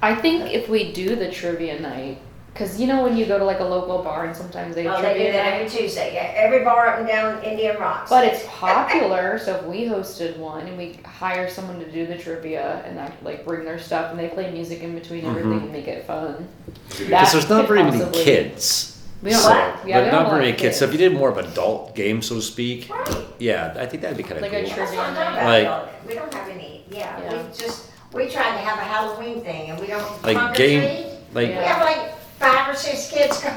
Speaker 3: I think if we do the trivia night, because you know when you go to like a local bar and sometimes they have
Speaker 2: Oh, they do
Speaker 3: trivia
Speaker 2: that
Speaker 3: night.
Speaker 2: every Tuesday. Yeah, every bar up and down Indian Rocks.
Speaker 3: But it's popular, so if we hosted one and we hire someone to do the trivia and that, like bring their stuff and they play music in between everything and make it fun.
Speaker 1: Because
Speaker 3: That
Speaker 1: there's not
Speaker 3: could
Speaker 1: very many
Speaker 3: possibly-
Speaker 1: kids.
Speaker 3: We don't,
Speaker 1: So,
Speaker 3: yeah, we
Speaker 1: but
Speaker 3: don't
Speaker 1: not
Speaker 3: have a
Speaker 1: very
Speaker 3: lot
Speaker 1: many
Speaker 3: of
Speaker 1: kids. So if you did more of adult games, so to speak,
Speaker 2: Right.
Speaker 1: yeah, I think that'd be kind of
Speaker 3: Like a
Speaker 1: cool.
Speaker 2: That's what I'm talking
Speaker 1: Like-
Speaker 2: about. We don't have any,
Speaker 3: Yeah.
Speaker 2: we tried to have a Halloween thing and we don't
Speaker 1: Like
Speaker 2: trunk or
Speaker 1: game-
Speaker 2: treat.
Speaker 1: Like
Speaker 2: We have like 5 or 6 kids come.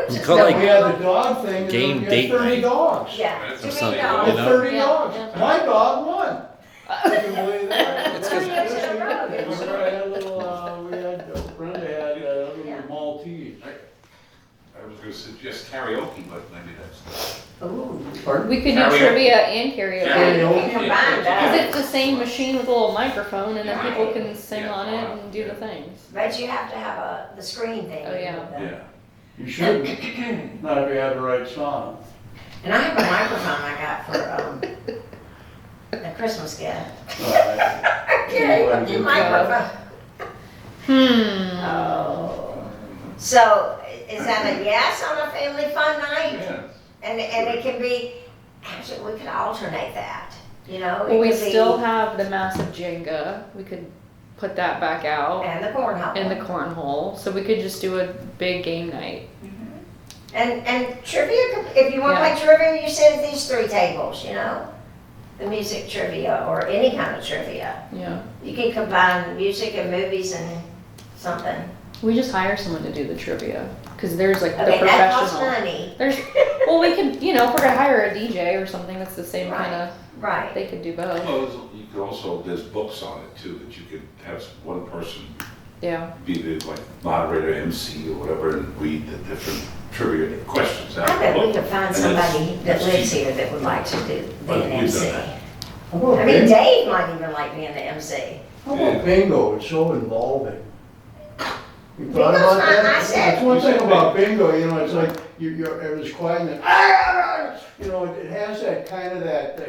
Speaker 1: You call like
Speaker 4: We had the dog thing, and
Speaker 1: game
Speaker 4: we had
Speaker 1: date
Speaker 4: 30
Speaker 1: night.
Speaker 4: dogs.
Speaker 2: Yeah,
Speaker 5: That's
Speaker 2: too many
Speaker 1: something,
Speaker 2: dogs.
Speaker 1: you
Speaker 4: With
Speaker 1: know?
Speaker 4: 30
Speaker 3: Yeah,
Speaker 4: dogs.
Speaker 3: yeah.
Speaker 4: My dog won. You can believe that?
Speaker 1: It's
Speaker 2: 30 years in a row.
Speaker 4: Remember I had a little, Brenda had a little
Speaker 2: Yeah.
Speaker 4: Maltese.
Speaker 5: I was gonna suggest karaoke, but maybe that's
Speaker 2: Ooh.
Speaker 4: Pardon?
Speaker 3: We could do
Speaker 5: Karaoke.
Speaker 3: trivia and karaoke.
Speaker 2: Yeah, you
Speaker 4: Karaoke.
Speaker 2: can combine
Speaker 3: Because
Speaker 2: that.
Speaker 3: it's the same machine with a little microphone and then people
Speaker 2: Right.
Speaker 3: can sing
Speaker 5: Yeah.
Speaker 3: on it and do the things.
Speaker 2: But you have to have the screen thing.
Speaker 3: Oh, yeah.
Speaker 5: Yeah.
Speaker 4: You shouldn't, not if you had the right song.
Speaker 2: And I have a microphone I got for, a Christmas gift. Okay,
Speaker 4: Anyway,
Speaker 2: the microphone. Oh. So, is that a yes on a family fun night?
Speaker 5: Yeah.
Speaker 2: And it can be, actually, we could alternate that, you know?
Speaker 3: Well,
Speaker 2: It
Speaker 3: we
Speaker 2: could be-
Speaker 3: still have the massive Jenga. We could put that back out
Speaker 2: And the cornhole.
Speaker 3: in the cornhole. So we could just do a big game night.
Speaker 2: And trivia, if you want to play trivia, you sit at these 3 tables, you know? The music trivia or any kind of trivia.
Speaker 3: Yeah.
Speaker 2: You can combine music and movies and something.
Speaker 3: We just hire someone to do the trivia, cause there's like the
Speaker 2: Okay, that costs
Speaker 3: professional.
Speaker 2: money.
Speaker 3: There's, well, we could, if we're gonna hire a DJ or something that's the same
Speaker 2: Right.
Speaker 3: kinda,
Speaker 2: Right.
Speaker 3: they could do both,
Speaker 5: Well, you could also, there's books on it too, that you could have one person
Speaker 3: yeah.
Speaker 5: be the like moderator, MC or whatever, and read the different trivia questions out
Speaker 2: I
Speaker 5: of
Speaker 2: bet
Speaker 5: the
Speaker 2: we
Speaker 5: book.
Speaker 2: could find
Speaker 5: And
Speaker 2: somebody that
Speaker 5: that's
Speaker 2: lives
Speaker 5: cheap.
Speaker 2: here that would like to do be
Speaker 5: But
Speaker 2: an
Speaker 5: you've done
Speaker 2: MC.
Speaker 5: that.
Speaker 4: How about
Speaker 2: I mean,
Speaker 4: bingo?
Speaker 2: Dave might even like being the MC.
Speaker 4: How about bingo? It's so involving. You thought
Speaker 2: Bingo's
Speaker 4: about
Speaker 2: not-
Speaker 4: that?
Speaker 2: I said-
Speaker 4: That's one thing about bingo, it's like, everyone's quiet and then, it has that kind of that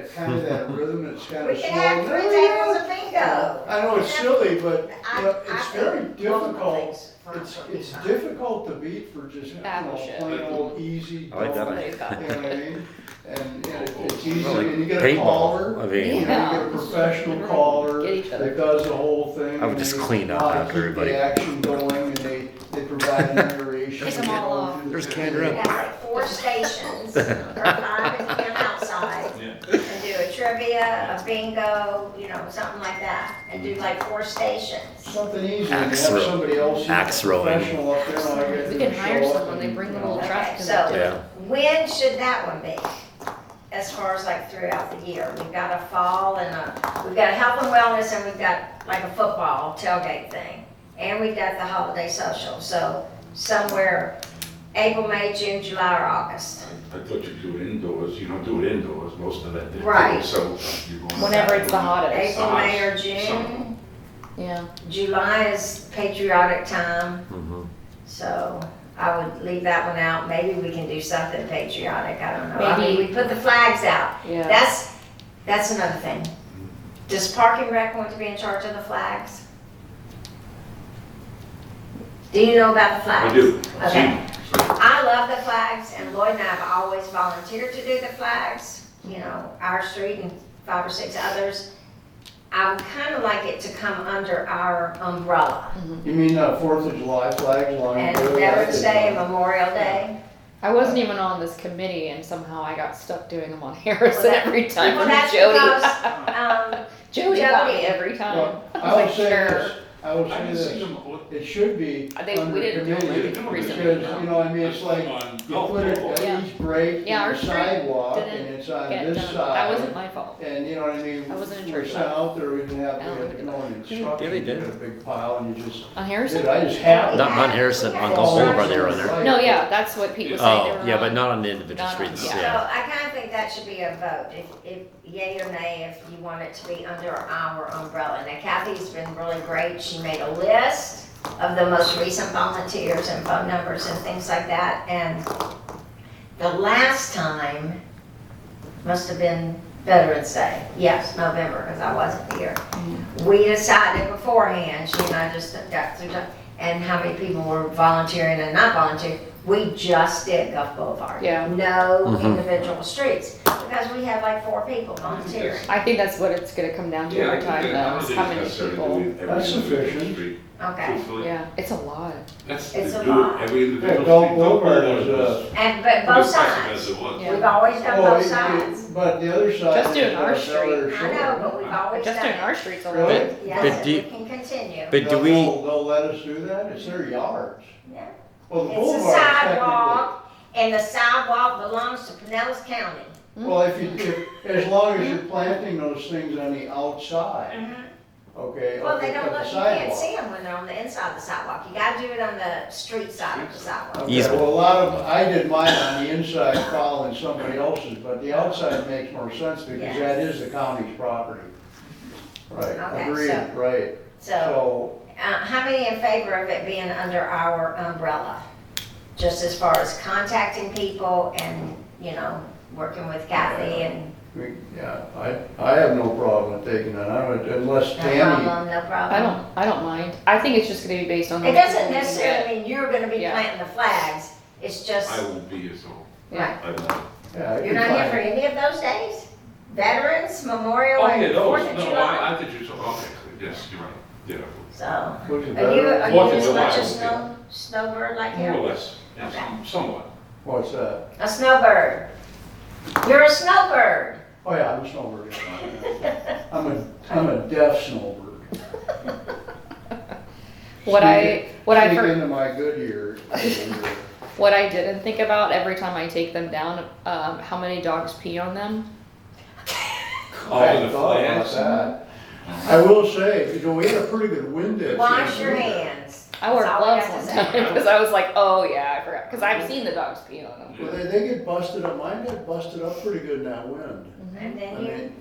Speaker 4: rhythm that's kind
Speaker 2: We
Speaker 4: of slow.
Speaker 2: can have 3 tables of bingo.
Speaker 4: I know it's silly, but,
Speaker 2: I
Speaker 4: it's
Speaker 2: think
Speaker 4: very
Speaker 2: multiple
Speaker 4: difficult.
Speaker 2: things for
Speaker 4: It's
Speaker 2: time.
Speaker 4: difficult to beat for just,
Speaker 3: Battleship.
Speaker 4: plain old easy.
Speaker 1: I like that.
Speaker 4: dumb,
Speaker 3: They've
Speaker 4: You
Speaker 3: got-
Speaker 4: know what I mean? And it's easy,
Speaker 1: Well, like
Speaker 4: and you get a
Speaker 1: paintball,
Speaker 4: caller.
Speaker 1: I mean-
Speaker 4: You know,
Speaker 3: Yeah.
Speaker 4: you get a professional caller
Speaker 3: Get each other.
Speaker 4: that does the whole thing.
Speaker 1: I would
Speaker 4: and
Speaker 1: just
Speaker 4: they
Speaker 1: clean up
Speaker 4: know how to
Speaker 1: after
Speaker 4: keep
Speaker 1: everybody.
Speaker 4: The action going, and they provide an narration.
Speaker 3: Pick 'em all off.
Speaker 1: There's
Speaker 2: We
Speaker 1: Kendra.
Speaker 2: have like 4 stations, or 5 if you count outside,
Speaker 5: Yeah.
Speaker 2: and do a trivia, a bingo, something like that, and do like 4 stations.
Speaker 4: Something easy, and have
Speaker 1: Axe throw-
Speaker 4: somebody else,
Speaker 1: axe
Speaker 4: a
Speaker 1: throwing.
Speaker 4: professional up there, and all you gotta
Speaker 3: We
Speaker 4: do
Speaker 3: can
Speaker 4: is
Speaker 3: hire
Speaker 4: show up
Speaker 3: someone, they
Speaker 4: and,
Speaker 3: bring the
Speaker 4: you know.
Speaker 3: little
Speaker 2: Okay,
Speaker 3: truck
Speaker 2: so-
Speaker 3: to
Speaker 1: Yeah.
Speaker 2: When should that one be? As far as like throughout the year, we've got a fall and we've got a health and wellness, and we've got like a football tailgate thing. And we've got the holiday social, so somewhere April, May, June, July, or August.
Speaker 5: I thought you'd do it indoors, you don't do it indoors, most of that.
Speaker 2: Right.
Speaker 5: So you're going.
Speaker 3: Whenever it's the hottest,
Speaker 2: April, May, or June.
Speaker 3: yeah.
Speaker 2: July is patriotic time,
Speaker 1: Mhm.
Speaker 2: so I would leave that one out. Maybe we can do something patriotic, I don't know. I mean,
Speaker 3: Maybe-
Speaker 2: we put the flags out.
Speaker 3: Yeah.
Speaker 2: That's another thing. Does Park and Rec want to be in charge of the flags? Do you know about the flags?
Speaker 5: I do.
Speaker 2: Okay.
Speaker 5: So,
Speaker 2: I love the flags, and Lloyd and I have always volunteered to do the flags, our street and 5 or 6 others. I would kind of like it to come under our umbrella.
Speaker 4: You mean, 4th of July flags along?
Speaker 2: And
Speaker 4: the road?
Speaker 2: Veterans Day and Memorial Day.
Speaker 3: I wasn't even on this committee and somehow I got stuck doing them on Harrison
Speaker 2: Well, that-
Speaker 3: every time
Speaker 2: Well,
Speaker 3: from
Speaker 2: that's
Speaker 3: Jody.
Speaker 2: because,
Speaker 3: Jody got me
Speaker 2: Jody-
Speaker 3: every time.
Speaker 4: Well,
Speaker 3: I
Speaker 4: I
Speaker 3: was
Speaker 4: would
Speaker 3: like,
Speaker 4: say
Speaker 3: sure.
Speaker 4: this, I would
Speaker 5: I
Speaker 4: say
Speaker 5: didn't see
Speaker 4: this,
Speaker 5: them.
Speaker 4: it should be
Speaker 3: We
Speaker 4: under
Speaker 3: didn't do them
Speaker 4: committee,
Speaker 5: recently,
Speaker 4: because, it's like,
Speaker 5: On
Speaker 4: you
Speaker 5: golf
Speaker 4: put it
Speaker 5: ball.
Speaker 4: at
Speaker 3: Yeah.
Speaker 4: each break
Speaker 3: Yeah,
Speaker 4: in
Speaker 3: our
Speaker 4: the
Speaker 3: street
Speaker 4: sidewalk, and
Speaker 3: didn't
Speaker 4: it's on
Speaker 3: Get
Speaker 4: this
Speaker 3: done.
Speaker 4: side.
Speaker 3: That wasn't my fault.
Speaker 4: And you know what I mean?
Speaker 3: I wasn't in
Speaker 4: We're
Speaker 3: charge of
Speaker 4: sent
Speaker 3: that.
Speaker 4: out there, we didn't have,
Speaker 3: I don't know who
Speaker 4: an
Speaker 3: did that.
Speaker 4: instruction.
Speaker 1: Yeah, they did.
Speaker 4: You get a big pile and you just,
Speaker 3: On Harrison?
Speaker 4: I just have it.
Speaker 1: Not on Harrison, on Gulf
Speaker 4: Oh,
Speaker 1: Boulevard, they were on there.
Speaker 3: No, yeah, that's what Pete was saying. They
Speaker 1: Oh,
Speaker 3: were
Speaker 1: yeah,
Speaker 3: on.
Speaker 1: but not on the individual
Speaker 3: Not on-
Speaker 1: streets,
Speaker 3: yeah.
Speaker 2: so
Speaker 1: yeah.
Speaker 2: I kind of think that should be a vote, if yay or nay, if you want it to be under our umbrella. Now Kathy's been really great, she made a list of the most recent volunteers and phone numbers and things like that, and the last time must have been Veterans Day, yes, November, because I wasn't here. We decided beforehand, she and I just got through, and how many people were volunteering and not volunteering. We just did Gulf Boulevard.
Speaker 3: Yeah.
Speaker 2: No
Speaker 1: Mhm.
Speaker 2: individual streets, because we had like 4 people volunteering.
Speaker 3: I think that's what it's gonna come down to
Speaker 5: Yeah, I
Speaker 3: every
Speaker 5: think
Speaker 3: time
Speaker 5: that- I
Speaker 3: though,
Speaker 5: don't
Speaker 3: is
Speaker 5: think
Speaker 3: how
Speaker 5: it's
Speaker 3: many
Speaker 5: necessary to
Speaker 3: people.
Speaker 5: do it every
Speaker 4: That's
Speaker 5: individual
Speaker 4: sufficient.
Speaker 5: street,
Speaker 2: Okay,
Speaker 5: truthfully.
Speaker 3: Yeah, it's a lot.
Speaker 5: That's,
Speaker 2: It's
Speaker 5: they
Speaker 2: a
Speaker 5: do
Speaker 2: lot.
Speaker 5: it every individual
Speaker 4: Yeah,
Speaker 5: street.
Speaker 4: Gulf
Speaker 5: Gulf
Speaker 4: Boulevard
Speaker 5: Boulevard
Speaker 4: is,
Speaker 5: was
Speaker 2: but both
Speaker 5: pretty impressive
Speaker 2: sides.
Speaker 5: as it was.
Speaker 3: Yeah.
Speaker 2: We've always done
Speaker 4: Oh,
Speaker 2: both sides.
Speaker 4: but the other side.
Speaker 3: Just doing
Speaker 4: is,
Speaker 3: our
Speaker 4: Bel
Speaker 3: street.
Speaker 4: Air
Speaker 2: I
Speaker 4: Shore.
Speaker 2: know, but we've always
Speaker 3: Just
Speaker 2: done
Speaker 3: doing
Speaker 2: it.
Speaker 3: our streets a
Speaker 4: Really?
Speaker 3: lot.
Speaker 1: But
Speaker 2: Yes,
Speaker 1: do you-
Speaker 2: we can continue.
Speaker 1: But do we,
Speaker 4: They'll let us do that? It's their yards.
Speaker 2: Yeah.
Speaker 4: Well, the
Speaker 2: It's a
Speaker 4: boulevard
Speaker 2: sidewalk, and the sidewalk belongs to Pinellas County.
Speaker 4: Well, as long as you're planting those things on the outside, okay,
Speaker 2: Well, they
Speaker 4: okay,
Speaker 2: don't
Speaker 4: of the
Speaker 2: look, you can't
Speaker 4: sidewalk.
Speaker 2: see them when they're on the inside of the sidewalk. You gotta do it on the street side of the sidewalk.
Speaker 4: Okay,
Speaker 1: Easement.
Speaker 4: well, a lot of, I did mine on the inside following somebody else's, but the outside makes more sense because
Speaker 2: Yes.
Speaker 4: that is the county's property. Right,
Speaker 2: Okay,
Speaker 4: agreed,
Speaker 2: so-
Speaker 4: right.
Speaker 2: So,
Speaker 4: So,
Speaker 2: how many in favor of it being under our umbrella? Just as far as contacting people and, working with Kathy and
Speaker 4: yeah, I have no problem with taking that, unless
Speaker 2: no
Speaker 4: Tammy,
Speaker 2: problem, no problem.
Speaker 3: I don't mind. I think it's just gonna be based on. how
Speaker 2: It
Speaker 3: many
Speaker 2: doesn't
Speaker 3: people we can
Speaker 2: necessarily
Speaker 3: get.
Speaker 2: mean you're gonna be
Speaker 3: Yeah.
Speaker 2: planting the flags, it's just,
Speaker 5: I won't be here, so
Speaker 3: Yeah.
Speaker 5: I don't know.
Speaker 4: yeah, I
Speaker 2: you're
Speaker 4: can
Speaker 2: not here for
Speaker 4: find.
Speaker 2: any of those days? Veterans, Memorial,
Speaker 5: Oh, yeah,
Speaker 2: and
Speaker 5: those,
Speaker 2: 4th of
Speaker 5: no,
Speaker 2: July?
Speaker 5: I think you, okay, yes, you're right, yeah,
Speaker 2: So,
Speaker 4: What's it
Speaker 2: are you
Speaker 4: better?
Speaker 5: Fourth of
Speaker 2: as
Speaker 5: July
Speaker 2: much a
Speaker 5: will be-
Speaker 2: snowbird like
Speaker 5: more or
Speaker 2: you?
Speaker 5: less, yes,
Speaker 2: Okay.
Speaker 5: somewhat.
Speaker 4: What's that?
Speaker 2: A snowbird. You're a snowbird.
Speaker 4: Oh, yeah, I'm a snowbird. I'm a deaf snowbird.
Speaker 3: What I What I
Speaker 4: Speak
Speaker 3: for-
Speaker 4: into my good ear.
Speaker 3: What I didn't think about every time I take them down, how many dogs pee on them.
Speaker 5: Oh,
Speaker 4: I
Speaker 5: the
Speaker 4: thought about
Speaker 5: flags.
Speaker 4: that. I will say, we had a pretty good wind ditch.
Speaker 2: Wash your hands.
Speaker 3: I wore
Speaker 2: That's all we
Speaker 3: gloves
Speaker 2: have
Speaker 3: one
Speaker 2: to say.
Speaker 3: time because I was like, oh yeah, I forgot. Because I've seen the dogs pee on them.
Speaker 4: Well, they get busted up, mine got busted up pretty good in that wind.
Speaker 2: And
Speaker 4: I
Speaker 2: then you
Speaker 4: mean,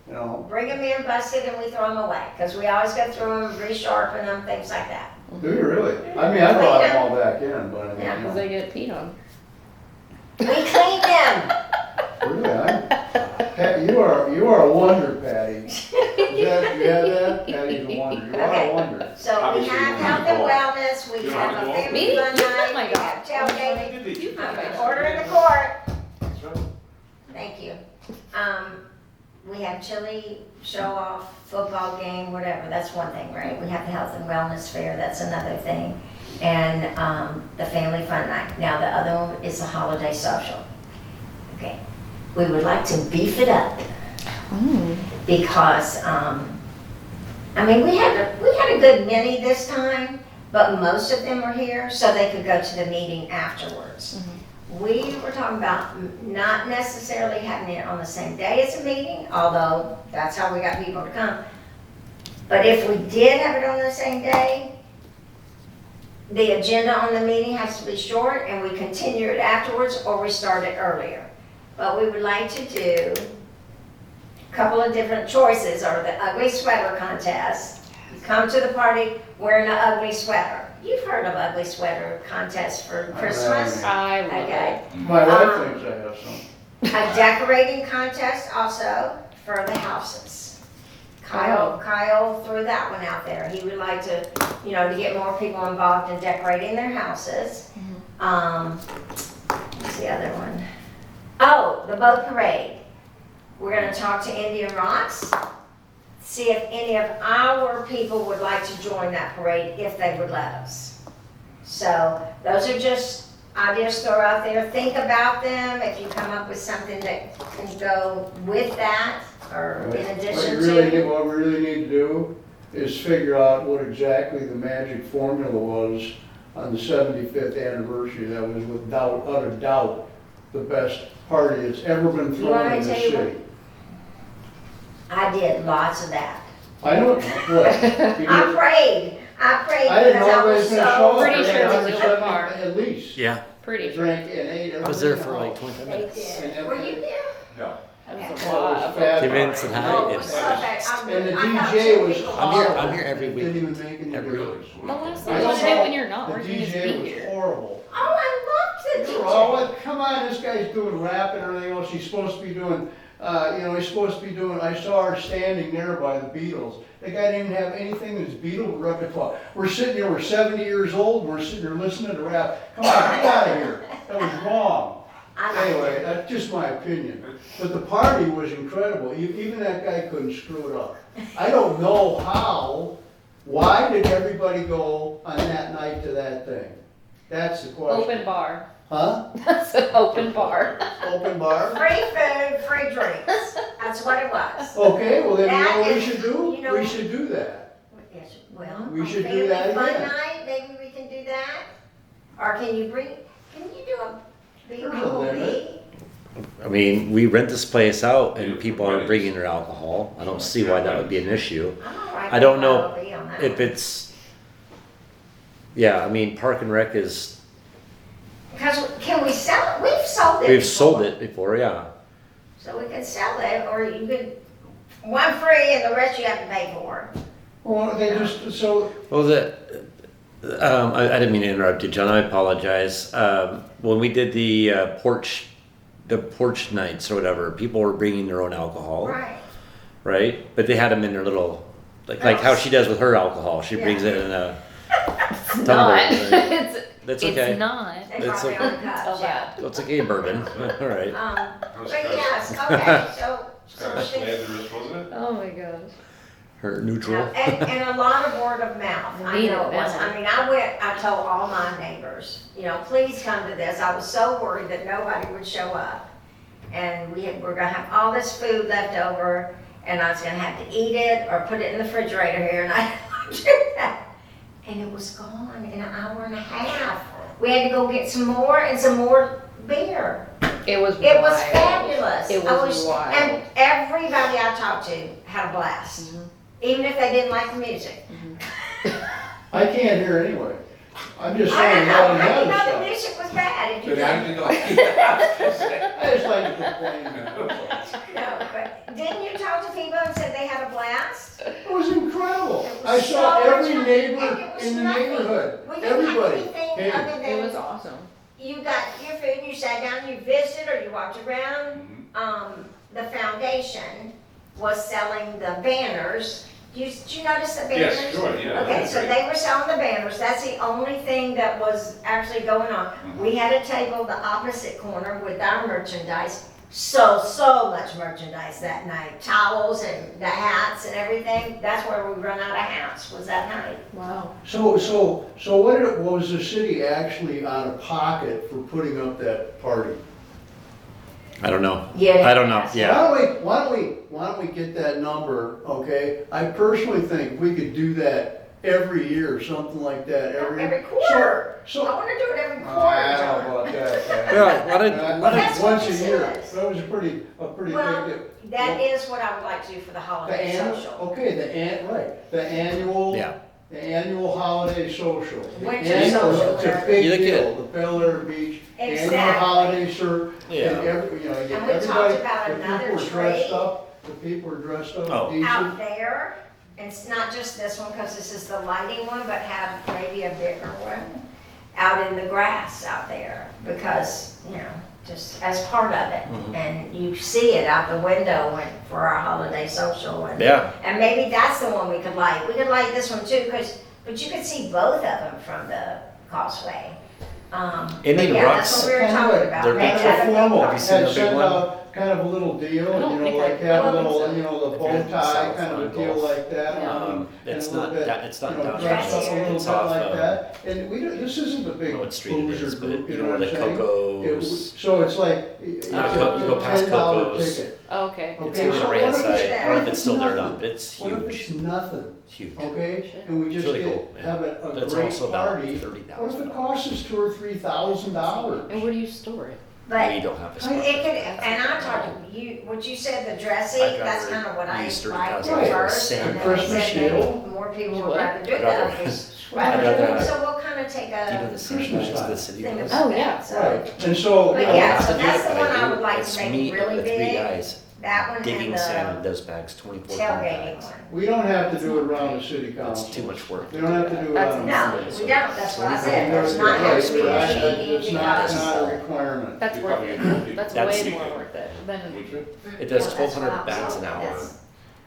Speaker 4: you know,
Speaker 2: bring them in busted and we throw them away, because we always go through them, resharpen them, things like that.
Speaker 4: do you really? I mean, I brought them all back in, but I mean,
Speaker 2: Yeah,
Speaker 4: you
Speaker 3: Because
Speaker 4: know,
Speaker 3: they get peed on.
Speaker 2: We clean them.
Speaker 4: really, Pat, you are a wonder, Patty. Is that, you have that? Patty's a wonder, you are
Speaker 2: Okay.
Speaker 4: a wonder.
Speaker 2: So we
Speaker 5: Obviously,
Speaker 2: have
Speaker 5: you
Speaker 2: health
Speaker 5: don't
Speaker 2: and
Speaker 5: go.
Speaker 2: wellness, we
Speaker 5: You don't
Speaker 2: have
Speaker 5: have
Speaker 2: a
Speaker 5: to go.
Speaker 2: family
Speaker 3: Me?
Speaker 2: fun
Speaker 3: You have
Speaker 2: night,
Speaker 3: my
Speaker 2: we
Speaker 3: dog.
Speaker 2: have tailgating.
Speaker 3: have my
Speaker 2: I'm
Speaker 3: dog.
Speaker 2: ordering the court.
Speaker 5: That's right.
Speaker 2: Thank you. We have chili, show off, football game, whatever, that's one thing, right? We have the health and wellness fair, that's another thing. And, the family fun night. Now, the other one is a holiday social. Okay, we would like to beef it up because, I mean, we had a good many this time, but most of them were here, so they could go to the meeting afterwards. We were talking about not necessarily having it on the same day as a meeting, although that's how we got people to come. But if we did have it on the same day, the agenda on the meeting has to be short and we continue it afterwards or we start it earlier. But we would like to do a couple of different choices, or the ugly sweater contest. You come to the party wearing an ugly sweater. You've heard of ugly sweater contests for Christmas?
Speaker 3: I love
Speaker 2: Okay.
Speaker 3: it.
Speaker 4: My wife thinks I have some.
Speaker 2: A decorating contest also for the houses. Kyle threw that one out there. He would like to, to get more people involved in decorating their houses. What's the other one? Oh, the boat parade. We're gonna talk to Indian Rocks, see if any of our people would like to join that parade, if they would let us. So those are just ideas to throw out there. Think about them. If you come up with something that can go with that or in addition to.
Speaker 4: What we really need to do is figure out what exactly the magic formula was on the 75th anniversary. That was without utter doubt the best party that's ever been
Speaker 2: You want
Speaker 4: thrown
Speaker 2: me
Speaker 4: in
Speaker 2: to
Speaker 4: the
Speaker 2: tell you
Speaker 4: city.
Speaker 2: I did lots of that.
Speaker 4: I don't, what? You
Speaker 2: I
Speaker 4: did-
Speaker 2: prayed
Speaker 4: I didn't
Speaker 2: because
Speaker 4: know
Speaker 2: I was
Speaker 4: everybody's gonna show
Speaker 2: so.
Speaker 4: up.
Speaker 3: Pretty
Speaker 4: They
Speaker 3: sure
Speaker 4: had
Speaker 3: it was
Speaker 4: 170
Speaker 3: open bar.
Speaker 4: At least.
Speaker 1: Yeah,
Speaker 3: Pretty
Speaker 4: They
Speaker 3: sure.
Speaker 4: drank and ate.
Speaker 1: I was there for
Speaker 4: everything
Speaker 1: like
Speaker 4: else.
Speaker 1: 25
Speaker 2: They
Speaker 1: minutes.
Speaker 2: did. Were you there?
Speaker 5: No.
Speaker 3: That was
Speaker 2: Okay.
Speaker 3: a lot of
Speaker 4: Fat
Speaker 1: Came in, said hi.
Speaker 2: Oh, it
Speaker 1: Yes.
Speaker 2: was so bad.
Speaker 4: And the
Speaker 2: I thought
Speaker 4: DJ
Speaker 2: two
Speaker 4: was
Speaker 2: people
Speaker 1: I'm here.
Speaker 2: called.
Speaker 1: I'm here every
Speaker 4: It
Speaker 1: week.
Speaker 4: didn't even make any
Speaker 1: Every
Speaker 4: difference.
Speaker 3: The last
Speaker 4: I
Speaker 3: thing you should
Speaker 4: know.
Speaker 3: do when you're not
Speaker 4: The
Speaker 3: working is
Speaker 4: DJ
Speaker 3: be
Speaker 4: was
Speaker 3: here.
Speaker 4: horrible.
Speaker 2: Oh, I loved the DJ.
Speaker 4: Oh, come on, this guy's doing rap and everything else. He's supposed to be doing, he's supposed to be doing, I saw her standing there by the Beatles. The guy didn't have anything in his Beatle repertoire. We're sitting here, we're 70 years old, we're sitting here listening to rap. Come on, get out of here. That was wrong.
Speaker 2: I liked
Speaker 4: Anyway,
Speaker 2: it.
Speaker 4: that's just my opinion. But the party was incredible. Even that guy couldn't screw it up. I don't know how, why did everybody go on that night to that thing? That's the question.
Speaker 3: Open bar.
Speaker 4: Huh?
Speaker 3: That's an open bar.
Speaker 4: Open bar?
Speaker 2: Free food, free drinks. That's what it was.
Speaker 4: Okay, well then you know
Speaker 2: That
Speaker 4: what we
Speaker 2: is-
Speaker 4: should do?
Speaker 2: you know-
Speaker 4: We should do that.
Speaker 2: Yes, well,
Speaker 4: We
Speaker 2: on
Speaker 4: should do
Speaker 2: family
Speaker 4: that
Speaker 2: fun
Speaker 4: again.
Speaker 2: night, maybe we can do that. Or can you do a
Speaker 4: There's a limit.
Speaker 1: I mean, we rent this place out and people aren't bringing their alcohol. I don't see why that would be an issue.
Speaker 2: I'm all right
Speaker 1: I don't
Speaker 2: with
Speaker 1: know
Speaker 2: probably on that
Speaker 1: if
Speaker 2: one.
Speaker 1: it's, yeah, I mean, Park and Rec is,
Speaker 2: Because can we sell it? We've sold it.
Speaker 1: we've
Speaker 2: before.
Speaker 1: sold it before, yeah.
Speaker 2: So we can sell it, or you could, one free and the rest you have to pay for.
Speaker 4: Well, they just, so,
Speaker 1: Well, I didn't mean to interrupt you, John, I apologize. When we did the porch nights or whatever, people were bringing their own alcohol,
Speaker 2: Right.
Speaker 1: right? But they had them in their little, like how she does with her alcohol. She brings it in a
Speaker 3: It's
Speaker 1: tumbler.
Speaker 3: not.
Speaker 1: right?
Speaker 3: It's,
Speaker 1: That's okay.
Speaker 3: it's not.
Speaker 2: They
Speaker 1: It's
Speaker 2: probably
Speaker 1: okay.
Speaker 2: on cups,
Speaker 3: Tell
Speaker 2: yeah.
Speaker 3: that.
Speaker 1: It's okay, bourbon. All right.
Speaker 2: But yes, okay, so
Speaker 5: Scottish
Speaker 2: things-
Speaker 5: Slanders, wasn't it?
Speaker 3: Oh my gosh.
Speaker 1: Her neutral.
Speaker 2: And a lot of word of mouth. I
Speaker 3: Need
Speaker 2: know
Speaker 3: it
Speaker 2: it was.
Speaker 3: now.
Speaker 2: I mean, I told all my neighbors, please come to this. I was so worried that nobody would show up. And we're gonna have all this food left over, and I was gonna have to eat it or put it in the refrigerator here, and I didn't do that. and it was gone in an hour and a half. We had to go get some more and some more beer.
Speaker 3: It was
Speaker 2: It was
Speaker 3: wild.
Speaker 2: fabulous.
Speaker 3: It
Speaker 2: I
Speaker 3: was wild.
Speaker 2: And everybody I talked to had a blast,
Speaker 3: Mhm.
Speaker 2: even if they didn't like the music.
Speaker 4: I can't hear anyway. I'm just
Speaker 2: I
Speaker 4: saying,
Speaker 2: don't know,
Speaker 4: all the
Speaker 2: I didn't
Speaker 4: other
Speaker 2: know the
Speaker 4: stuff.
Speaker 2: music was bad. If you
Speaker 5: But I
Speaker 2: didn't-
Speaker 5: didn't know.
Speaker 4: I just like to complain.
Speaker 2: No, but didn't you talk to people and said they had a blast?
Speaker 4: It was incredible.
Speaker 2: It was
Speaker 4: I saw
Speaker 2: so
Speaker 4: every
Speaker 2: much-
Speaker 4: neighbor
Speaker 2: and it was
Speaker 4: in the
Speaker 2: nothing.
Speaker 4: neighborhood.
Speaker 2: We didn't have
Speaker 4: Everybody
Speaker 2: anything
Speaker 4: came.
Speaker 2: other
Speaker 3: It was
Speaker 2: than
Speaker 3: awesome.
Speaker 2: you got your food, and you sat down, you visited, or you walked around. The foundation was selling the banners. Did you notice the banners?
Speaker 5: Yes, sure, yeah.
Speaker 2: Okay, so they were selling the banners, that's the only thing that was actually going on. We had a table the opposite corner with our merchandise, so much merchandise that night. Towels and the hats and everything, that's where we run out of hats, was that night.
Speaker 3: Wow.
Speaker 4: So what was the city actually out of pocket for putting up that party?
Speaker 1: I don't know.
Speaker 2: Yeah.
Speaker 1: I don't know, yeah.
Speaker 4: Why don't we get that number, okay? I personally think we could do that every year, something like that,
Speaker 2: Every quarter. I
Speaker 4: So,
Speaker 2: wanna do it every
Speaker 4: I
Speaker 2: quarter,
Speaker 4: don't know
Speaker 2: John.
Speaker 4: about that.
Speaker 1: Yeah, why did-
Speaker 4: Uh,
Speaker 1: why did-
Speaker 2: That's what
Speaker 4: Once a
Speaker 2: this
Speaker 4: year,
Speaker 2: is.
Speaker 4: that was a pretty
Speaker 2: Well,
Speaker 4: big deal.
Speaker 2: that is what I would like to do for the
Speaker 4: The
Speaker 2: holiday
Speaker 4: annual,
Speaker 2: social.
Speaker 4: okay, right, the annual.
Speaker 1: Yeah.
Speaker 4: The annual holiday social. The
Speaker 2: Winter
Speaker 4: annual-
Speaker 2: social,
Speaker 4: It's a
Speaker 2: where-
Speaker 4: big
Speaker 1: You look
Speaker 4: deal,
Speaker 1: at-
Speaker 4: the Bel Air Beach, annual
Speaker 2: Exactly.
Speaker 4: holiday ser,
Speaker 1: Yeah.
Speaker 4: and every, you know, you get
Speaker 2: And we talked
Speaker 4: everybody,
Speaker 2: about
Speaker 4: the
Speaker 2: another
Speaker 4: people are dressed
Speaker 2: trade.
Speaker 4: up, the people are dressed
Speaker 1: Oh.
Speaker 4: up decent.
Speaker 2: Out there, and it's not just this one, because this is the lighting one, but have maybe a bigger one out in the grass out there, because, you know, just as part of it.
Speaker 1: Mhm.
Speaker 2: And you see it out the window when, for our holiday social, and,
Speaker 1: Yeah,
Speaker 2: and maybe that's the one we could light. We could light this one too, but you could see both of them from the causeway.
Speaker 1: Any
Speaker 2: But yeah,
Speaker 1: ruts?
Speaker 2: that's what we were
Speaker 4: Kind of
Speaker 2: talking
Speaker 4: like-
Speaker 2: about.
Speaker 1: they're
Speaker 2: Make
Speaker 4: Kind
Speaker 2: that
Speaker 4: of
Speaker 2: a big
Speaker 4: formal,
Speaker 2: part.
Speaker 1: Have you seen
Speaker 4: and
Speaker 1: the big
Speaker 4: send
Speaker 1: one?
Speaker 4: out kind of a little deal,
Speaker 3: I don't
Speaker 4: you know,
Speaker 3: think
Speaker 4: like
Speaker 3: I-
Speaker 4: have
Speaker 3: I
Speaker 4: a
Speaker 3: don't
Speaker 4: little,
Speaker 3: think so.
Speaker 4: you know, the
Speaker 1: If you're
Speaker 4: bow
Speaker 1: in the
Speaker 4: tie,
Speaker 1: south
Speaker 4: kind of a
Speaker 1: on
Speaker 4: deal
Speaker 1: Gulf.
Speaker 4: like that.
Speaker 2: Yeah.
Speaker 1: It's
Speaker 4: and a little
Speaker 1: not
Speaker 4: bit,
Speaker 1: that, it's not
Speaker 4: you know,
Speaker 1: down
Speaker 4: dress up a
Speaker 1: here.
Speaker 4: little
Speaker 1: It's
Speaker 4: bit
Speaker 1: off,
Speaker 4: like that. And we don't, this isn't a
Speaker 1: I
Speaker 4: big
Speaker 1: don't know what street it
Speaker 4: boozer
Speaker 1: is, but
Speaker 4: group,
Speaker 1: you
Speaker 4: you
Speaker 1: know
Speaker 4: know
Speaker 1: where
Speaker 4: what
Speaker 1: the
Speaker 4: I'm saying?
Speaker 1: Coco's,
Speaker 4: So it's like, it's
Speaker 1: you go
Speaker 4: a
Speaker 1: past
Speaker 4: $10
Speaker 1: Coco's.
Speaker 4: ticket.
Speaker 3: Okay.
Speaker 1: it's
Speaker 4: Okay,
Speaker 1: on
Speaker 4: so
Speaker 1: the
Speaker 4: what
Speaker 1: right
Speaker 4: if it's-
Speaker 1: side, I don't know if it's still there or
Speaker 4: nothing?
Speaker 1: not, but it's
Speaker 4: What if it's
Speaker 1: huge,
Speaker 4: nothing,
Speaker 1: huge.
Speaker 4: okay? And we
Speaker 1: It's
Speaker 4: just
Speaker 1: really
Speaker 4: get,
Speaker 1: cool, yeah.
Speaker 4: have
Speaker 1: But
Speaker 4: a
Speaker 1: it's
Speaker 4: great
Speaker 1: also about
Speaker 4: party. What if
Speaker 1: $30,000.
Speaker 4: it costs us $2,000 or $3,000?
Speaker 3: And where do you store it?
Speaker 2: But
Speaker 1: We don't have a
Speaker 2: it
Speaker 1: spot.
Speaker 2: could, and I talked to you, what you said, the dressing,
Speaker 1: I'd
Speaker 2: that's
Speaker 1: rather
Speaker 2: kind of what I
Speaker 1: use
Speaker 2: liked
Speaker 1: $30,000
Speaker 2: at
Speaker 4: for a
Speaker 2: first,
Speaker 1: sand
Speaker 2: and then they
Speaker 4: Christmas
Speaker 2: said maybe
Speaker 4: deal.
Speaker 2: more people
Speaker 3: You
Speaker 2: would
Speaker 3: what?
Speaker 2: rather do
Speaker 1: I'd
Speaker 2: that.
Speaker 1: rather-
Speaker 2: because-
Speaker 1: I'd rather-
Speaker 2: So we'll kind of take
Speaker 1: Do you know
Speaker 2: a
Speaker 1: the city, next to the city
Speaker 2: thing
Speaker 1: does?
Speaker 2: about
Speaker 3: Oh, yeah.
Speaker 2: that, so.
Speaker 4: Right, and so,
Speaker 2: But
Speaker 4: you know,
Speaker 2: yeah,
Speaker 1: Have
Speaker 2: so
Speaker 1: to do
Speaker 2: that's
Speaker 1: it,
Speaker 2: the
Speaker 1: but
Speaker 2: one I
Speaker 1: do.
Speaker 2: would like
Speaker 1: It's
Speaker 2: to make
Speaker 1: me
Speaker 2: really
Speaker 1: and the three
Speaker 2: big.
Speaker 1: guys
Speaker 2: That one
Speaker 1: digging
Speaker 2: and
Speaker 1: sand in
Speaker 2: the
Speaker 1: those bags, 24
Speaker 2: tailgating
Speaker 1: bags.
Speaker 2: one.
Speaker 4: we don't have to do it around the city
Speaker 1: It's
Speaker 4: council.
Speaker 1: too much work.
Speaker 4: We don't have to do it
Speaker 3: That's
Speaker 4: on.
Speaker 2: No, we don't, that's what I said, there's not
Speaker 4: Right,
Speaker 2: has to be a
Speaker 4: right,
Speaker 2: meeting
Speaker 4: It's not
Speaker 2: because.
Speaker 4: a requirement.
Speaker 3: That's
Speaker 5: You
Speaker 3: worth
Speaker 5: probably get more
Speaker 3: it.
Speaker 5: people.
Speaker 3: That's
Speaker 1: That's-
Speaker 3: way more worth it than.
Speaker 5: Would you?
Speaker 1: It does
Speaker 2: Yeah, that's
Speaker 1: 1,200
Speaker 2: what I was
Speaker 1: bags an
Speaker 2: saying,
Speaker 1: hour.
Speaker 2: that's-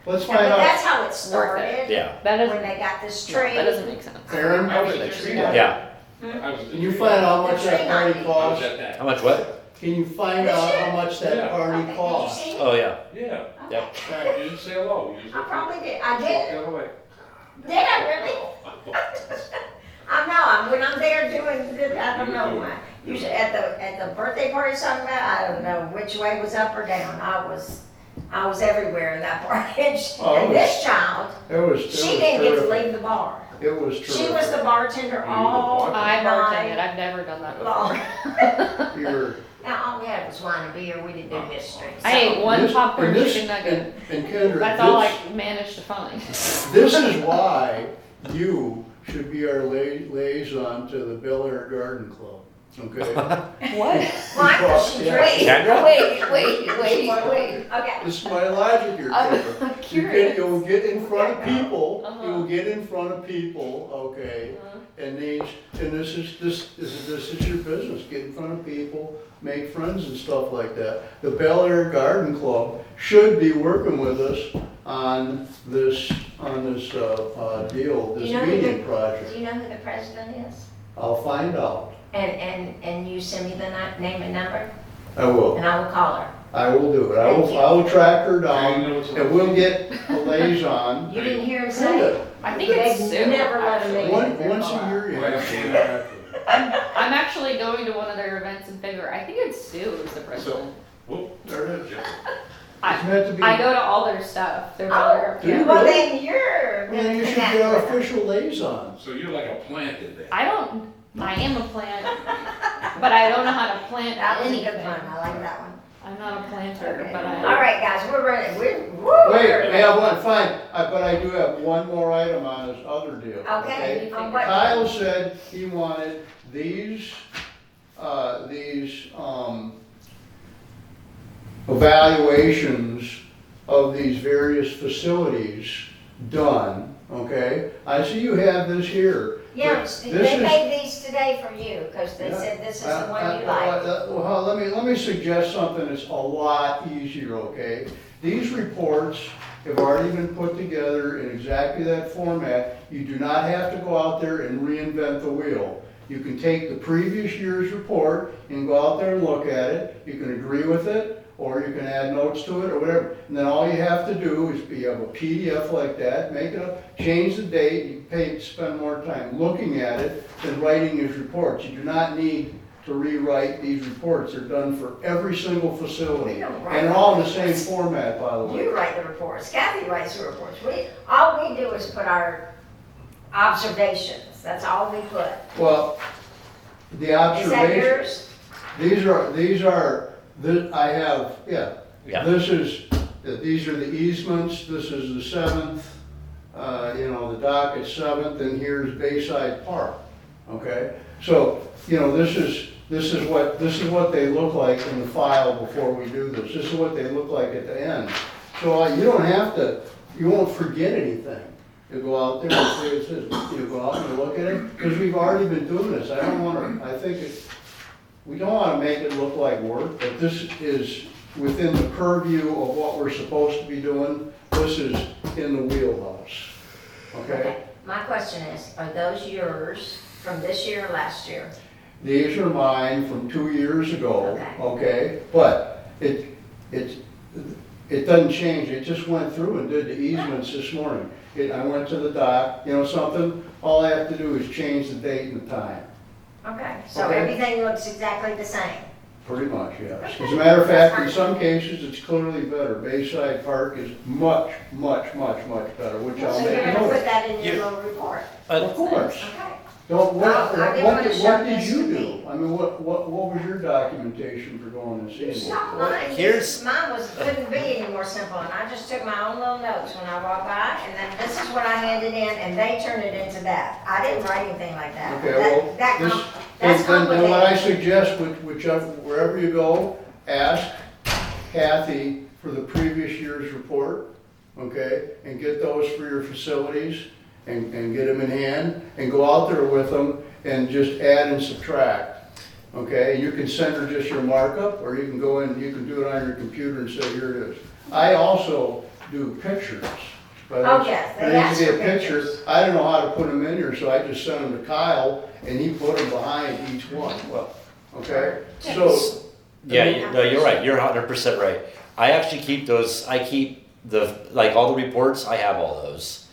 Speaker 4: Let's
Speaker 2: But
Speaker 4: find out,
Speaker 2: that's how it
Speaker 3: Worth it.
Speaker 2: started,
Speaker 1: Yeah,
Speaker 3: That
Speaker 2: when
Speaker 3: doesn't,
Speaker 2: they got this
Speaker 3: no,
Speaker 2: tree.
Speaker 3: that doesn't make sense.
Speaker 4: Aaron,
Speaker 5: I was at the tree lighting.
Speaker 1: yeah.
Speaker 5: I was at the
Speaker 4: can you
Speaker 5: tree
Speaker 4: find
Speaker 5: lighting.
Speaker 4: out how much that party
Speaker 5: I was
Speaker 4: costs?
Speaker 5: at that.
Speaker 1: How much what?
Speaker 4: Can you find out how much that
Speaker 5: Yeah.
Speaker 4: party
Speaker 2: Okay, did you
Speaker 4: costs?
Speaker 2: see?
Speaker 1: Oh, yeah.
Speaker 5: Yeah.
Speaker 1: Yep.
Speaker 5: You didn't say hello. You just
Speaker 2: I
Speaker 5: looked
Speaker 2: probably did, I
Speaker 5: walked
Speaker 2: did,
Speaker 5: the other way.
Speaker 2: did I really? I know, when I'm there doing, I don't know, usually at the birthday party something about, I don't know which way was up or down, I was everywhere in that party.
Speaker 4: Oh,
Speaker 2: And this child,
Speaker 4: It was
Speaker 2: she didn't get to
Speaker 4: terrific.
Speaker 2: leave the bar.
Speaker 4: It was terrific.
Speaker 2: She was the bartender
Speaker 5: You were the
Speaker 2: all
Speaker 5: bartender?
Speaker 3: I bartended,
Speaker 2: night
Speaker 3: I've never done that
Speaker 2: long.
Speaker 3: before.
Speaker 4: You were.
Speaker 2: Now, all we had was wine and beer, we didn't do mystery.
Speaker 3: I ate one
Speaker 4: This-
Speaker 3: popcorn
Speaker 4: and this-
Speaker 3: chicken nugget.
Speaker 4: And Kendra,
Speaker 3: That's all
Speaker 4: this,
Speaker 3: I managed to find.
Speaker 4: this is why you should be our liaison to the Bel Air Garden Club, okay?
Speaker 3: What?
Speaker 2: Michael, she
Speaker 4: Yeah.
Speaker 2: drank.
Speaker 1: Kendra?
Speaker 2: Wait, okay.
Speaker 4: This is my logic here, Kendra.
Speaker 3: I'm
Speaker 4: You
Speaker 3: curious.
Speaker 4: you'll get in front of people,
Speaker 3: Uh-huh.
Speaker 4: you'll get in front of people, okay? And this is your business, get in front of people, make friends and stuff like that. The Bel Air Garden Club should be working with us on this deal, this
Speaker 2: You know who
Speaker 4: meeting
Speaker 2: Do
Speaker 4: project.
Speaker 2: you know who the president is?
Speaker 4: I'll find out,
Speaker 2: And you send me the name and number,
Speaker 4: I will,
Speaker 2: and I will call her.
Speaker 4: I will do it,
Speaker 2: Thank you.
Speaker 4: I will track her
Speaker 5: You
Speaker 4: down,
Speaker 5: know what's on
Speaker 4: and we'll
Speaker 5: the-
Speaker 4: get a liaison.
Speaker 2: You didn't hear him say it?
Speaker 3: I think it's
Speaker 2: They've
Speaker 3: Sue.
Speaker 2: never let him
Speaker 3: actually.
Speaker 2: in.
Speaker 4: Once a year,
Speaker 5: Right,
Speaker 4: yeah.
Speaker 5: I came after.
Speaker 3: I'm actually going to one of their events in February. I think it's Sue who's the president.
Speaker 5: Whoop, there it is, yeah.
Speaker 4: It's meant to be.
Speaker 3: I go to all their stuff. Their
Speaker 2: Oh,
Speaker 3: other,
Speaker 4: do you
Speaker 3: yeah.
Speaker 2: well,
Speaker 4: really?
Speaker 2: then you're
Speaker 4: Well,
Speaker 2: gonna
Speaker 4: you should
Speaker 2: connect
Speaker 4: be our
Speaker 2: with them.
Speaker 4: official liaison.
Speaker 5: So you're like a plant in there.
Speaker 3: I am a plant, but I don't know how to plant
Speaker 2: That was a
Speaker 3: anything.
Speaker 2: good one, I like that one.
Speaker 3: I'm not a planter,
Speaker 2: Okay.
Speaker 3: but
Speaker 2: All
Speaker 3: I.
Speaker 2: right, guys, we're ready, woo!
Speaker 4: Wait, I have one, fine, but I do have one more item on this other deal,
Speaker 2: Okay, on what?
Speaker 4: Kyle said he wanted these evaluations of these various facilities done, okay? I see you have this here.
Speaker 2: Yeah,
Speaker 4: This
Speaker 2: they
Speaker 4: is-
Speaker 2: made these today for you, because they
Speaker 4: Yeah.
Speaker 2: said this is the one you like.
Speaker 4: Well, let me suggest something that's a lot easier, okay? These reports have already been put together in exactly that format. You do not have to go out there and reinvent the wheel. You can take the previous year's report and go out there and look at it. You can agree with it, or you can add notes to it, or whatever. And then all you have to do is you have a PDF like that, make it up, change the date, you spend more time looking at it than writing these reports. You do not need to rewrite these reports. They're done for every single facility.
Speaker 2: We don't write
Speaker 4: And they're all in the
Speaker 2: reports.
Speaker 4: same format, by the way.
Speaker 2: You write the reports, Kathy writes the reports, all we do is put our observations, that's all we put.
Speaker 4: Well, the
Speaker 2: Is that
Speaker 4: observation,
Speaker 2: yours?
Speaker 4: I have, yeah.
Speaker 1: Yeah.
Speaker 4: These are the easements, this is the 7th, the dock at 7th, and here's Bayside Park, okay? So, this is what they look like in the file before we do this. This is what they look like at the end. So you don't have to, you won't forget anything. You go out there and see what it says, you go out and you look at it, because we've already been doing this. We don't want to make it look like work, but this is within the purview of what we're supposed to be doing. This is in the wheelhouse, okay?
Speaker 2: My question is, are those yours from this year or last year?
Speaker 4: These are mine from 2 years ago,
Speaker 2: Okay.
Speaker 4: okay? But it doesn't change, it just went through and did the easements this morning. I went to the dock, something, all I have to do is change the date and the time,
Speaker 2: Okay, so
Speaker 4: Okay.
Speaker 2: everything looks exactly the same?
Speaker 4: pretty much, yes. As a matter of fact, in some cases, it's clearly better. Bayside Park is much, much, much, much better, which I'll
Speaker 2: So
Speaker 4: make
Speaker 2: you're
Speaker 4: a
Speaker 2: gonna put
Speaker 4: note.
Speaker 2: that in your
Speaker 1: You-
Speaker 2: little report?
Speaker 4: Of course.
Speaker 2: Okay.
Speaker 4: Don't,
Speaker 2: Well, I didn't wanna show
Speaker 4: what did
Speaker 2: this
Speaker 4: you
Speaker 2: to
Speaker 4: do?
Speaker 2: me.
Speaker 4: I mean, what was your documentation for going and
Speaker 2: You
Speaker 4: seeing
Speaker 2: saw
Speaker 4: it?
Speaker 2: mine,
Speaker 1: here's-
Speaker 2: mine couldn't be any more simple, and I just took my own little notes when I walked by, and then this is what I handed in, and they turned it into that. I didn't write anything like that.
Speaker 4: Okay, well,
Speaker 2: That's
Speaker 4: then what I
Speaker 2: complicated.
Speaker 4: suggest, wherever you go, ask Kathy for the previous year's report, okay? And get those for your facilities and get them in hand and go out there with them and just add and subtract, okay? You can send her just your markup, or you can go in, you can do it on your computer and say, here it is. I also do pictures. But
Speaker 2: Oh, yes, they
Speaker 4: there needs to
Speaker 2: ask
Speaker 4: be
Speaker 2: for
Speaker 4: a picture.
Speaker 2: pictures.
Speaker 4: I don't know how to put them in here, so I just sent them to Kyle, and he put them behind each one, okay? So,
Speaker 1: Yeah, no, you're right. You're 100% right. I actually keep those. I keep all the reports. I have all those,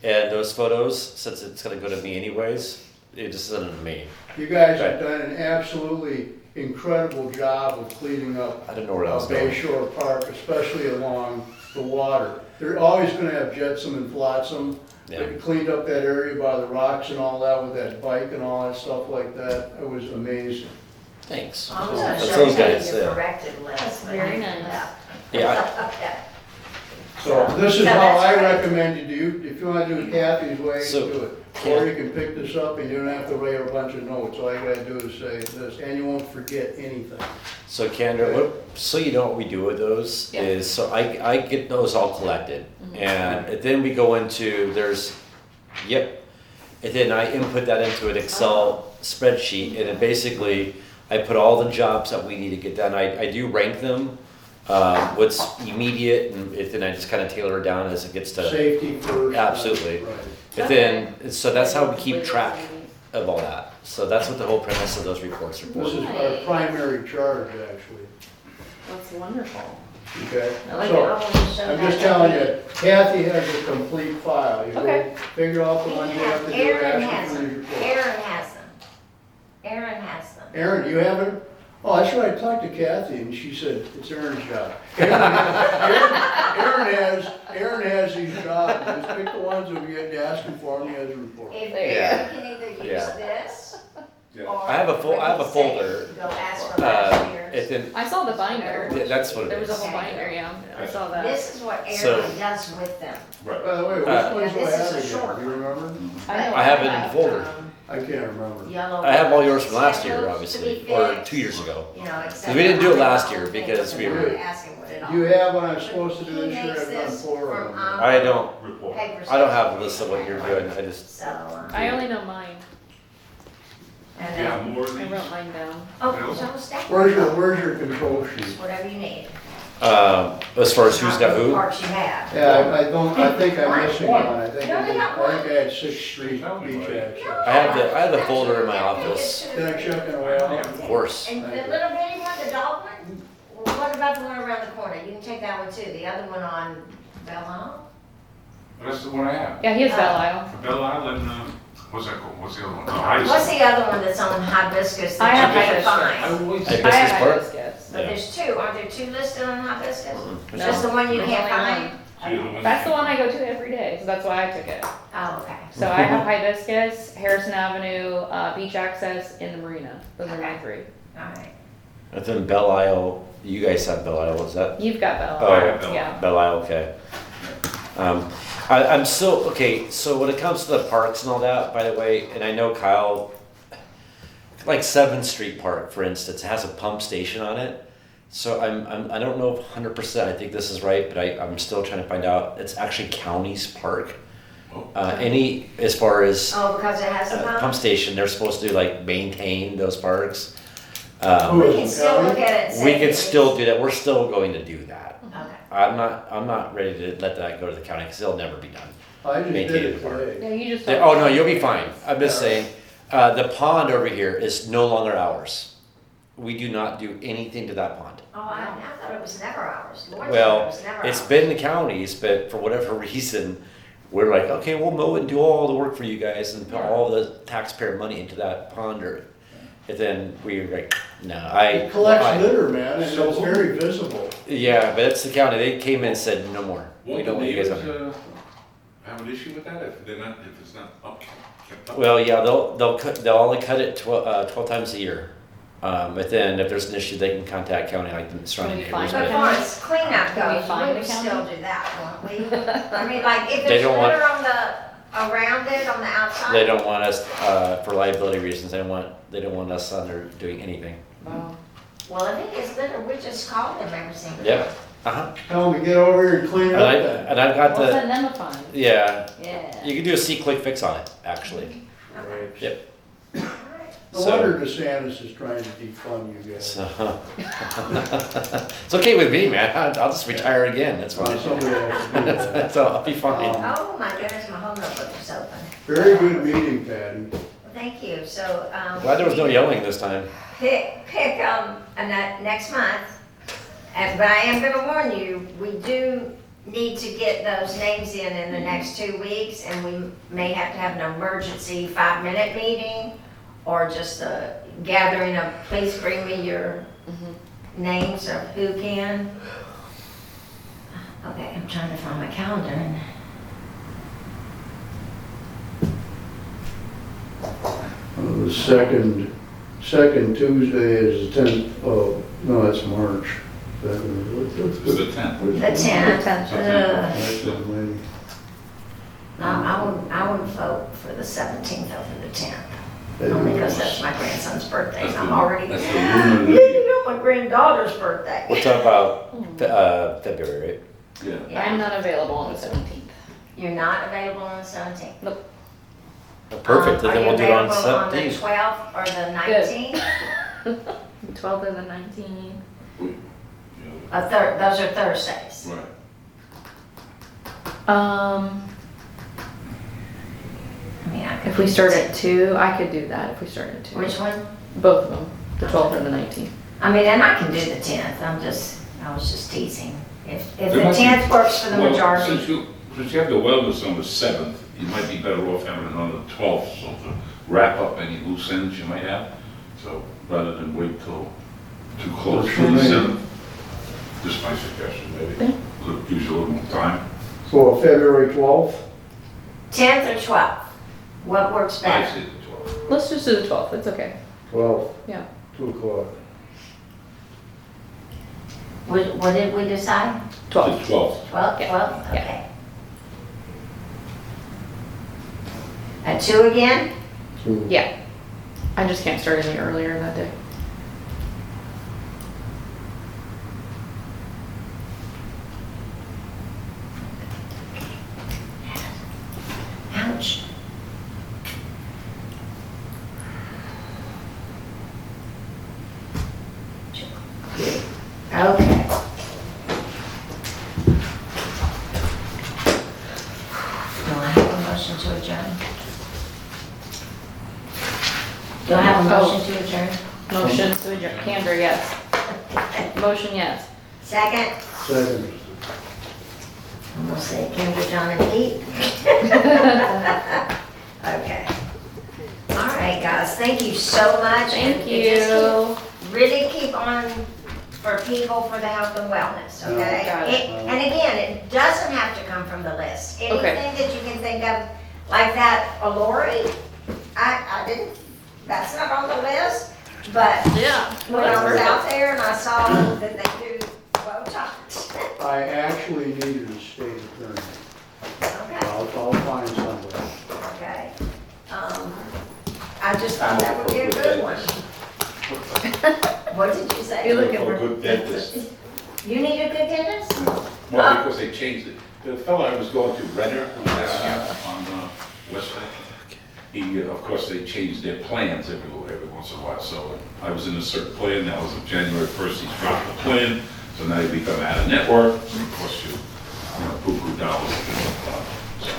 Speaker 1: and those photos. Since it's gonna go to me anyways, it just sent them to me.
Speaker 4: you guys have done an absolutely incredible job of cleaning up
Speaker 1: I didn't know where that was going.
Speaker 4: Bay Shore Park, especially along the water. They're always gonna have jetsam and flotsam.
Speaker 1: Yeah.
Speaker 4: They cleaned up that area by the rocks and all that with that bike and all that stuff like that. It was amazing.
Speaker 1: Thanks.
Speaker 2: I was gonna
Speaker 1: That's
Speaker 2: show
Speaker 1: those
Speaker 2: you
Speaker 1: guys.
Speaker 2: the
Speaker 1: Yeah.
Speaker 2: corrected list.
Speaker 3: That's
Speaker 2: but
Speaker 3: very
Speaker 2: you-
Speaker 3: nice.
Speaker 1: Yeah.
Speaker 2: Yeah.
Speaker 4: So this is
Speaker 2: So
Speaker 4: how
Speaker 2: that's
Speaker 4: I
Speaker 2: great.
Speaker 4: recommend you do. If you wanna do it Kathy's way,
Speaker 1: So,
Speaker 4: do it. Or you can pick this up and you don't have to write a bunch of notes. All you gotta do is say this, and you won't forget anything.
Speaker 1: So Kendra, so you know what we do with those
Speaker 3: Yeah.
Speaker 1: is, so I get those all collected, and then we go into, and then I input that into an Excel spreadsheet, and it basically, I put all the jobs that we need to get done, I do rank them, what's immediate, and then I just kind of tailor it down as it gets to,
Speaker 4: Safety first.
Speaker 1: Absolutely.
Speaker 4: Right.
Speaker 1: and then, so that's how we keep track of all that. So that's what the whole premise of those reports are for.
Speaker 4: This is our primary charge, actually,
Speaker 3: That's wonderful.
Speaker 4: okay?
Speaker 3: I like
Speaker 4: So,
Speaker 2: I want to show
Speaker 4: I'm
Speaker 2: that
Speaker 4: just
Speaker 2: to
Speaker 4: telling
Speaker 2: me.
Speaker 4: you, Kathy has a complete file. You go
Speaker 3: Okay.
Speaker 4: figure out the ones you have to do,
Speaker 2: Aaron
Speaker 4: ask
Speaker 2: has
Speaker 4: her for these
Speaker 2: them.
Speaker 4: reports.
Speaker 2: Aaron has them. Aaron has them.
Speaker 4: Aaron, do you have it? Oh, that's right, I talked to Kathy, and she said, it's Aaron's job. Aaron has these jobs, just pick the ones that we get asking for, and he has a report.
Speaker 2: If
Speaker 3: There you
Speaker 2: you
Speaker 1: go.
Speaker 2: can either use
Speaker 1: Yeah.
Speaker 2: this,
Speaker 5: Yeah.
Speaker 2: or.
Speaker 1: I have a folder.
Speaker 2: Go ask for last year's.
Speaker 1: It's in,
Speaker 3: I saw the binder.
Speaker 1: yeah, that's what it
Speaker 3: There was a
Speaker 1: is.
Speaker 3: whole binder, yeah, I saw that.
Speaker 2: This is what
Speaker 1: So-
Speaker 2: Aaron does with them.
Speaker 5: Right.
Speaker 4: By the way, which
Speaker 1: Uh,
Speaker 4: ones do I
Speaker 2: This is
Speaker 4: have
Speaker 2: a
Speaker 4: again,
Speaker 2: short
Speaker 4: do you remember?
Speaker 1: I have it in the folder.
Speaker 4: I can't remember.
Speaker 2: Yellow.
Speaker 1: I have all yours from last year,
Speaker 2: schedules to be
Speaker 1: obviously, or
Speaker 2: fixed,
Speaker 1: 2 years ago.
Speaker 2: You know, except.
Speaker 1: 'Cause we didn't do it last
Speaker 2: for
Speaker 1: year
Speaker 2: things
Speaker 1: because
Speaker 2: that
Speaker 1: we
Speaker 2: I'm
Speaker 1: were-
Speaker 2: asking what it all.
Speaker 4: You have what I'm supposed to do
Speaker 2: He
Speaker 4: this year,
Speaker 2: makes
Speaker 4: I've done
Speaker 2: this
Speaker 4: 4 of
Speaker 2: from,
Speaker 4: them.
Speaker 1: I don't,
Speaker 5: Report.
Speaker 2: paper
Speaker 1: I don't have a
Speaker 2: stations.
Speaker 1: list of what you're doing, I just,
Speaker 2: So,
Speaker 3: I only know mine,
Speaker 2: and
Speaker 5: Yeah,
Speaker 2: then,
Speaker 5: more of
Speaker 3: I
Speaker 5: these.
Speaker 3: wrote mine down.
Speaker 2: oh, so stack.
Speaker 4: Where's your control sheet?
Speaker 2: Whatever you need.
Speaker 1: as far as who's got who.
Speaker 2: Parts you have.
Speaker 4: Yeah, I think I'm missing one, I think
Speaker 2: No,
Speaker 4: I
Speaker 2: they got one.
Speaker 4: had 6th Street beach access.
Speaker 1: I have the folder in my office,
Speaker 4: Can I check it away?
Speaker 1: of course.
Speaker 2: And the little bitty one, the dog one, well, what about the one around the corner? You can take that one too, the other one on Bell Isle?
Speaker 5: That's the one I have.
Speaker 3: Yeah, he has Belle Isle.
Speaker 5: Belle Island, what's that called? What's the other one? Oh,
Speaker 2: What's
Speaker 5: Hyacinth.
Speaker 2: the other one that's on Hibiscus
Speaker 3: I have
Speaker 2: that you can
Speaker 3: Hibiscus.
Speaker 2: find?
Speaker 5: always.
Speaker 1: Hey,
Speaker 3: I
Speaker 1: Business
Speaker 3: have
Speaker 1: Park?
Speaker 3: hibiscus.
Speaker 2: But there's two, aren't there two listed on Hibiscus?
Speaker 1: Mhm.
Speaker 2: Just the one you
Speaker 3: There's
Speaker 2: can't
Speaker 3: only
Speaker 2: find?
Speaker 3: one. That's the one I go to every day, so that's why I took it.
Speaker 2: Oh, okay.
Speaker 3: So I have hibiscus, Harrison Avenue, beach access, in the marina. Those are my three.
Speaker 2: Alright.
Speaker 1: And then Belle Isle, you guys have Belle Isle, is that?
Speaker 3: You've got Belle
Speaker 1: Oh,
Speaker 3: Isle.
Speaker 5: yeah, Belle
Speaker 3: Yeah.
Speaker 1: Belle Isle, okay. I'm still, okay, so when it comes to the parks and all that, by the way, and I know Kyle, like 7th Street Park, for instance, has a pump station on it. So I don't know if 100%, I think this is right, but I'm still trying to find out. It's actually county's park. As far as
Speaker 2: Oh, because it has a
Speaker 1: pump
Speaker 2: pump?
Speaker 1: station, they're supposed to like maintain those parks.
Speaker 4: Who
Speaker 2: We
Speaker 4: is
Speaker 2: can
Speaker 4: it,
Speaker 2: still look
Speaker 4: County?
Speaker 2: at it and say.
Speaker 1: We could still do that, we're still going to do that.
Speaker 2: Okay.
Speaker 1: I'm not ready to let that go to the county, because it'll never be done.
Speaker 4: I just
Speaker 1: Maintain
Speaker 4: did
Speaker 1: it
Speaker 4: it
Speaker 1: apart.
Speaker 4: today.
Speaker 3: Yeah, you just.
Speaker 1: Oh, no, you'll be fine, I'm just saying, the pond over here is no longer ours. We do not do anything to that pond.
Speaker 2: Oh, I thought it was never ours. Lord said it
Speaker 1: Well,
Speaker 2: was never
Speaker 1: it's
Speaker 2: ours.
Speaker 1: been the county's, but for whatever reason, we're like, okay, we'll mow and do all the work for you guys and put all the taxpayer money into that pond, and then we were like, no,
Speaker 4: It collects litter, man, and it's very visible.
Speaker 1: Yeah, but it's the county, they came in and said, no more, we
Speaker 5: Won't
Speaker 1: don't
Speaker 5: the
Speaker 1: want you guys
Speaker 5: neighbors,
Speaker 1: on here.
Speaker 5: have an issue with that if they're not, if it's not kept up?
Speaker 1: Well, yeah, they'll only cut it 12 times a year. But then if there's an issue, they can contact county, like the surrounding
Speaker 3: Can we
Speaker 1: neighbors.
Speaker 3: find
Speaker 2: But
Speaker 1: but-
Speaker 2: as far as cleanup
Speaker 3: Can we
Speaker 2: goes,
Speaker 3: find
Speaker 2: we
Speaker 3: the
Speaker 2: would
Speaker 3: county?
Speaker 2: still do that, won't we? I mean, like, if
Speaker 1: They
Speaker 2: there's
Speaker 1: don't want-
Speaker 2: litter on around it, on the outside.
Speaker 1: They don't want us, for liability reasons, they don't want us on there doing anything.
Speaker 3: Wow.
Speaker 2: Well, if it is litter, we just call them every single
Speaker 1: Yep.
Speaker 2: day.
Speaker 1: Uh-huh.
Speaker 4: Tell them to get over here and clean it
Speaker 1: And
Speaker 4: up then.
Speaker 1: I've got
Speaker 3: We'll
Speaker 1: the,
Speaker 3: send them a fine.
Speaker 1: yeah,
Speaker 2: Yeah.
Speaker 1: you can do a see-click fix on it, actually.
Speaker 2: Okay.
Speaker 1: Yep.
Speaker 2: Alright.
Speaker 4: No
Speaker 1: So-
Speaker 4: wonder DeSantis is trying to defund you guys.
Speaker 1: So, it's okay with me, man. I'll just retire again. That's fine.
Speaker 4: Somebody has to do that.
Speaker 1: So I'll be fine.
Speaker 2: Oh, my goodness, my whole notebook is open.
Speaker 4: Very good meeting, Patty.
Speaker 2: Well, thank you, so,
Speaker 1: Glad there was no yelling this time.
Speaker 2: pick, next month. But I am gonna warn you, we do need to get those names in the next 2 weeks, and we may have to have an emergency 5-minute meeting, or just a gathering of, please bring me your names of who can. Okay, I'm trying to find my calendar, and
Speaker 4: The second Tuesday is the 10th, oh, no, that's March.
Speaker 5: It's the 10th.
Speaker 2: the 10th.
Speaker 4: That's the lady.
Speaker 2: I would vote for the 17th over the 10th. Only because that's my grandson's birthday, and I'm already,
Speaker 5: That's the lunar
Speaker 2: you
Speaker 5: new
Speaker 2: know my granddaughter's birthday.
Speaker 1: We're talking about February, right?
Speaker 5: year. Yeah.
Speaker 3: I'm
Speaker 2: Yeah,
Speaker 3: not available on the 17th.
Speaker 2: you're not available on the 17th.
Speaker 1: Perfect, then we'll do it on
Speaker 2: Are you available on the
Speaker 1: 17th.
Speaker 2: 12th or the 19th?
Speaker 3: 12th and the 19th.
Speaker 2: Those are Thursdays.
Speaker 5: Right.
Speaker 2: I mean, I could.
Speaker 3: If we start at 2, I could do that if we start at 2.
Speaker 2: Which one?
Speaker 3: Both of them, the 12th and the 19th.
Speaker 2: I mean, and I can do the 10th, I was just teasing. If the
Speaker 5: There might be-
Speaker 2: 10th works for the
Speaker 5: Well,
Speaker 2: majority.
Speaker 5: Since you have the wellness on the 7th, you might be better off having it on the 12th, so to wrap up any loose ends you might have. So rather than wait till Too close
Speaker 4: Works
Speaker 5: for
Speaker 4: for
Speaker 5: the
Speaker 4: me.
Speaker 5: 7th? Just my suggestion, maybe. Use a little more time.
Speaker 4: So February 12th?
Speaker 2: 10th or 12th? What works
Speaker 5: I
Speaker 2: better?
Speaker 5: say the 12th.
Speaker 3: Let's just do the 12th, it's okay.
Speaker 4: 12,
Speaker 3: Yeah.
Speaker 4: 2 o'clock.
Speaker 2: What did we decide?
Speaker 3: 12th.
Speaker 5: The 12th.
Speaker 2: 12,
Speaker 3: Yeah.
Speaker 2: 12,
Speaker 3: Yeah.
Speaker 2: okay. At 2 again?
Speaker 4: 2.
Speaker 3: Yeah. I just can't start any earlier that day.
Speaker 2: Ouch. Okay. Do I have a motion to adjourn? Do I have a motion to adjourn?
Speaker 3: Motion to adjourn. Kendra, yes. Motion, yes.
Speaker 2: Second?
Speaker 4: Second.
Speaker 2: I'm gonna say Kendra, John, and Pete. Okay. All right, guys, thank you so much.
Speaker 3: Thank
Speaker 2: And just
Speaker 3: you.
Speaker 2: really keep on for people for the health and wellness, okay?
Speaker 3: Got it.
Speaker 2: And again, it doesn't have to come from the list.
Speaker 3: Okay.
Speaker 2: Anything that you can think of, like that Lori, I didn't, that's not on the list, but
Speaker 3: Yeah.
Speaker 2: when I was out there and I saw that they do Botox.
Speaker 4: I actually needed a state attorney.
Speaker 2: Okay,
Speaker 4: I'll find somebody.
Speaker 2: okay. I just thought that would be a good one. What did you say?
Speaker 3: You're looking
Speaker 5: For a
Speaker 3: for-
Speaker 5: good dentist.
Speaker 2: You need a good dentist?
Speaker 5: Well, because they changed it. The fellow I was going to, Renner, who was down here on West Bank, he, of course, they changed their plans every once in a while. So I was in a certain plan, that was on January 1st, he's dropped the plan, so now you become out of network, and of course you know, poo-poo dollars. So,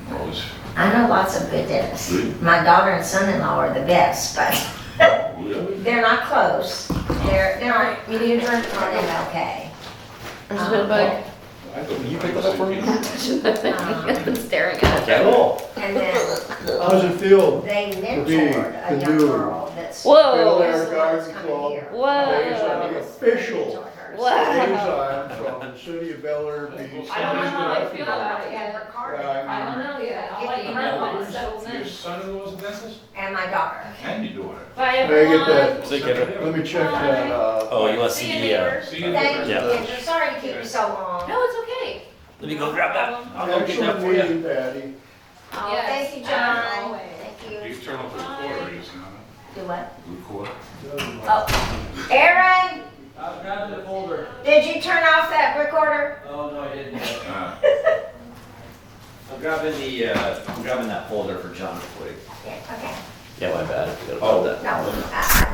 Speaker 5: we're always,
Speaker 2: I know lots of good dentists.
Speaker 5: Really?
Speaker 2: My daughter and son-in-law are the best, but
Speaker 5: really?
Speaker 2: they're not close. They're not, you need to drink on MLK.
Speaker 3: There's a bit bug.
Speaker 5: I thought
Speaker 1: You pick that up for me?
Speaker 3: I've been staring at it.
Speaker 1: Cool.
Speaker 2: And then
Speaker 4: How's it feel?
Speaker 2: they
Speaker 4: To
Speaker 2: mentored
Speaker 4: be
Speaker 2: a
Speaker 4: the
Speaker 2: young
Speaker 4: new
Speaker 2: girl that's.
Speaker 3: Whoa.
Speaker 4: Bel Air
Speaker 2: is the one that's
Speaker 4: Garden
Speaker 2: coming
Speaker 4: Club.
Speaker 2: here.
Speaker 3: Whoa.
Speaker 4: The official
Speaker 3: Wow.
Speaker 4: liaison from the city of Bel Air Beach.
Speaker 3: I don't know how I feel about it
Speaker 2: And
Speaker 3: yet.
Speaker 2: her card.
Speaker 3: I don't know yet. I'll let you know when it settles
Speaker 5: Your
Speaker 3: in.
Speaker 5: son-in-law's a dentist?
Speaker 2: And my daughter.
Speaker 5: And your daughter?
Speaker 3: Bye,
Speaker 4: May I get
Speaker 3: everyone.
Speaker 4: that?
Speaker 1: See you, Kendra.
Speaker 4: Let me check that,
Speaker 1: Oh, you want to
Speaker 3: See
Speaker 1: see
Speaker 3: you,
Speaker 1: the,
Speaker 3: neighbors.
Speaker 5: See you
Speaker 2: Thank you,
Speaker 1: Yeah.
Speaker 2: Kendra. Sorry to keep you so long.
Speaker 3: No, it's okay.
Speaker 1: let me go grab that. I'll go get that
Speaker 4: excellent
Speaker 1: for you.
Speaker 4: meeting, Patty.
Speaker 2: Oh,
Speaker 3: Yes,
Speaker 2: thank you,
Speaker 3: as
Speaker 2: John.
Speaker 3: always.
Speaker 2: Thank
Speaker 5: You
Speaker 2: you.
Speaker 5: turn off the recorder, I guess, now.
Speaker 2: Do what?
Speaker 5: Recorder?
Speaker 2: Oh, Aaron,
Speaker 6: I was grabbing the folder.
Speaker 2: did you turn off that recorder?
Speaker 6: Oh, no, I didn't.
Speaker 5: Ah.
Speaker 6: I'm grabbing that folder for John quick.
Speaker 2: Yeah, okay.
Speaker 1: Yeah, my bad. I forgot
Speaker 5: Oh.
Speaker 1: about that.
Speaker 2: No,